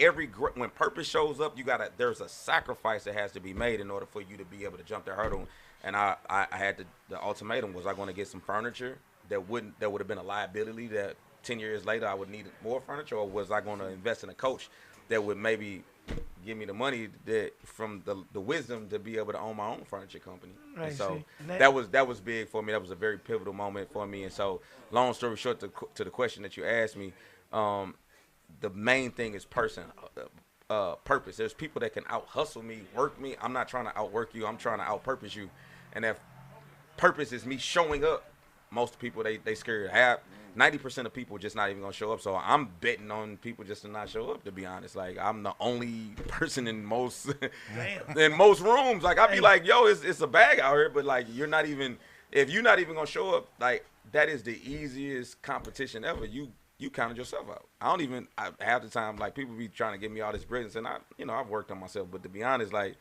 when purpose shows up, there's a sacrifice that has to be made in order for you to be able to jump that hurdle. And I had the ultimatum was I going to get some furniture that would have been a liability that 10 years later I would need more furniture, or was I going to invest in a coach that would maybe give me the money from the wisdom to be able to own my own furniture company. Right, and so see, that was big for me. That was a very pivotal moment for me. And so long story short, to the question that you asked me, the main thing is purpose. There's people that can out hustle me, work me. I'm not trying to outwork you. I'm trying to out purpose you. And if purpose is me showing up, most people they scared. 90% of people just not even gonna show up. So I'm betting on people just to not show up. To be honest, like I'm the only person in most rooms. Like I'd be like, yo, it's a bag out here, but like if you're not even gonna show up, like that is the easiest competition ever. You counted yourself out. Half the time, like people be trying to give me all this business, and I've worked on myself. But to be honest, like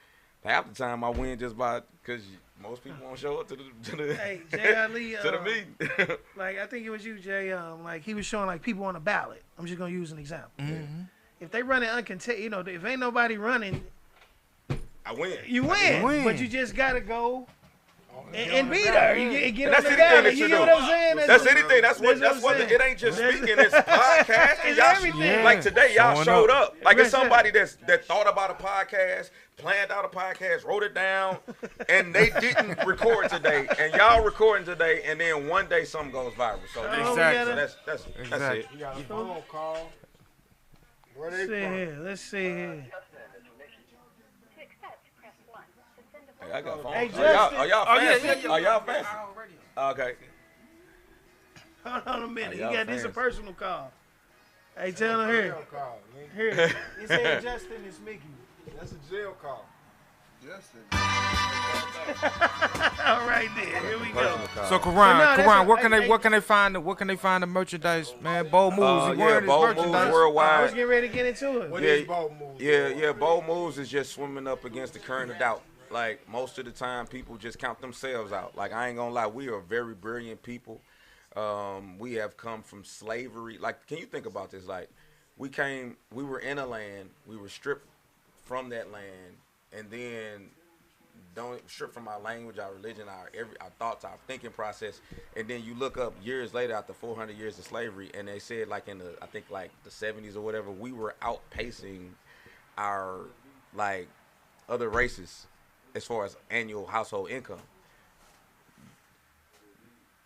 half the time I win just because most people won't show up to the Hey, Jay Ali, to the meeting. like I think it was you, Jay. Like he was showing like people on the ballot. I'm just gonna use an example. Mm-hmm. If they running uncontested, if ain't nobody running, I win. You win. But you just gotta go and be there. You get that's on the anything ballot. that You you get do. what I'm saying? That's anything. That's what. I'm It ain't just saying. speaking. It's podcasting. It's Y'all, everything. like today, y'all Showing showed up. up. Like it's somebody that thought about a podcast, planned out a podcast, wrote it down, and they didn't record today. And y'all recording today, and then one day something goes viral. So Exactly. So that's it. You got a phone call. Where they Let's see here. Hey, I got a phone. Hey, call. Justin. Are y'all fancy? Yeah. Are y'all fancy? Okay. Hold on a minute. Y'all You got this a fans. personal call. Hey, tell him here. call, Here. He said Justin is Mickey. That's a jail call. Justin. All right then. Here we go. So But no, Karan, that's where can they find the merchandise, man? Bold Moves. Bold Moves Worldwide. I was getting ready to get into it. What is Bold Moves? Yeah. Bold Moves is just swimming up against the current of doubt. Like most of the time, people just count themselves out. Like I ain't gonna lie, we are very brilliant people. We have come from slavery. Like, can you think about this? Like, we were in a land, we were stripped from that land, and then stripped from our language, our religion, our thoughts, our thinking process, and then you look up years later after 400 years of slavery, and they said like in the 70s or whatever, we were outpacing our like other races as far as annual household income.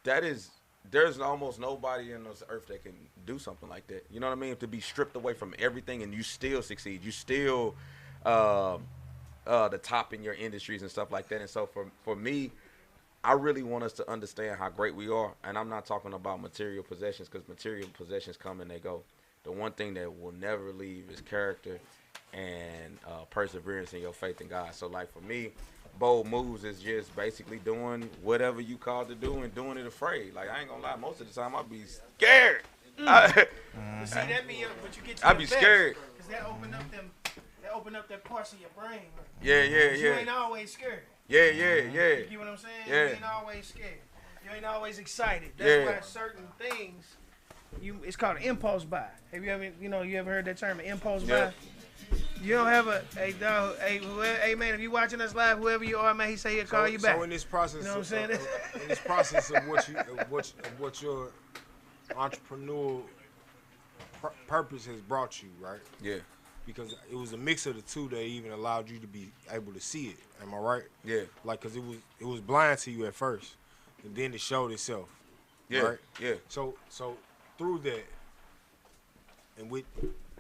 There's almost nobody in this earth that can do something like that. You know what I mean? To be stripped away from everything and you still succeed. You still the top in your industries and stuff like that. And so for me, I really want us to understand how great we are. And I'm not talking about material possessions, because material possessions come and they go. The one thing that will never leave is character and perseverance in your faith in God. So like for me, Bold Moves is just basically doing whatever you called to do and doing it afraid. Like I ain't gonna lie, most of the time I'll be scared. See, that be but you get to I your be best, scared. Cause that open up that parts of your brain. Yeah. You ain't always scared. Yeah. You get what I'm saying? Yeah. You ain't always scared. You ain't always excited. That's why certain things, it's called an impulse buy. Have you ever heard that term, an impulse buy? You don't have hey man, if you watching us live, whoever you are, man, he say he'll call you back. So in this process, you know what I'm saying? In this process of what your entrepreneurial purpose has brought you, right? Yeah. Because it was a mix of the two that even allowed you to be able to see it. Am I right? Yeah. Like, cause it was blind to you at first, and then it showed itself. Yeah. Right? Yeah. So through that, and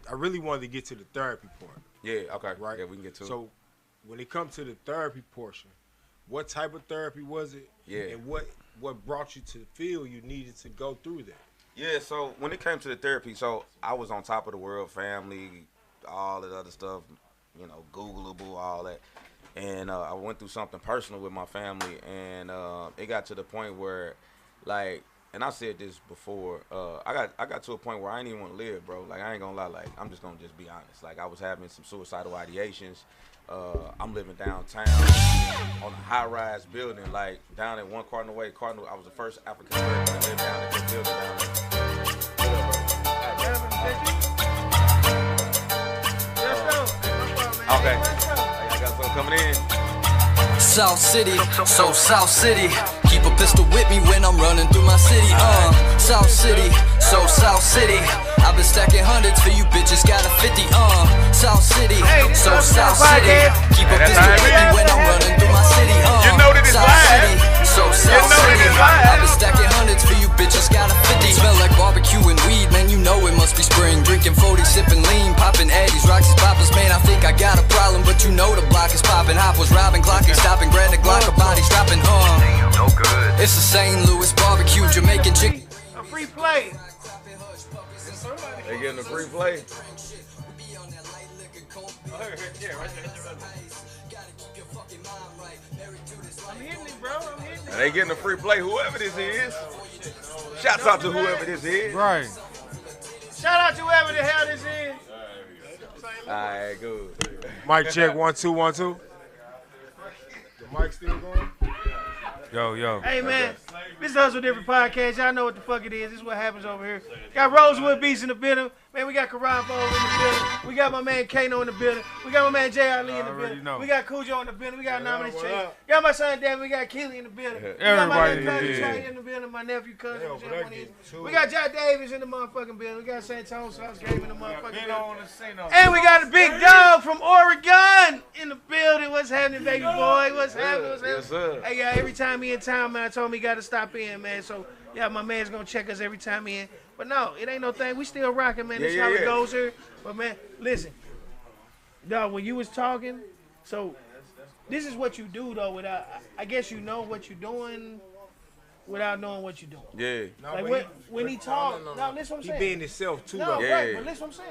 I really wanted to get to the therapy part. Yeah, okay. Right? Yeah, we can get to it. So when it comes to the therapy portion, What type of therapy was it? Yeah. And what brought you to the field you needed to go through that? Yeah, so when it came to the therapy, so I was on top of the world, family, all that other stuff, you know, Googleable, all that. And I went through something personal with my family, and it got to the point where, like, and I said this before, I got to a point where I didn't even want to live, bro. Like, I ain't gonna lie, like, I'm just gonna just be honest. Like, I was having some suicidal ideations. I'm living downtown on a high-rise building, like, down at 1 Cardinal Way. I was the first African American to live down at this building down there. Okay. I got something coming in. South City, so South City. Keep a pistol with me when I'm running through my city. South City, so South City. I've been stacking hundreds for you bitches, got a 50. South City, so South City. Keep a pistol with me when I'm running through my city. You know that it's South City, so South City. I've been stacking hundreds for you bitches, got a 50. Smell like barbecue and weed, man, you know it must be spring. Drinking 40, sipping lean, popping Addies, Roxy's poppers. Man, I think I got a problem, but you know the block is popping. Hop was robbing, clocking, stopping, grab the Glock, a body dropping. No good. It's a St. Louis barbecue, Jamaican chicken. A free play. They getting a free play. I'm hitting it, bro. I'm hitting it. They getting a free play, whoever this is. Shouts out to whoever this is. Right. Shout out to whoever the hell this is. All right, good. Mic check 1 2 1 2. The mic still going? Yo. Hey, man. This is Hustle Different Podcast. Y'all know what the fuck it is. This is what happens over here. Got Rosewood Beast in the building. Man, we got Karan Balden in the building. We got my man Kano in the building. We got my man J.R. Lee in the building. know. We got Cujo in the building. We got Nominee Chase. We got my son David. We got Keely in the building. We got my Everybody little cousin in the Trey in the building. My nephew cousin. We got Jack Davis in the motherfucking building. We got St. Thomas House Game in the motherfucking building. And we got a big dog from Oregon in the building. What's happening, baby boy? What's happening? What's happening? Yes, sir. Hey, yeah, every time he in town, man, I told him he got to stop in, man. So, yeah, my man's going to check us every time he in. But, no, it ain't no thing. We still rocking, man. This is how it goes here. But, man, listen. Dog, when you was talking, so this is what you do, though, without, I guess you know what you're doing without knowing what you're doing. Yeah. No, like, when he talk, no, listen what I'm saying. He being himself, too, no, though. Yeah. Right, but listen what I'm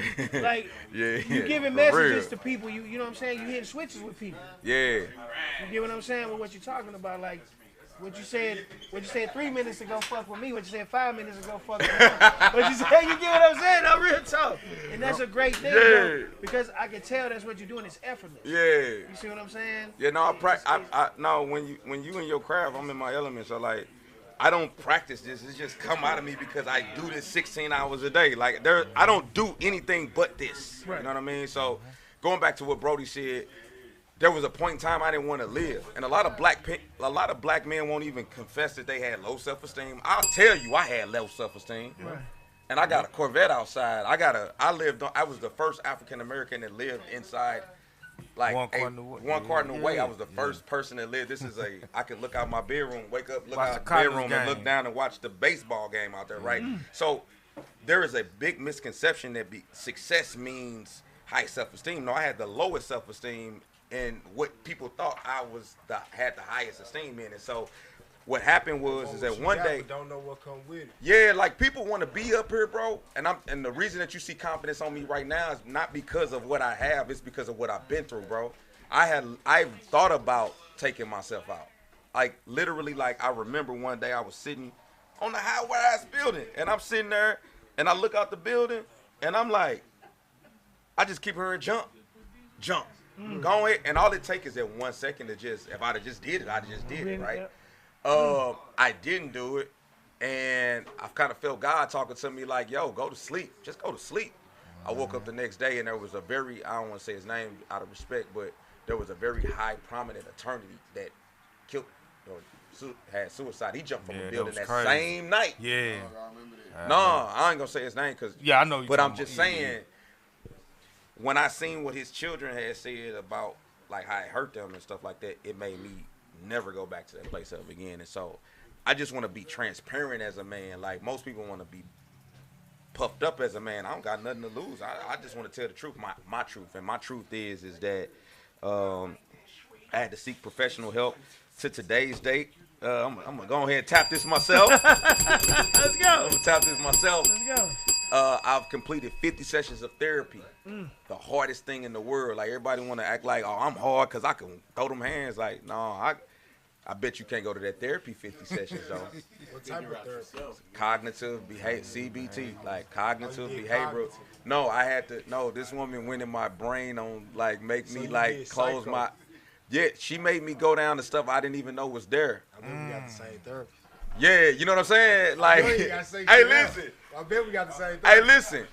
saying. Like, Yeah. you giving For messages real. to people, you know what I'm saying? You hitting switches with people. Yeah. You get what I'm saying with what you're talking about? Like, what you said 3 minutes ago, fuck with me. What you said 5 minutes ago, fuck with me. What you said, you get what I'm saying? I'm real talk. And that's a great thing, bro, because I can tell that's what you're doing. It's effortless. Yeah. You see what I'm saying? Yeah, no, no, when you in your craft, I'm in my element. So like, I don't practice this. It's just come out of me because I do this 16 hours a day. Like I don't do anything but this. Right. You know what I mean? So going back to what Brody said, there was a point in time I didn't want to live, and a lot of black men won't even confess that they had low self-esteem. I'll tell you, I had low self-esteem. Right. And I got a Corvette outside. I was the first African American that lived inside. Like one Cardinal Way. I was the first person that lived. This is I could look out my bedroom, wake up, look out the bedroom, and look down and watch the baseball game out there, right? So there is a big misconception that success means high self-esteem. No, I had the lowest self-esteem, and what people thought I had the highest esteem in. And so what happened is that one day, don't know what come with it. yeah, like people want to be up here, bro. And the reason that you see confidence on me right now is not because of what I have, it's because of what I've been through, bro. I've thought about taking myself out. Like literally, like I remember one day I was sitting on the high-rise building, and I'm sitting there, and I look out the building, and I'm like, I just keep hearing jump. Go ahead, and all it takes is that 1 second to just, if I'd have just did it, I'd have just did it, right? I didn't do it, and I kind of felt God talking to me like, yo, go to sleep. Just go to sleep. I woke up the next day, and there was a very, I don't want to say his name out of respect, but there was a very high, prominent attorney that killed or had suicide. He jumped from a building that same night. Yeah. No, I ain't going to say his name because, yeah, I know. But I'm just saying, when I seen what his children had said about like how it hurt them and stuff like that, it made me never go back to that place ever again. And so I just want to be transparent as a man. Like most people want to be puffed up as a man. I don't got nothing to lose. I just want to tell the truth, my truth. And my truth is that I had to seek professional help to today's date. I'm gonna go ahead and tap this myself. Let's go. I'm gonna tap this myself. Let's go. I've completed 50 sessions of therapy. The hardest thing in the world. Like everybody want to act like, oh, I'm hard because I can throw them hands. Like, no, I bet you can't go to that therapy 50 sessions though. What type of therapy? Cognitive behavior, CBT, like cognitive behavioral. No, I had to. No, this woman went in my brain on like make me like close my. Yeah, she made me go down to stuff I didn't even know was there. I bet we got the same therapy. Yeah, you know what I'm saying? Like, hey, listen. I bet we got the same therapy. Hey, listen.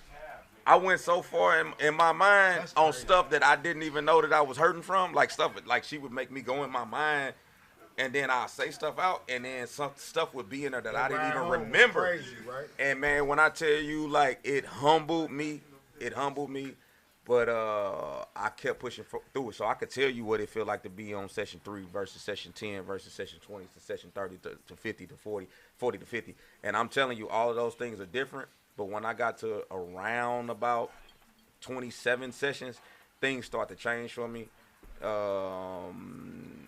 I went so far in my mind on stuff that I didn't even know that I was hurting from. Like stuff, like she would make me go in my mind, and then I'll say stuff out, and then some stuff would be in there that I didn't even remember. Crazy, right? And man, when I tell you, like, it humbled me. But I kept pushing through it, so I could tell you what it felt like to be on session 3 versus session 10 versus session 20 to session 30 to 50 to 40 to 50. And I'm telling you, all of those things are different. But when I got to around about 27 sessions, things start to change for me. I'm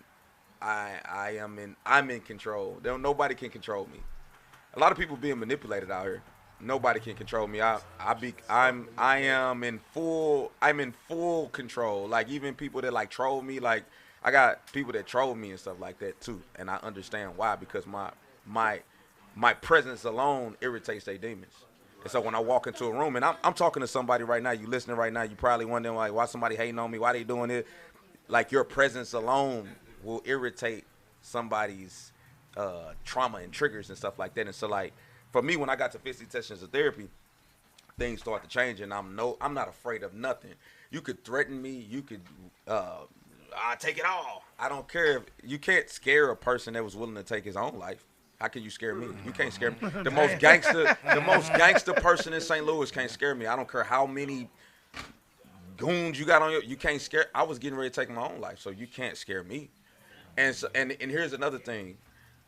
in control. Nobody can control me. A lot of people being manipulated out here. Nobody can control me. I'm in full control. Like even people that like troll me, like I got people that troll me and stuff like that too. And I understand why, because my presence alone irritates their demons. And so when I walk into a room and I'm talking to somebody right now, you listening right now, you probably wondering like why somebody hating on me, why they doing it. Like your presence alone will irritate somebody's trauma and triggers and stuff like that. And so like for me, when I got to 50 sessions of therapy, things start to change, and I'm not afraid of nothing. You could threaten me, you could I take it all. I don't care. If you can't scare a person that was willing to take his own life. How can you scare me? You can't scare me. The most gangster person in St. Louis can't scare me. I don't care how many goons you got on you can't scare. I was getting ready to take my own life, so you can't scare me. And so, and here's another thing.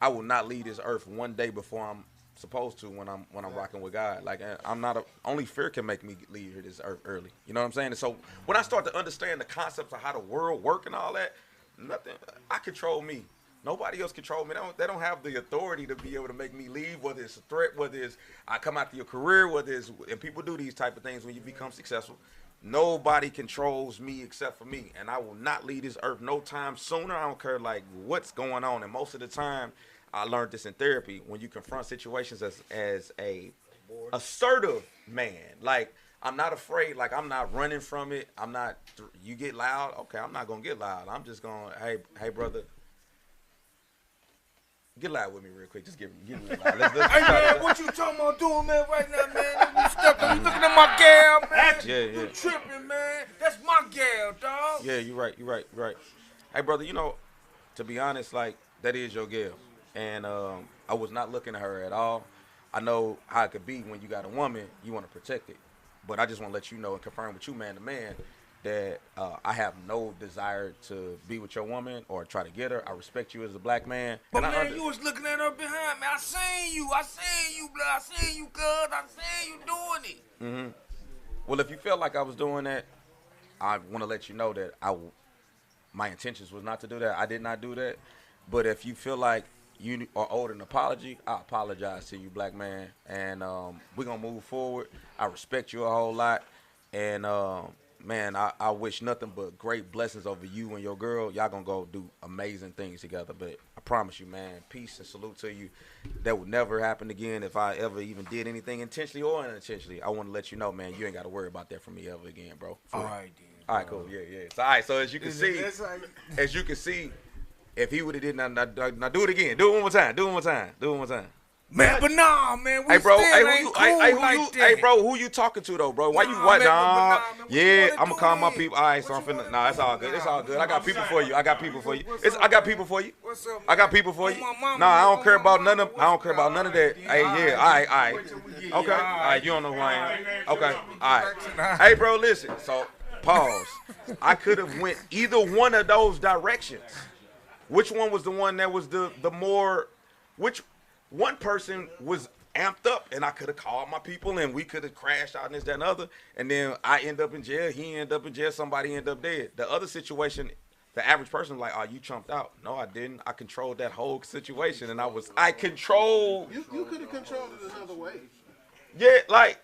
I will not leave this earth one day before I'm supposed to when I'm rocking with God. Like I'm not only fear can make me leave here this earth early. You know what I'm saying? And so when I start to understand the concepts of how the world work and all that, nothing. I control me. Nobody else control me. They don't have the authority to be able to make me leave, whether it's a threat, whether it's I come out to your career, whether it's, and people do these type of things when you become successful. Nobody controls me except for me, and I will not leave this earth no time sooner. I don't care like what's going on, and most of the time, I learned this in therapy. When you confront situations as a assertive man, like I'm not afraid, like I'm not running from it. I'm not. You get loud, okay? I'm not gonna get loud. I'm just going, hey, brother. Get loud with me real quick. Just get me loud. Let's hey man, what you talking about doing, man? Right now, man. You looking at my gal, man? Yeah. You tripping, man? That's my gal, dog. Yeah, you're right. Hey, brother, to be honest, like that is your gal, and I was not looking at her at all. I know how it could be when you got a woman, you want to protect it, but I just want to let you know and confirm with you, man to man, that I have no desire to be with your woman or try to get her. I respect you as a black man. But man, you was looking at her behind me. I seen you, blood. I seen you, cuz. I seen you doing it. Mm-hmm. Well, if you felt like I was doing that, I want to let you know that my intentions was not to do that. I did not do that. But if you feel like you are owed an apology, I apologize to you, black man. And we're going to move forward. I respect you a whole lot. And man, I wish nothing but great blessings over you and your girl. Y'all gonna go do amazing things together. But I promise you, man, peace and salute to you. That would never happen again if I ever even did anything intentionally or unintentionally. I want to let you know, man, you ain't got to worry about that from me ever again, bro. All right, then. All right, cool. Yeah. So, all right, so as you can see, if he would have did now do it again. Do it one more time. Man, but nah, man. Hey, bro. Hey, bro. Who you talking to though, bro? Why you what? Nah. Yeah, I'm gonna call my people. All right, so I'm finna. Nah, it's all good. I got people for you. I got people for you. I got people for you. What's up? I got people for you. Nah, I don't care about none of that. Hey, yeah. All right. Okay. All right. You don't know who I am. Okay. All right. Hey, bro. Listen. So pause. I could have went either one of those directions. Which one was the one that was the more? Which one person was amped up, and I could have called my people, and we could have crashed out and this, that, and other, and then I end up in jail, he end up in jail, somebody end up dead. The other situation, the average person like, oh, you chumped out. No, I didn't. I controlled that whole situation, and I controlled. You could have controlled it another way. Yeah, like.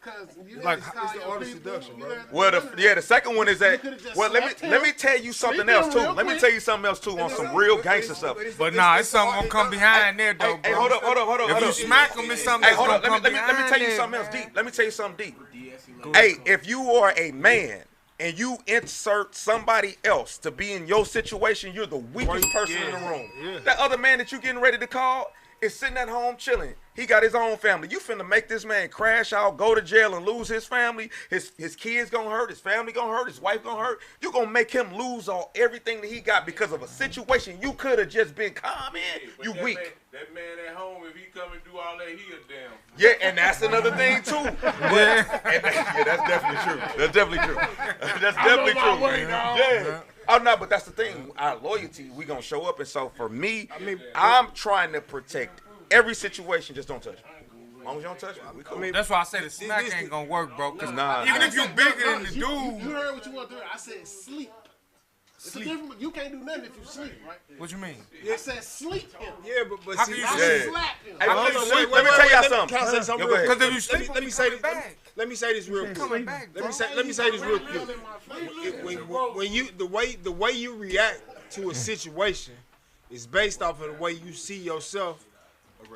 Cause you Like, had to call your people, you had- Well, the second one is that. You could've just Well, slapped let me him. tell you something Sleep else him too. real Let me quick. tell you something else too on some real gangster stuff. But nah, it's something gonna come behind there though, bro. Hey, hold up. If you smack them, it's something Hey, that's hold gonna up. come Let me behind tell you there, something else man. deep. Let me tell you something deep. Hey, if you are a man and you insert somebody else to be in your situation, you're the weakest person in the room. Yeah. That other man that you getting ready to call is sitting at home chilling. He got his own family. You finna make this man crash out, go to jail, and lose his family. His kids gonna hurt. His family gonna hurt. His wife gonna hurt. You gonna make him lose everything that he got because of a situation you could have just been calm in. But You that weak. that man at home, if he come and do all that, he a damn. Yeah, and that's another thing too. Yeah, that's definitely true. That's definitely true. That's definitely I know my true. way, dog. Yeah. Oh no, but that's the thing. Our loyalty, we gonna show up, and so for me, I'm trying to protect every situation. Just don't touch me. As long as you don't touch me, we cool. That's why I said the smack ain't gonna work, bro. Cause Nah. even if you bigger than the You dude, heard what you want to do. I said sleep. It's a different. You can't do nothing if you sleep, right? what you mean? It says sleep him. Yeah, but How see, can you Not Yeah. slap him. Hey, Hold let on, me wait, tell y'all wait, something. Can I say something Yo, go real ahead. quick? Because if you sleep, Let me say this. Let me say this real quick. coming back, Let bro. me say this real quick. When you the way you react to a situation is based off of the way you see yourself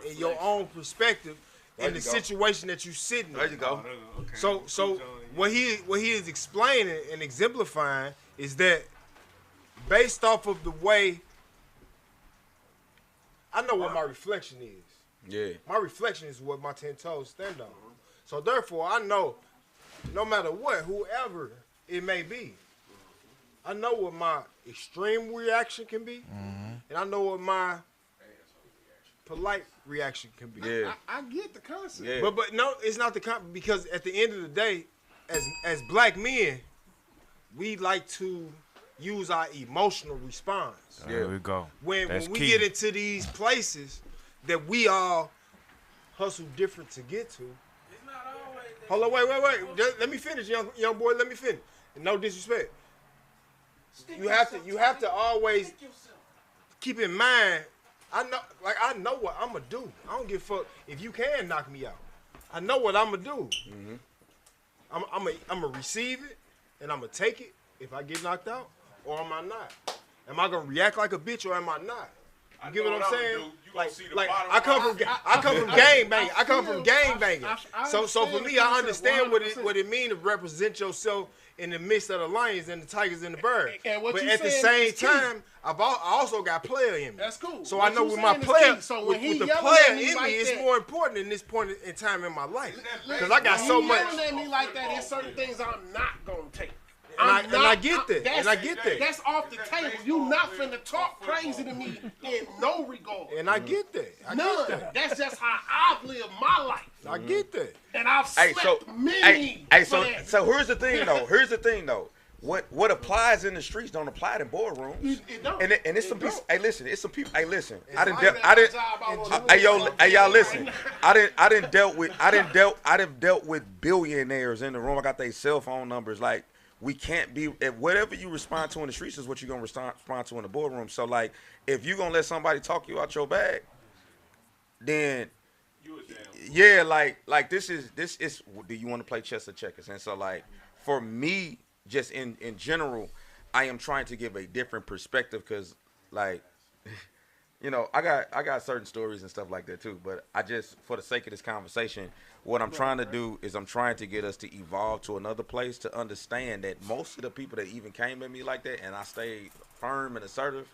in your own perspective in the situation that you sitting in. There you go. So what he is explaining and exemplifying is that based off of the way I know what my reflection is. Yeah. My reflection is what my 10 toes stand on. So therefore, I know no matter what, whoever it may be, I know what my extreme reaction can be, and I know what my polite reaction can be. Yeah. I get the concept. Yeah. But no, it's not the because at the end of the day, as black men, we like to use our emotional response. There we go. When That's we key. get into these places that we all hustle different to get to. Hold on, wait. Let me finish, young boy. Let me finish. And no disrespect. You have to always keep in mind. I know what I'm gonna do. I don't give a fuck if you can knock me out. I know what I'm gonna do. I'm gonna receive it and I'm gonna take it if I get knocked out, or am I not? Am I gonna react like a bitch or am I not? You get what I'm saying? Like I come from gang banging. I come from gang banging. So for me, I understand what it means to represent yourself in the midst of the lions and the tigers and the birds. And what But you at the saying same is key. time, I also got player in me. That's cool. So What I know you with my saying is player, key. So when with he the yelling player at me in like me, it's that- more important in this point in time in my life because I got When so he much. yelling at me like that, there's certain things I'm not gonna take. And I get that. That's- And I get that. That's off the table. You not finna talk crazy to me in no regard. And I get that. I None. get that. That's just how I've lived my life. I get that. And I've Hey, slept many for that. so here's the thing though. What applies in the streets don't apply in boardrooms. It don't. And it's some people. Hey, listen. It's some people. Hey, listen. I didn't. like I that didn't. job I was Hey, doing. y'all. Listen. I didn't dealt with billionaires in the room. I got their cell phone numbers. Like we can't be. Whatever you respond to in the streets is what you're gonna respond to in the boardroom. So like, if you gonna let somebody talk you out your bag, then. Yeah, like this is. Do you want to play chess or checkers? And so like for me, just in general, I am trying to give a different perspective because like, you know, I got certain stories and stuff like that too. But I just, for the sake of this conversation, what I'm trying to do is I'm trying to get us to evolve to another place to understand that most of the people that even came at me like that and I stayed firm and assertive.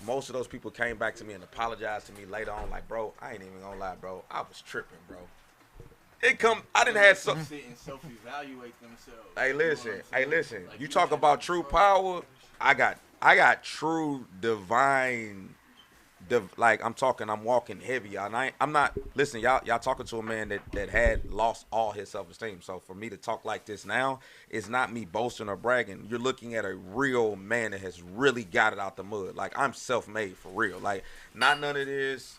Most of those people came back to me and apologized to me later on, like, bro, I ain't even gonna lie, bro. I was tripping, bro. I didn't have some. Sit and self-evaluate themselves. Hey, listen. You talk about true power. I got true divine. I'm walking heavy, and I'm not. Listen, y'all talking to a man that had lost all his self-esteem. So for me to talk like this now, it's not me boasting or bragging. You're looking at a real man that has really got it out the mud. Like I'm self-made for real. Like not none of this.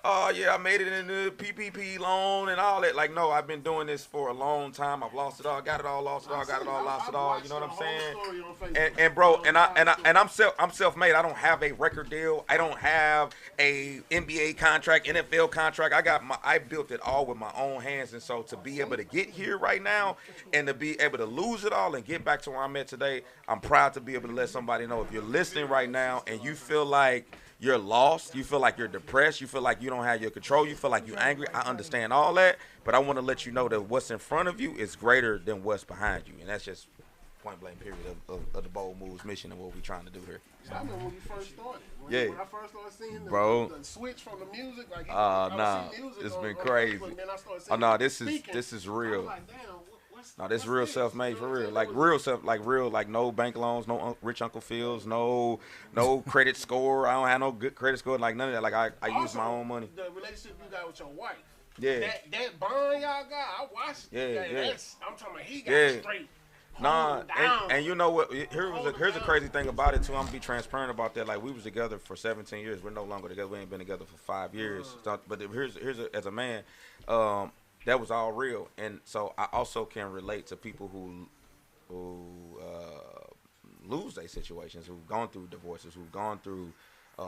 oh yeah, I made it in the PPP loan and all that. Like, no, I've been doing this for a long time. I've lost it all, got it all, lost it all, got it all, lost it all. You know what I'm saying? And bro, and I'm self-made. I don't have a record deal. I don't have a NBA contract, NFL contract. I built it all with my own hands. And so to be able to get here right now and to be able to lose it all and get back to where I'm at today, I'm proud to be able to let somebody know, if you're listening right now and you feel like you're lost, you feel like you're depressed, you feel like you don't have your control, you feel like you're angry, I understand all that, but I want to let you know that what's in front of you is greater than what's behind you. And that's just point blank period of the Bold Moves mission and what we're trying to do here. I remember when you first started. When I first started seeing the switch from the music, like it's been crazy. Oh no, this is real. Like, damn, no, this real self-made for real. Like no bank loans, no rich Uncle Phil's, no credit score. I don't have no good credit score, like none of that. Like I use my own money. The relationship you got with your wife. Yeah. That bond y'all got, I watched. Yeah. I'm talking about he got straight. Nah, and you know what? Here's a crazy thing about it too. I'm gonna be transparent about that. Like, we was together for 17 years. We're no longer together. We ain't been together for 5 years. So, but as a man, that was all real. And so I also can relate to people who lose their situations, who've gone through divorces, who've gone through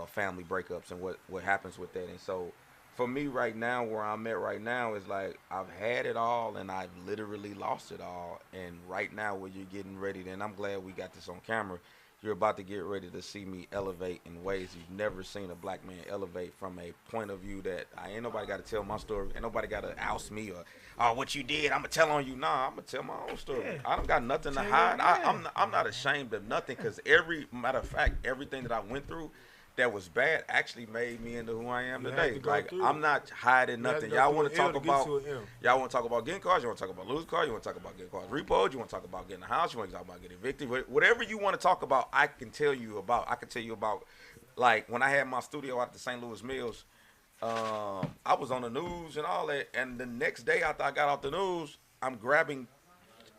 family breakups, and what happens with that. And so, for me right now, where I'm at right now is like, I've had it all and I've literally lost it all. And right now, where you're getting ready, and I'm glad we got this on camera, you're about to get ready to see me elevate in ways you've never seen a black man elevate, from a point of view that I ain't nobody got to tell my story. Ain't nobody got to oust me or, oh, what you did, I'm going to tell on you. Nah, I'm going to tell my own story. Yeah. I don't got nothing to hide. I'm not ashamed of nothing, because matter of fact, everything that I went through that was bad actually made me into who I am today. Like, I'm not hiding nothing. Y'all want to talk about getting cars, you want to talk about losing cars, you want to talk about getting cars repoed, you want to talk about getting a house, you want to talk about getting evicted. Whatever you want to talk about, I can tell you about. I can tell you about, like, when I had my studio out at the St. Louis Mills, I was on the news and all that, and the next day after I got off the news,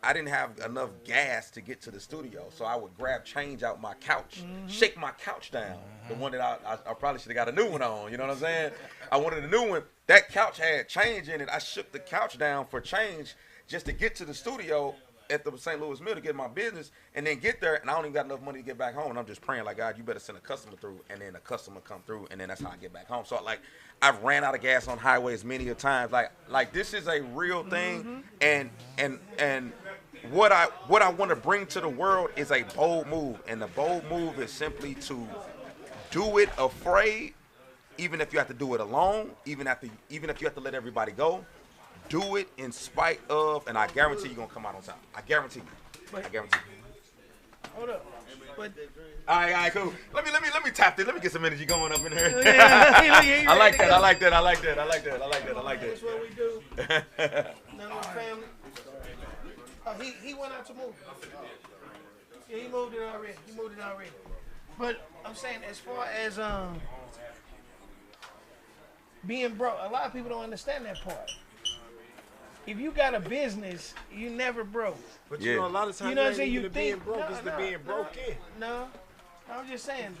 I didn't have enough gas to get to the studio, so I would grab change out my couch, shake my couch down, the one that I probably should have got a new one on, you know what I'm saying? I wanted a new one. That couch had change in it. I shook the couch down for change just to get to the studio at the St. Louis Mill to get my business, and then get there, and I don't even got enough money to get back home, and I'm just praying, like, God, you better send a customer through, and then a customer come through, and then that's how I get back home. So, like, I've ran out of gas on highways many a times. Like this is a real thing, and what I want to bring to the world is a bold move, and the bold move is simply to do it afraid, even if you have to do it alone, even if you have to let everybody go. Do it in spite of, and I guarantee you're gonna come out on top. I guarantee you. I guarantee you. Hold up. But, all right, cool. Let me tap this. Let me get some energy going up in here. Yeah, I like that. That's what we do. None of the family. Oh, he went out to move. Yeah, he moved it already. But I'm saying, as far as being broke, a lot of people don't understand that part. If you got a business, you never broke. But you know, a lot of times, you know what I'm saying? You being broke is the being broke in. No, I'm just saying.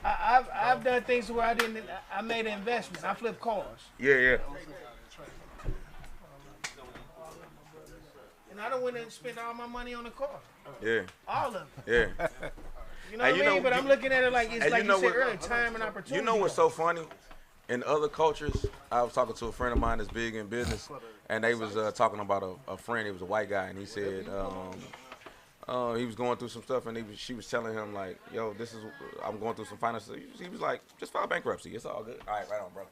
I've done things where I made an investment. I flipped cars. Yeah. And I don't went and spent all my money on the car. Yeah. All of it. Yeah. You know what I mean? But I'm looking at it like it's like you said earlier, time and opportunity. You know what's so funny? In other cultures, I was talking to a friend of mine that's big in business, and they was talking about a friend. He was a white guy, and he said he was going through some stuff, and she was telling him, like, yo, I'm going through some finances. He was like, just file bankruptcy. It's all good. All right, right on, bro.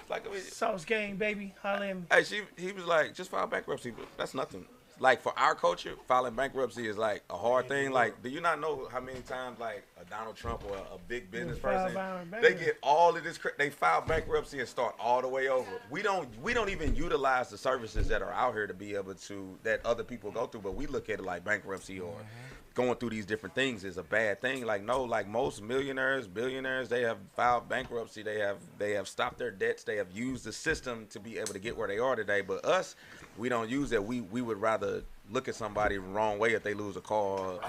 Like, Sauce gang, baby. Holla at me. Hey, he was like, just file bankruptcy. But that's nothing. Like, for our culture, filing bankruptcy is like a hard thing. Like, do you not know how many times, like, a Donald Trump or a big business person, they get all of this, they file bankruptcy and start all the way over. We don't even utilize the services that are out here to be able to, that other people go through, but we look at it like bankruptcy or going through these different things is a bad thing. Like, no, like most millionaires, billionaires, they have filed bankruptcy. They have stopped their debts. They have used the system to be able to get where they are today. But us, we don't use that. We would rather look at somebody the wrong way if they lose a car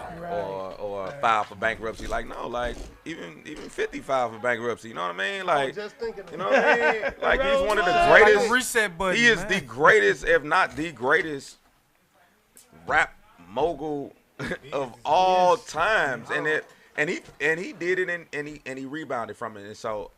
or file for bankruptcy. Like no, like even 50 file for bankruptcy. You know what I mean? Like just thinking you know what I mean? Like he's one of the Like greatest. a reset button, He is man. the greatest, if not the greatest, rap mogul of all times, and he did it, and he rebounded from it, and so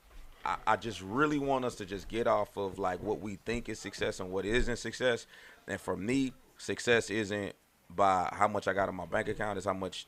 I just really want us to just get off of like what we think is success and what isn't success, and for me, success isn't by how much I got in my bank account, it's how much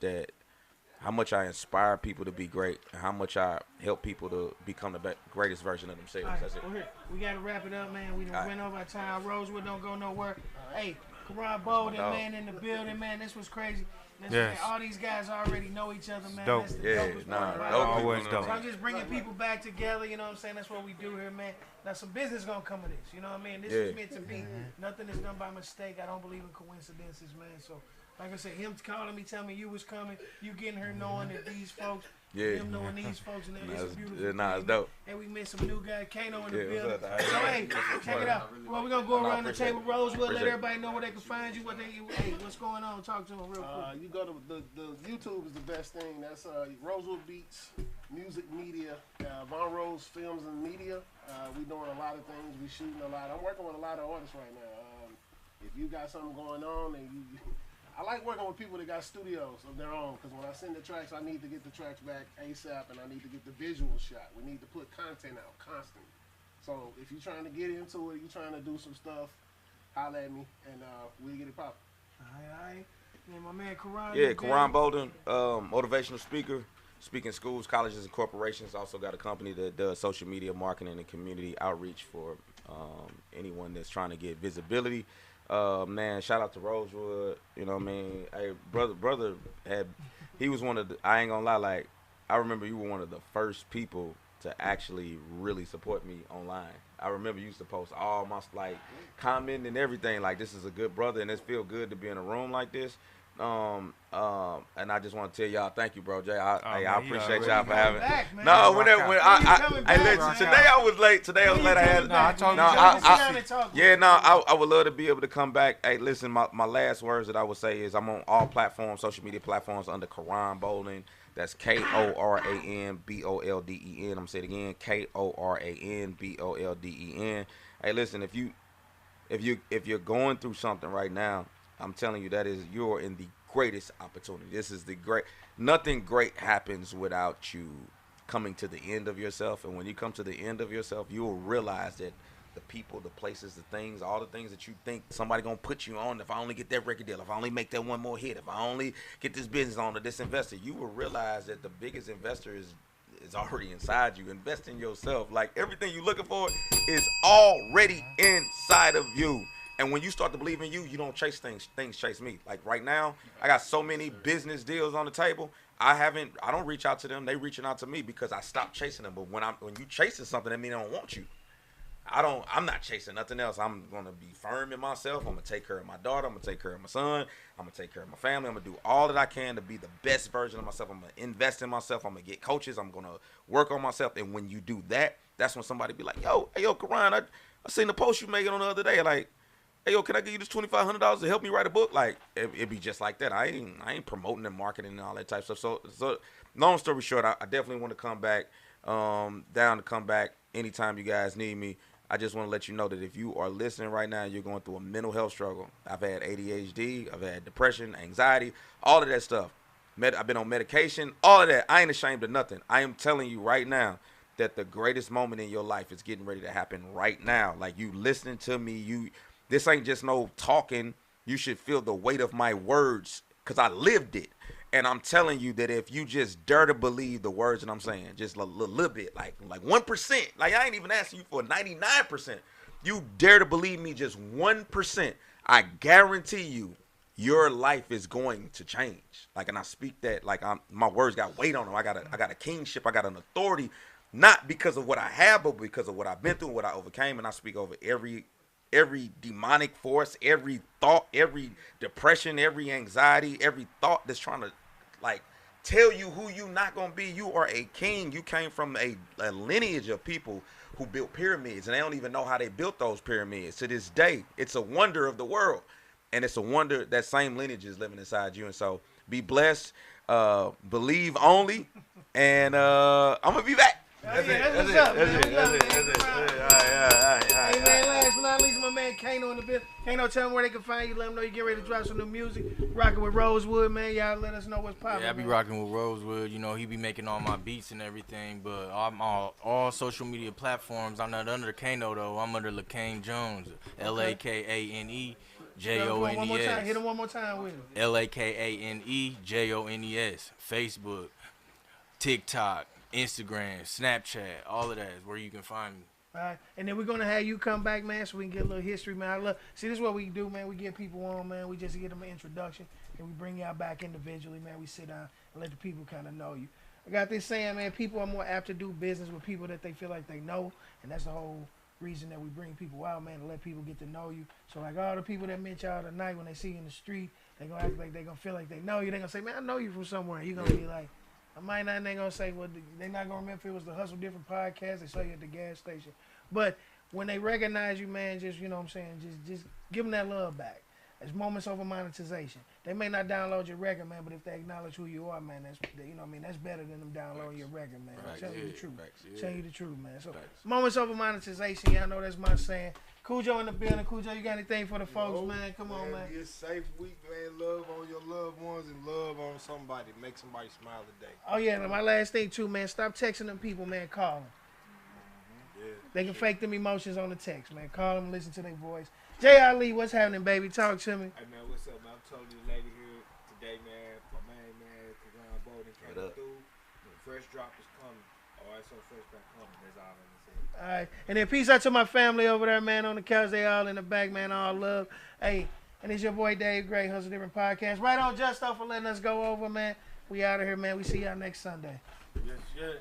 I inspire people to be great, and how much I help people to become the greatest version of themselves. All right, That's it. well, here, we got to wrap it up, man. We done went over our time. Rosewood don't go nowhere. Hey, Karan Balden, man, in the building, man. This was crazy. Yes. All these guys already know each other, man. Dope. That's the Yeah, dopest nah, part about dope it. Always people, dope. So I'm just bringing people back together, you know what I'm saying? That's what we do here, man. Now, some business gonna come of this, you know what I mean? This is meant to be. Nothing is done by mistake. I don't believe in coincidences, man. So, like I said, him calling me, telling me you was coming, you getting her knowing that these folks, him knowing these folks, and it's a beautiful thing. It's dope. And we met some new guy, Kano, in the Yeah, building. what's up, So, hey, check it out. Well, we're gonna go around the table, Rosewood, let Appreciate it. everybody know where they can find you, hey, what's going on? Talk to them real quick. You go to the YouTube is the best thing. That's Rosewood Beats, music media, Von Rose Films and Media. We doing a lot of things. We shooting a lot. I'm working with a lot of artists right now. If you got something going on and I like working with people that got studios of their own, because when I send the tracks, I need to get the tracks back ASAP, and I need to get the visual shot. We need to put content out constantly. So if you're trying to get into it, you're trying to do some stuff, holla at me, and we'll get it popping. All right. And my man Karan. Yeah, Karan Balden, motivational speaker, speak in schools, colleges, and corporations. Also got a company that does social media marketing and community outreach for anyone that's trying to get visibility. Man, shout out to Rosewood. You know what I mean? Hey, brother he was one of the, I ain't gonna lie, like, I remember you were one of the first people to actually really support me online. I remember you used to post all my, like, comment and everything, like, this is a good brother, and it feel good to be in a room like this. And I just want to tell y'all thank you, bro, Jay. I appreciate y'all for having. No, when listen, today I was late. I would love to be able to come back. Hey, listen, my last words that I would say is I'm on all platforms, social media platforms under Karan Balden. That's KoranBolden. I'm gonna say it again, KoranBolden. Hey, listen, if you're going through something right now, I'm telling you, you're in the greatest opportunity. This is nothing great happens without you coming to the end of yourself. And when you come to the end of yourself, you will realize that the people, the places, the things, all the things that you think somebody gonna put you on, if I only get that record deal, if I only make that one more hit, if I only get this business on or this investor, you will realize that the biggest investor is already inside you. Invest in yourself. Like, everything you're looking for is already inside of you. And when you start to believe in you, you don't chase things chase me. Like right now, I got so many business deals on the table. I don't reach out to them. They reaching out to me because I stopped chasing them. But when you chasing something, that means I don't want you. I'm not chasing nothing else. I'm gonna be firm in myself. I'm gonna take care of my daughter. I'm gonna take care of my son. I'm gonna take care of my family. I'm gonna do all that I can to be the best version of myself. I'm gonna invest in myself. I'm gonna get coaches. I'm gonna work on myself. And when you do that, that's when somebody be like, yo, Karan, I seen the post you making on the other day. Like, hey, yo, can I give you this $2,500 to help me write a book? Like, it'd be just like that. I ain't promoting and marketing and all that type of stuff. So long story short, I definitely want to come back, down to come back anytime you guys need me. I just want to let you know that if you are listening right now, you're going through a mental health struggle. I've had ADHD, I've had depression, anxiety, all of that stuff. I've been on medication, all of that. I ain't ashamed of nothing. I am telling you right now that the greatest moment in your life is getting ready to happen right now. Like, you listening to me, this ain't just no talking. You should feel the weight of my words because I lived it. And I'm telling you that if you just dare to believe the words that I'm saying, just a little bit, like 1%, like I ain't even asking you for 99%. You dare to believe me just 1%, I guarantee you your life is going to change. Like, and I speak that like my words got weight on them. I got a kingship. I got an authority, not because of what I have, but because of what I've been through, what I overcame. And I speak over every demonic force, every thought, every depression, every anxiety, every thought that's trying to like tell you who you not gonna be. You are a king. You came from a lineage of people who built pyramids, and they don't even know how they built those pyramids to this day. It's a wonder of the world. and it's a wonder that same lineage is living inside you. And so be blessed, believe only, and I'm gonna be back. That's what's up, man. Hey, man, last but not least, my man Kano in the building. Kano, tell them where they can find you. Let them know you get ready to drop some new music. Rocking with Rosewood, man. Y'all let us know what's popping. Yeah, I be rocking with Rosewood. You know, he be making all my beats and everything. But I'm on all social media platforms. I'm not under Kano, though. I'm under LaKane Jones. LaKane Jones. Hit him one more time with him. LaKane Jones. Facebook, TikTok, Instagram, Snapchat, all of that is where you can find me. All right, and then we're gonna have you come back, man, so we can get a little history, man. I love. See, this is what we do, man. We get people on, man. We just get them an introduction, and we bring y'all back individually, man. We sit down and let the people kind of know you. I got this saying, man. People are more apt to do business with people that they feel like they know, and that's the whole reason that we bring people out, man, to let people get to know you. So, like all the people that met y'all tonight, when they see you in the street, they gonna act like they gonna feel like they know you. They gonna say, man, I know you from somewhere. You gonna be like. I might not, they gonna say, well, they not gonna remember if it was the Hustle Different podcast. They saw you at the gas station. But when they recognize you, man, just, you know what I'm saying, just give them that love back. It's moments over monetization. They may not download your record, man, but if they acknowledge who you are, man, that's, you know what I mean, that's better than them downloading your record, man. I'm telling you the truth. Telling you the truth, man. So, moments over monetization, y'all know that's my saying. Cujo in the building. Cujo, you got anything for the folks, man? Come on, man. Be a safe week, man. Love on your loved ones and love on somebody. Make somebody smile today. Oh, yeah. And my last thing, too, man. Stop texting them people, man. Call them. Yeah. They can fake them emotions on the text, man. Call them, listen to their voice. J. Ali, what's happening, baby? Talk to me. Hey, man, what's up, man? I'm telling you, the lady here today, man. My main man, Karan Balden, came through. The fresh drop is coming. All right, so fresh back coming. That's all I'm going to say. All right. And then peace out to my family over there, man, on the couch. They all in the back, man. All love. Hey, and it's your boy Dave Gray, Hustle Different Podcast. Right on, Justo, for letting us go over, man. We out of here, man. We see y'all next Sunday. Yes, yeah.